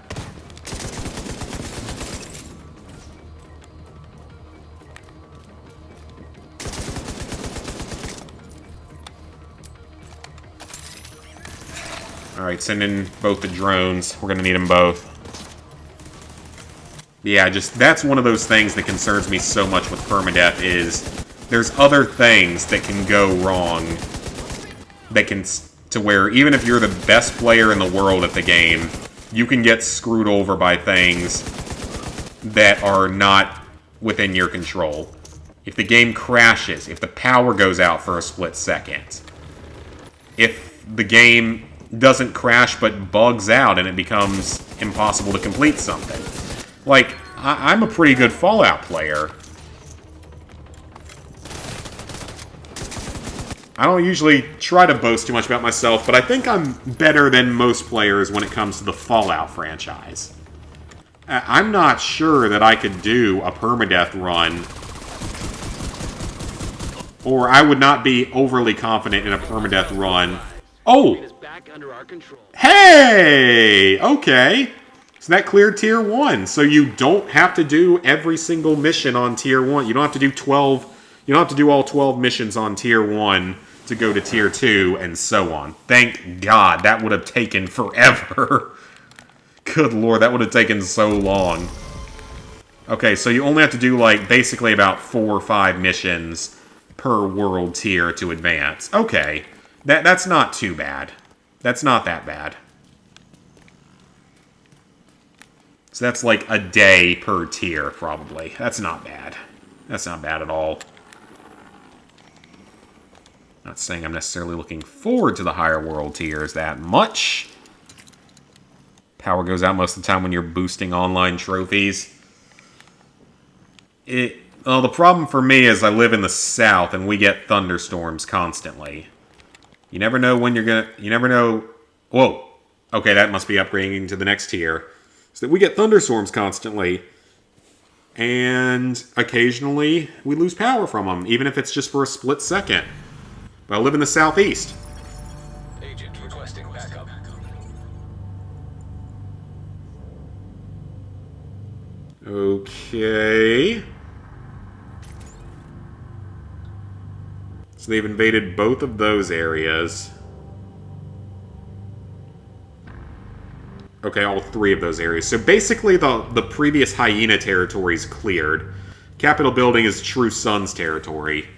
Alright, send in both the drones. We're going to need them both. Yeah, that's one of those things that concerns me so much with permadeath is there's other things that can go wrong that can, to where even if you're the best player in the world at the game, you can get screwed over by things that are not within your control. If the game crashes, if the power goes out for a split second, if the game doesn't crash but bugs out and it becomes impossible to complete something. Like, I'm a pretty good Fallout player. I don't usually try to boast too much about myself, but I think I'm better than most players when it comes to the Fallout franchise. I'm not sure that I could do a permadeath run, or I would not be overly confident in a permadeath run. Oh! Hey! Okay. So that cleared Tier 1. So you don't have to do every single mission on Tier 1. You don't have to do 12... You don't have to do all 12 missions on Tier 1 to go to Tier 2, and so on. Thank God. That would have taken forever. Good lord, that would have taken so long. Okay, so you only have to do, like, basically about 4 or 5 missions per world tier to advance. Okay. That's not too bad. That's not that bad. So that's like a day per tier, probably. That's not bad. That's not bad at all. Not saying I'm necessarily looking forward to the higher world tiers that much. Power goes out most of the time when you're boosting online trophies. Well, the problem for me is I live in the south and we get thunderstorms constantly. You never know when you're gonna... You never know... Whoa. Okay, that must be upgrading to the next tier. So that we get thunderstorms constantly. And occasionally we lose power from them, even if it's just for a split second. But I live in the southeast.
Agent requesting backup.
Okay. So they've invaded both of those areas. Okay, all three of those areas. So basically the previous Hyena territory is cleared. Capitol Building is True Sun's territory.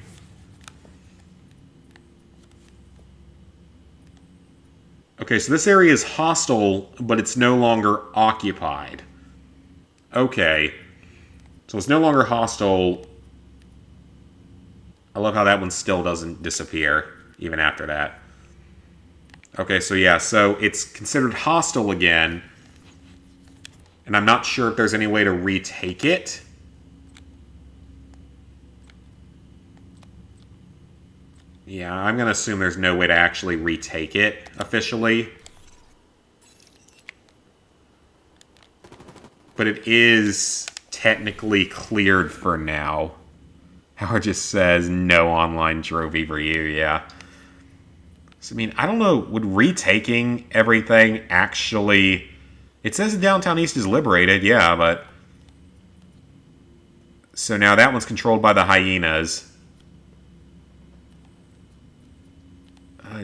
Okay, so this area is hostile, but it's no longer occupied. Okay. So it's no longer hostile. I love how that one still doesn't disappear, even after that. Okay, so yeah, so it's considered hostile again. And I'm not sure if there's any way to retake it. Yeah, I'm going to assume there's no way to actually retake it officially. But it is technically cleared for now. Howard just says, no online trophy for you, yeah. So, I mean, I don't know, would retaking everything actually... It says Downtown East is liberated, yeah, but... So now that one's controlled by the Hyenas.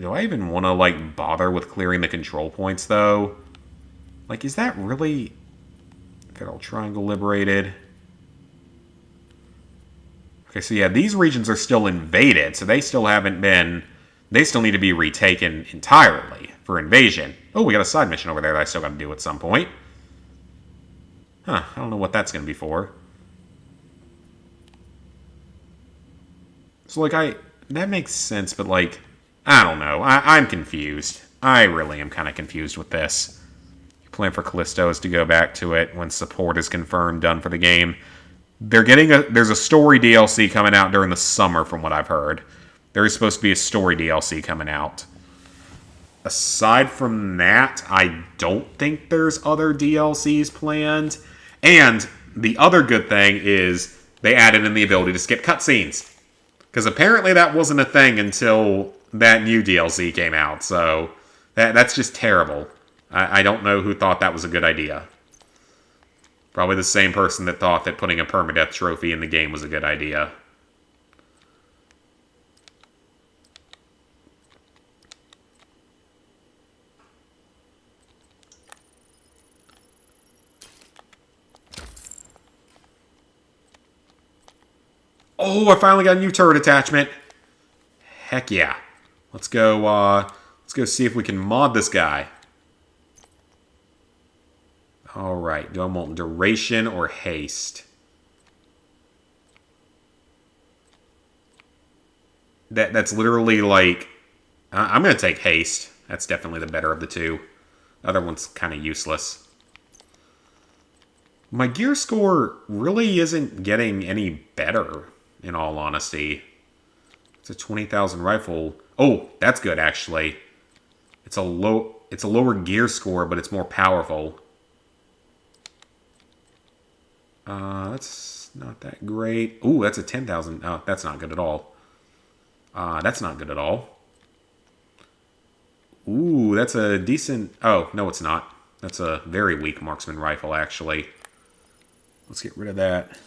Do I even want to, like, bother with clearing the control points, though? Like, is that really... Federal Triangle liberated? Okay, so yeah, these regions are still invaded, so they still haven't been... They still need to be retaken entirely for invasion. Oh, we got a side mission over there that I still got to do at some point. Huh, I don't know what that's going to be for. So, like, that makes sense, but, like... I don't know. I'm confused. I really am kind of confused with this. Your plan for Callisto is to go back to it when support is confirmed, done for the game. There's a story DLC coming out during the summer, from what I've heard. There is supposed to be a story DLC coming out. Aside from that, I don't think there's other DLCs planned. And the other good thing is they added in the ability to skip cutscenes. Because apparently that wasn't a thing until that new DLC came out, so that's just terrible. I don't know who thought that was a good idea. Probably the same person that thought that putting a permadeath trophy in the game was a good idea. Oh, I finally got a new turret attachment. Heck yeah. Let's go see if we can mod this guy. Alright, do I want duration or haste? That's literally like... I'm going to take haste. That's definitely the better of the two. The other one's kind of useless. My gear score really isn't getting any better, in all honesty. It's a 20,000 rifle. Oh, that's good, actually. It's a lower gear score, but it's more powerful. That's not that great. Ooh, that's a 10,000. Oh, that's not good at all. That's not good at all. Ooh, that's a decent... Oh, no, it's not. That's a very weak marksman rifle, actually. Let's get rid of that.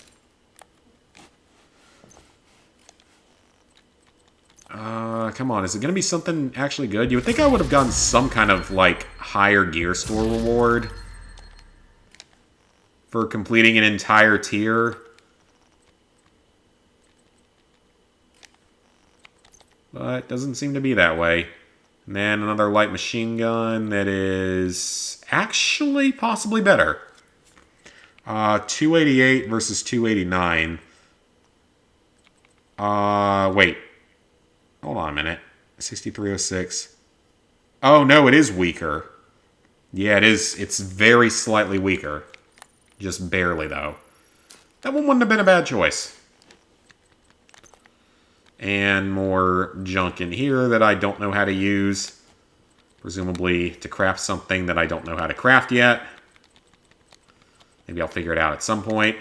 Come on, is it going to be something actually good? You would think I would have gotten some kind of, like, higher gear score reward for completing an entire tier. But doesn't seem to be that way. And then another light machine gun that is actually possibly better. 288 versus 289. Wait. Hold on a minute. 6306. Oh, no, it is weaker. Yeah, it is. It's very slightly weaker. Just barely, though. That one wouldn't have been a bad choice. And more junk in here that I don't know how to use. Presumably to craft something that I don't know how to craft yet. Maybe I'll figure it out at some point.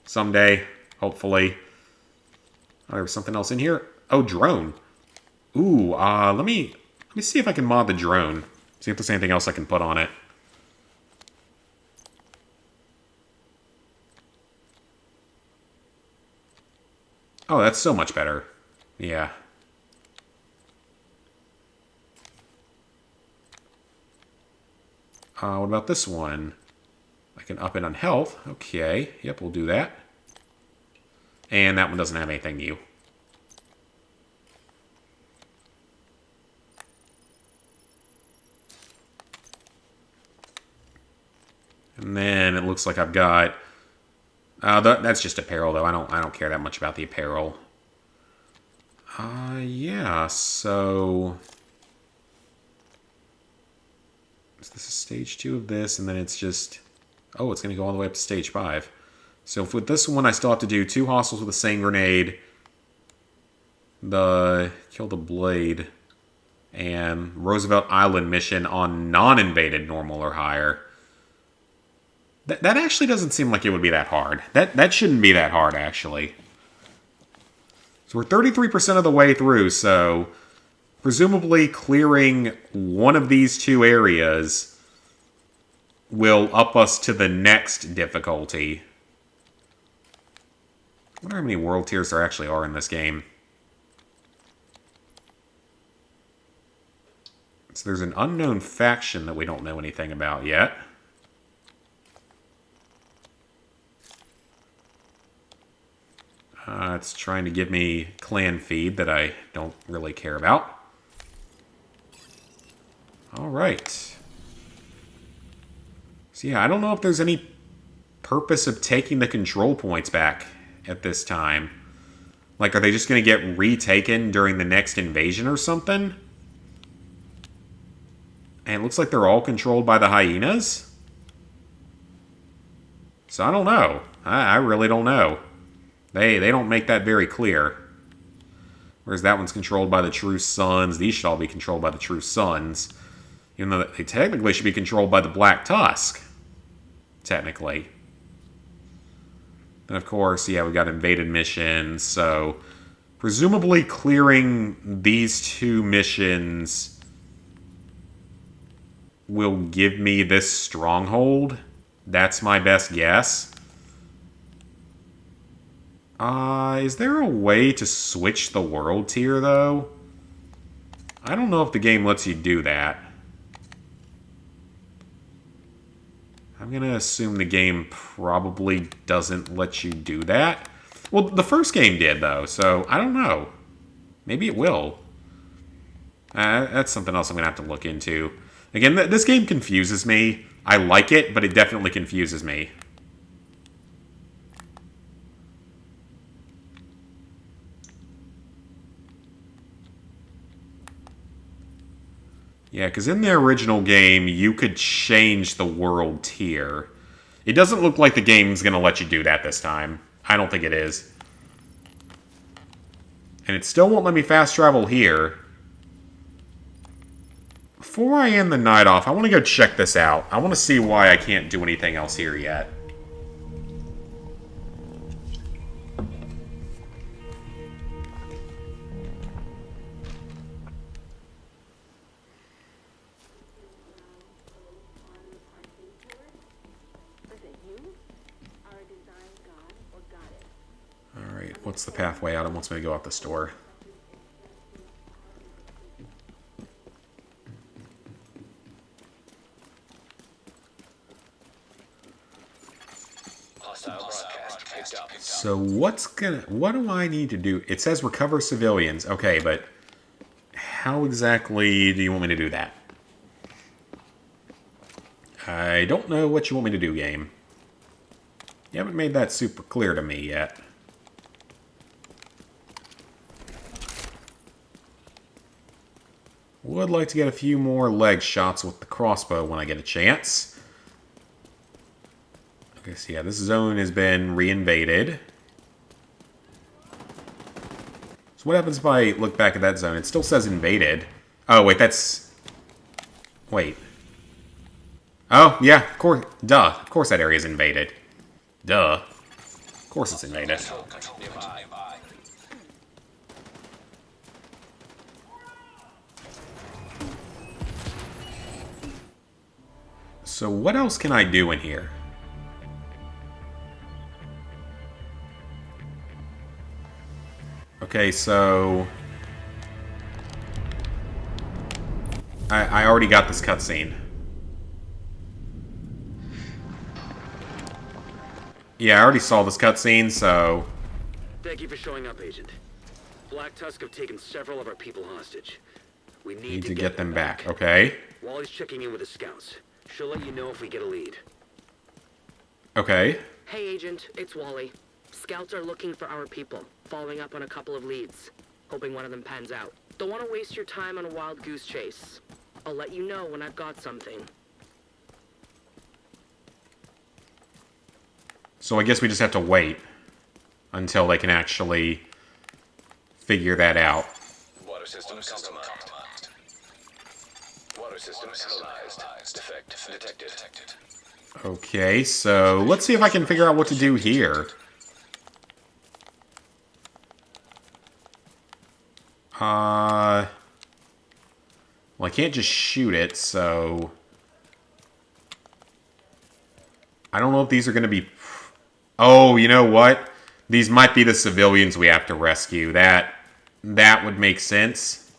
Someday. Hopefully. Oh, there was something else in here. Oh, drone. Ooh, let me see if I can mod the drone. See if there's anything else I can put on it. Oh, that's so much better. Yeah. What about this one? I can up it on health. Okay. Yep, we'll do that. And that one doesn't have anything new. And then it looks like I've got... that's just apparel, though. I don't care that much about the apparel. Yeah, so... So this is stage 2 of this, and then it's just... Oh, it's going to go all the way up to stage 5. So with this one, I still have to do 2 hostiles with the same grenade, the kill the blade, and Roosevelt Island mission on non-invaded normal or higher. That actually doesn't seem like it would be that hard. That shouldn't be that hard, actually. So we're 33% of the way through, so presumably clearing one of these 2 areas will up us to the next difficulty. I wonder how many world tiers there actually are in this game. So there's an unknown faction that we don't know anything about yet. It's trying to give me clan feed that I don't really care about. Alright. So yeah, I don't know if there's any purpose of taking the control points back at this time. Like, are they just going to get retaken during the next invasion or something? And it looks like they're all controlled by the hyenas? So I don't know. I really don't know. They don't make that very clear. Whereas that one's controlled by the True Sons. These should all be controlled by the True Sons. Even though they technically should be controlled by the Black Tusk. Technically. And of course, yeah, we've got invaded missions. So presumably clearing these 2 missions will give me this stronghold. That's my best guess. Is there a way to switch the world tier, though? I don't know if the game lets you do that. I'm going to assume the game probably doesn't let you do that. Well, the first game did, though, so I don't know. Maybe it will. That's something else I'm going to have to look into. Again, this game confuses me. I like it, but it definitely confuses me. Yeah, because in the original game, you could change the world tier. It doesn't look like the game's going to let you do that this time. I don't think it is. And it still won't let me fast travel here. Before I end the night off, I want to go check this out. I want to see why I can't do anything else here yet. Alright, what's the pathway out? It wants me to go out the store. So what do I need to do? It says recover civilians. Okay, but how exactly do you want me to do that? I don't know what you want me to do, game. You haven't made that super clear to me yet. Would like to get a few more leg shots with the crossbow when I get a chance. Okay, so yeah, this zone has been reinvaded. So what happens if I look back at that zone? It still says invaded. Oh, wait, that's... Wait. Oh, yeah, of course. Duh. Of course that area is invaded. Duh. Of course it's invaded. So what else can I do in here? Okay, so... I already got this cutscene. Yeah, I already saw this cutscene, so...
Thank you for showing up, Agent. Black Tusk have taken several of our people hostage. We need
to get them back. Okay.
Wally's checking in with the scouts. She'll let you know if we get a lead.
Okay.
Hey, Agent, it's Wally. Scouts are looking for our people, following up on a couple of leads, hoping one of them pans out. Don't want to waste your time on a wild goose chase. I'll let you know when I've got something.
So I guess we just have to wait until they can actually figure that out.
Water system compromised. Water system analyzed. Defect detected.
Okay, so let's see if I can figure out what to do here. Well, I can't just shoot it, so... I don't know if these are going to be... Oh, you know what? These might be the civilians we have to rescue. That would make sense.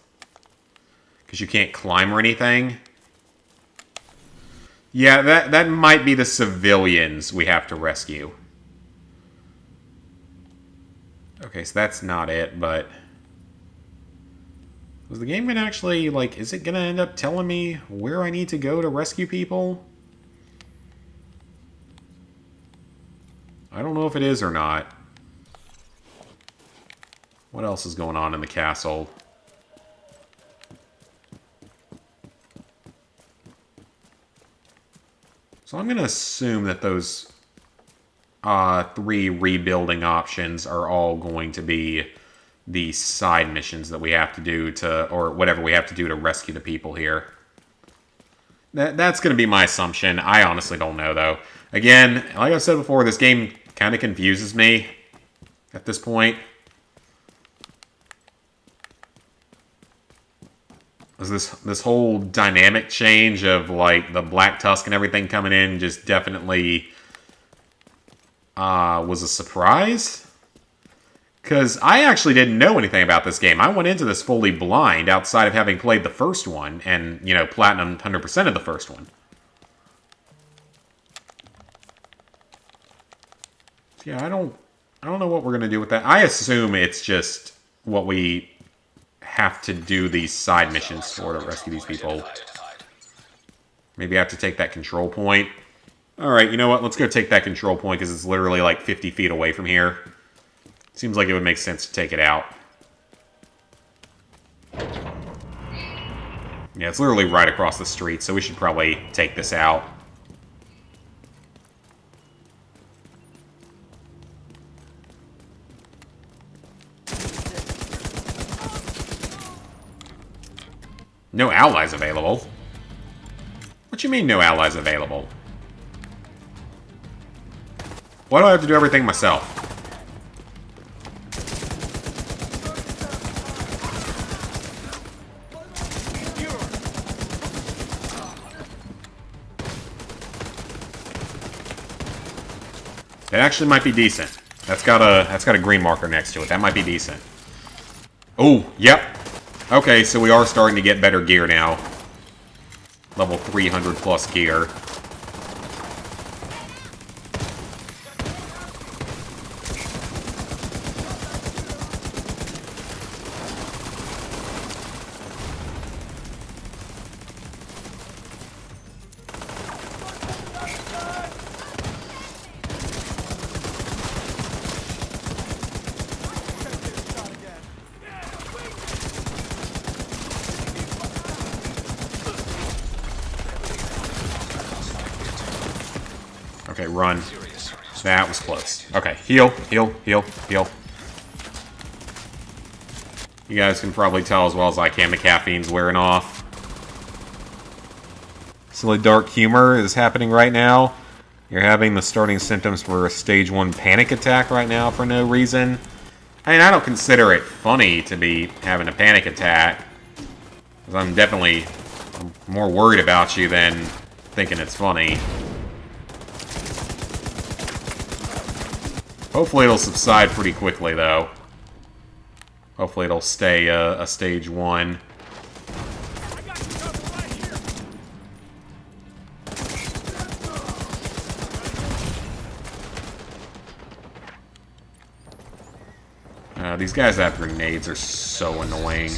Because you can't climb or anything. Yeah, that might be the civilians we have to rescue. Okay, so that's not it, but... Was the game going to actually, like, is it going to end up telling me where I need to go to rescue people? I don't know if it is or not. What else is going on in the castle? So I'm going to assume that those 3 rebuilding options are all going to be the side missions that we have to do to, or whatever we have to do to rescue the people here. That's going to be my assumption. I honestly don't know, though. Again, like I said before, this game kind of confuses me at this point. This whole dynamic change of, like, the Black Tusk and everything coming in just definitely was a surprise. Because I actually didn't know anything about this game. I went into this fully blind outside of having played the first one and, you know, platinum 100% of the first one. Yeah, I don't know what we're going to do with that. I assume it's just what we have to do these side missions for to rescue these people. Maybe I have to take that control point. Alright, you know what? Let's go take that control point because it's literally like 50 feet away from here. Seems like it would make sense to take it out. Yeah, it's literally right across the street, so we should probably take this out. No allies available? What you mean no allies available? Why do I have to do everything myself? It actually might be decent. That's got a green marker next to it. That might be decent. Oh, yep. Okay, so we are starting to get better gear now. Level 300 plus gear. Okay, run. That was close. Okay, heal, heal, heal, heal. You guys can probably tell as well as I can the caffeine's wearing off. Silly dark humor is happening right now. You're having the starting symptoms for a stage 1 panic attack right now for no reason. I mean, I don't consider it funny to be having a panic attack. Because I'm more worried about you than thinking it's funny. Hopefully it'll subside pretty quickly, though. Hopefully it'll stay a stage 1. These guys that have grenades are so annoying.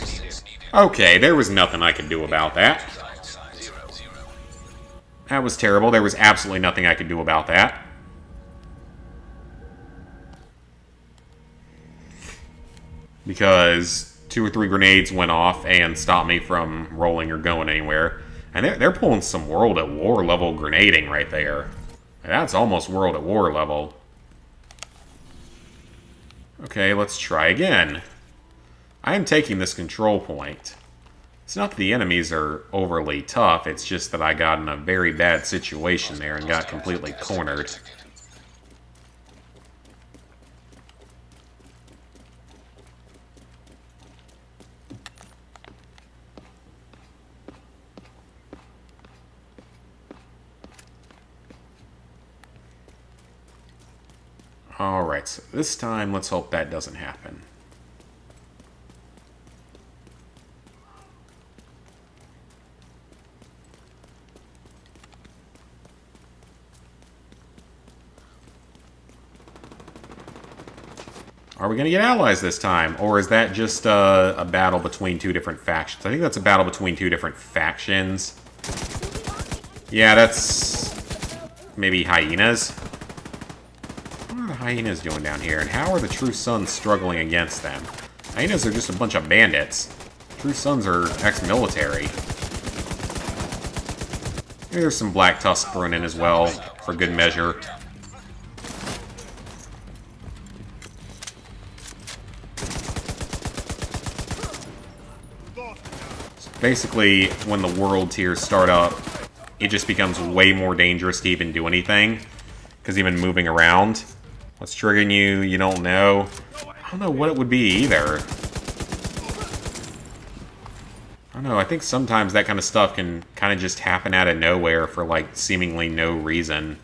Okay, there was nothing I could do about that. That was terrible. There was absolutely nothing I could do about that. Because 2 or 3 grenades went off and stopped me from rolling or going anywhere. And they're pulling some World at War level grenading right there. That's almost World at War level. Okay, let's try again. I am taking this control point. It's not that the enemies are overly tough, it's just that I got in a very bad situation there and got completely cornered. Alright, so this time let's hope that doesn't happen. Are we going to get allies this time? Or is that just a battle between 2 different factions? I think that's a battle between 2 different factions. Yeah, that's maybe hyenas. What are the hyenas doing down here? And how are the True Sons struggling against them? Hyenas are just a bunch of bandits. True Sons are ex-military. Maybe there's some Black Tusk thrown in as well, for good measure. Basically, when the world tiers start up, it just becomes way more dangerous to even do anything. Because even moving around, what's triggering you, you don't know. I don't know what it would be either. I don't know, I think sometimes that kind of stuff can kind of just happen out of nowhere for like seemingly no reason.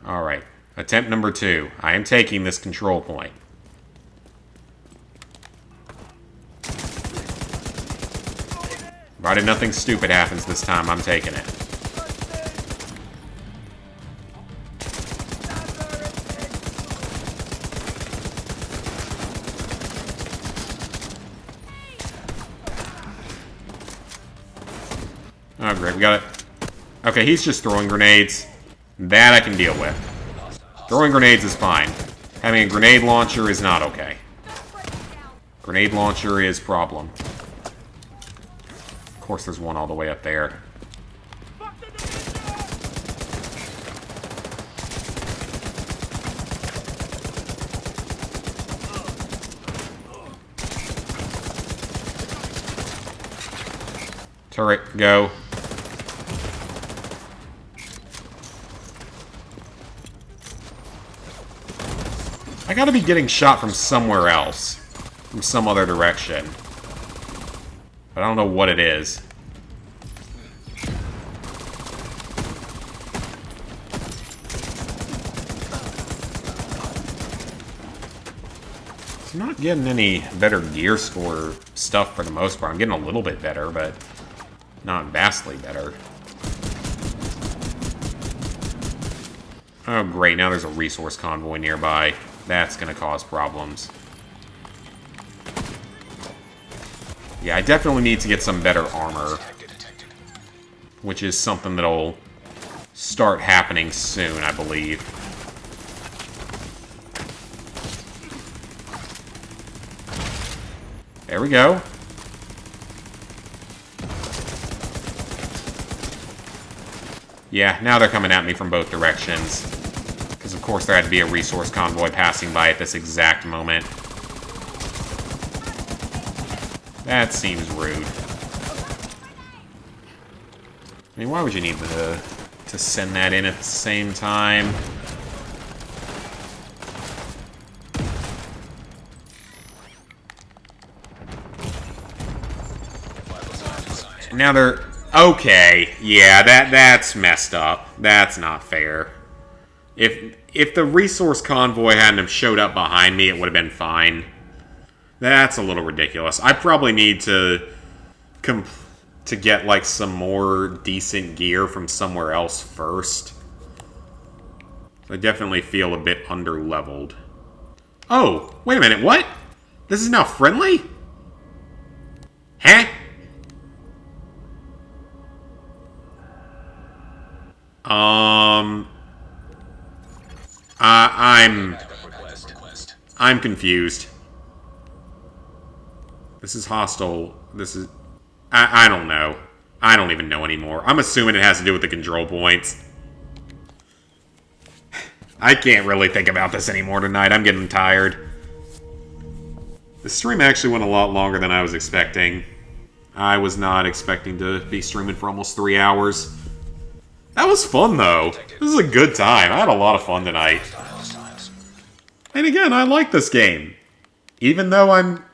Alright, attempt number 2. I am taking this control point. Provided nothing stupid happens this time, I'm taking it. Oh, great, we got it. Okay, he's just throwing grenades. That I can deal with. Throwing grenades is fine. Having a grenade launcher is not okay. Grenade launcher is problem. Of course there's one all the way up there. Turret, go. I gotta be getting shot from somewhere else. From some other direction. But I don't know what it is. I'm not getting any better gear score stuff for the most part. I'm getting a little bit better, but not vastly better. Oh great, now there's a resource convoy nearby. That's gonna cause problems. Yeah, I definitely need to get some better armor. Which is something that'll start happening soon, I believe. There we go. Yeah, now they're coming at me from both directions. Because of course there had to be a resource convoy passing by at this exact moment. That seems rude. I mean, why would you need to send that in at the same time? Now they're... Okay, yeah, that's messed up. That's not fair. If the resource convoy hadn't have showed up behind me, it would have been fine. That's a little ridiculous. I probably need to get, like, some more decent gear from somewhere else first. I definitely feel a bit under-leveled. Oh, wait a minute, what? This is now friendly? Huh? I'm confused. This is hostile. This is... I don't know. I don't even know anymore. I'm assuming it has to do with the control points. I can't really think about this anymore tonight. I'm getting tired. The stream actually went a lot longer than I was expecting. I was not expecting to be streaming for almost 3 hours. That was fun, though. This is a good time. I had a lot of fun tonight. And again, I like this game. Even though I'm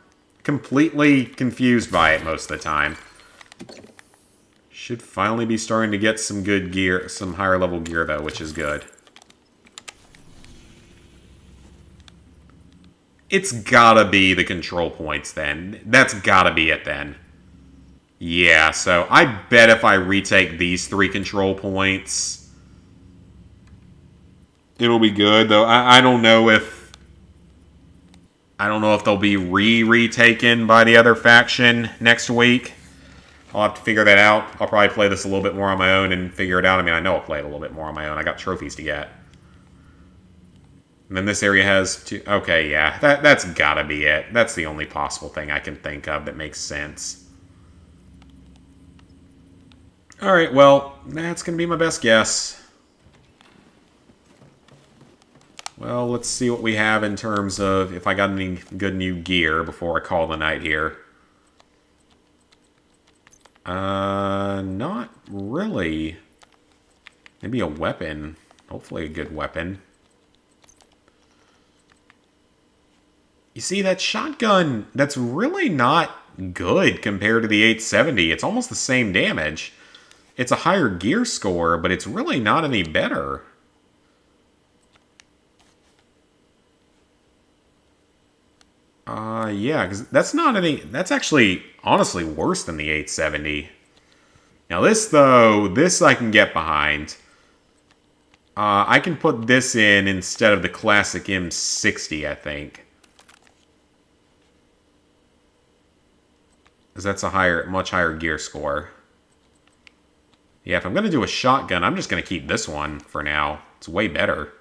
completely confused by it most of the time. Should finally be starting to get some good gear, some higher level gear, though, which is good. It's gotta be the control points, then. That's gotta be it, then. Yeah, so I bet if I retake these 3 control points, it'll be good, though. I don't know if they'll be retaken by the other faction next week. I'll have to figure that out. I'll probably play this a little bit more on my own and figure it out. I mean, I know I'll play it a little bit more on my own. I got trophies to get. And then this area has 2... Okay, yeah. That's gotta be it. That's the only possible thing I can think of that makes sense. Alright, well, that's gonna be my best guess. Well, let's see what we have in terms of if I got any good new gear before I call the night here. Not really. Maybe a weapon. Hopefully a good weapon. You see, that shotgun, that's really not good compared to the 870. It's almost the same damage. It's a higher gear score, but it's really not any better. Yeah, because that's not any... That's actually, honestly, worse than the 870. Now this, though, this I can get behind. I can put this in instead of the classic M60, I think. Because that's a much higher gear score. Yeah, if I'm going to do a shotgun, I'm just going to keep this one for now. It's way better.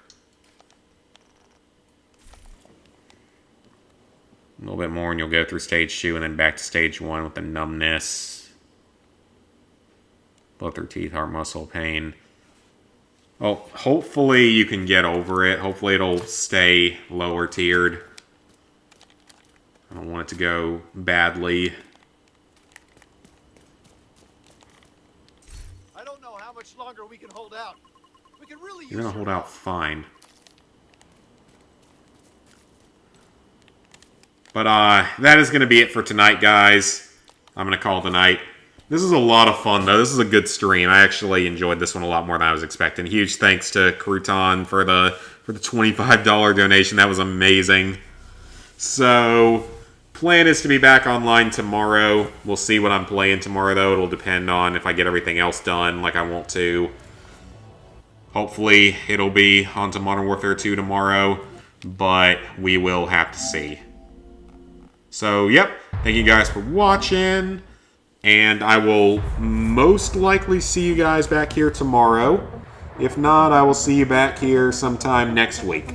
A little bit more and you'll go through stage 2 and then back to stage 1 with the numbness. Blow through teeth, heart, muscle, pain. Well, hopefully you can get over it. Hopefully it'll stay lower tiered. I don't want it to go badly.
I don't know how much longer we can hold out. We can really
You're gonna hold out fine. But that is going to be it for tonight, guys. I'm going to call it a night. This is a lot of fun, though. This is a good stream. I actually enjoyed this one a lot more than I was expecting. Huge thanks to Crouton for the $25 donation. That was amazing. So, plan is to be back online tomorrow. We'll see what I'm playing tomorrow, though. It'll depend on if I get everything else done like I want to. Hopefully, it'll be onto Modern Warfare 2 tomorrow, but we will have to see. So, yep, thank you guys for watching, and I will most likely see you guys back here tomorrow. If not, I will see you back here sometime next week.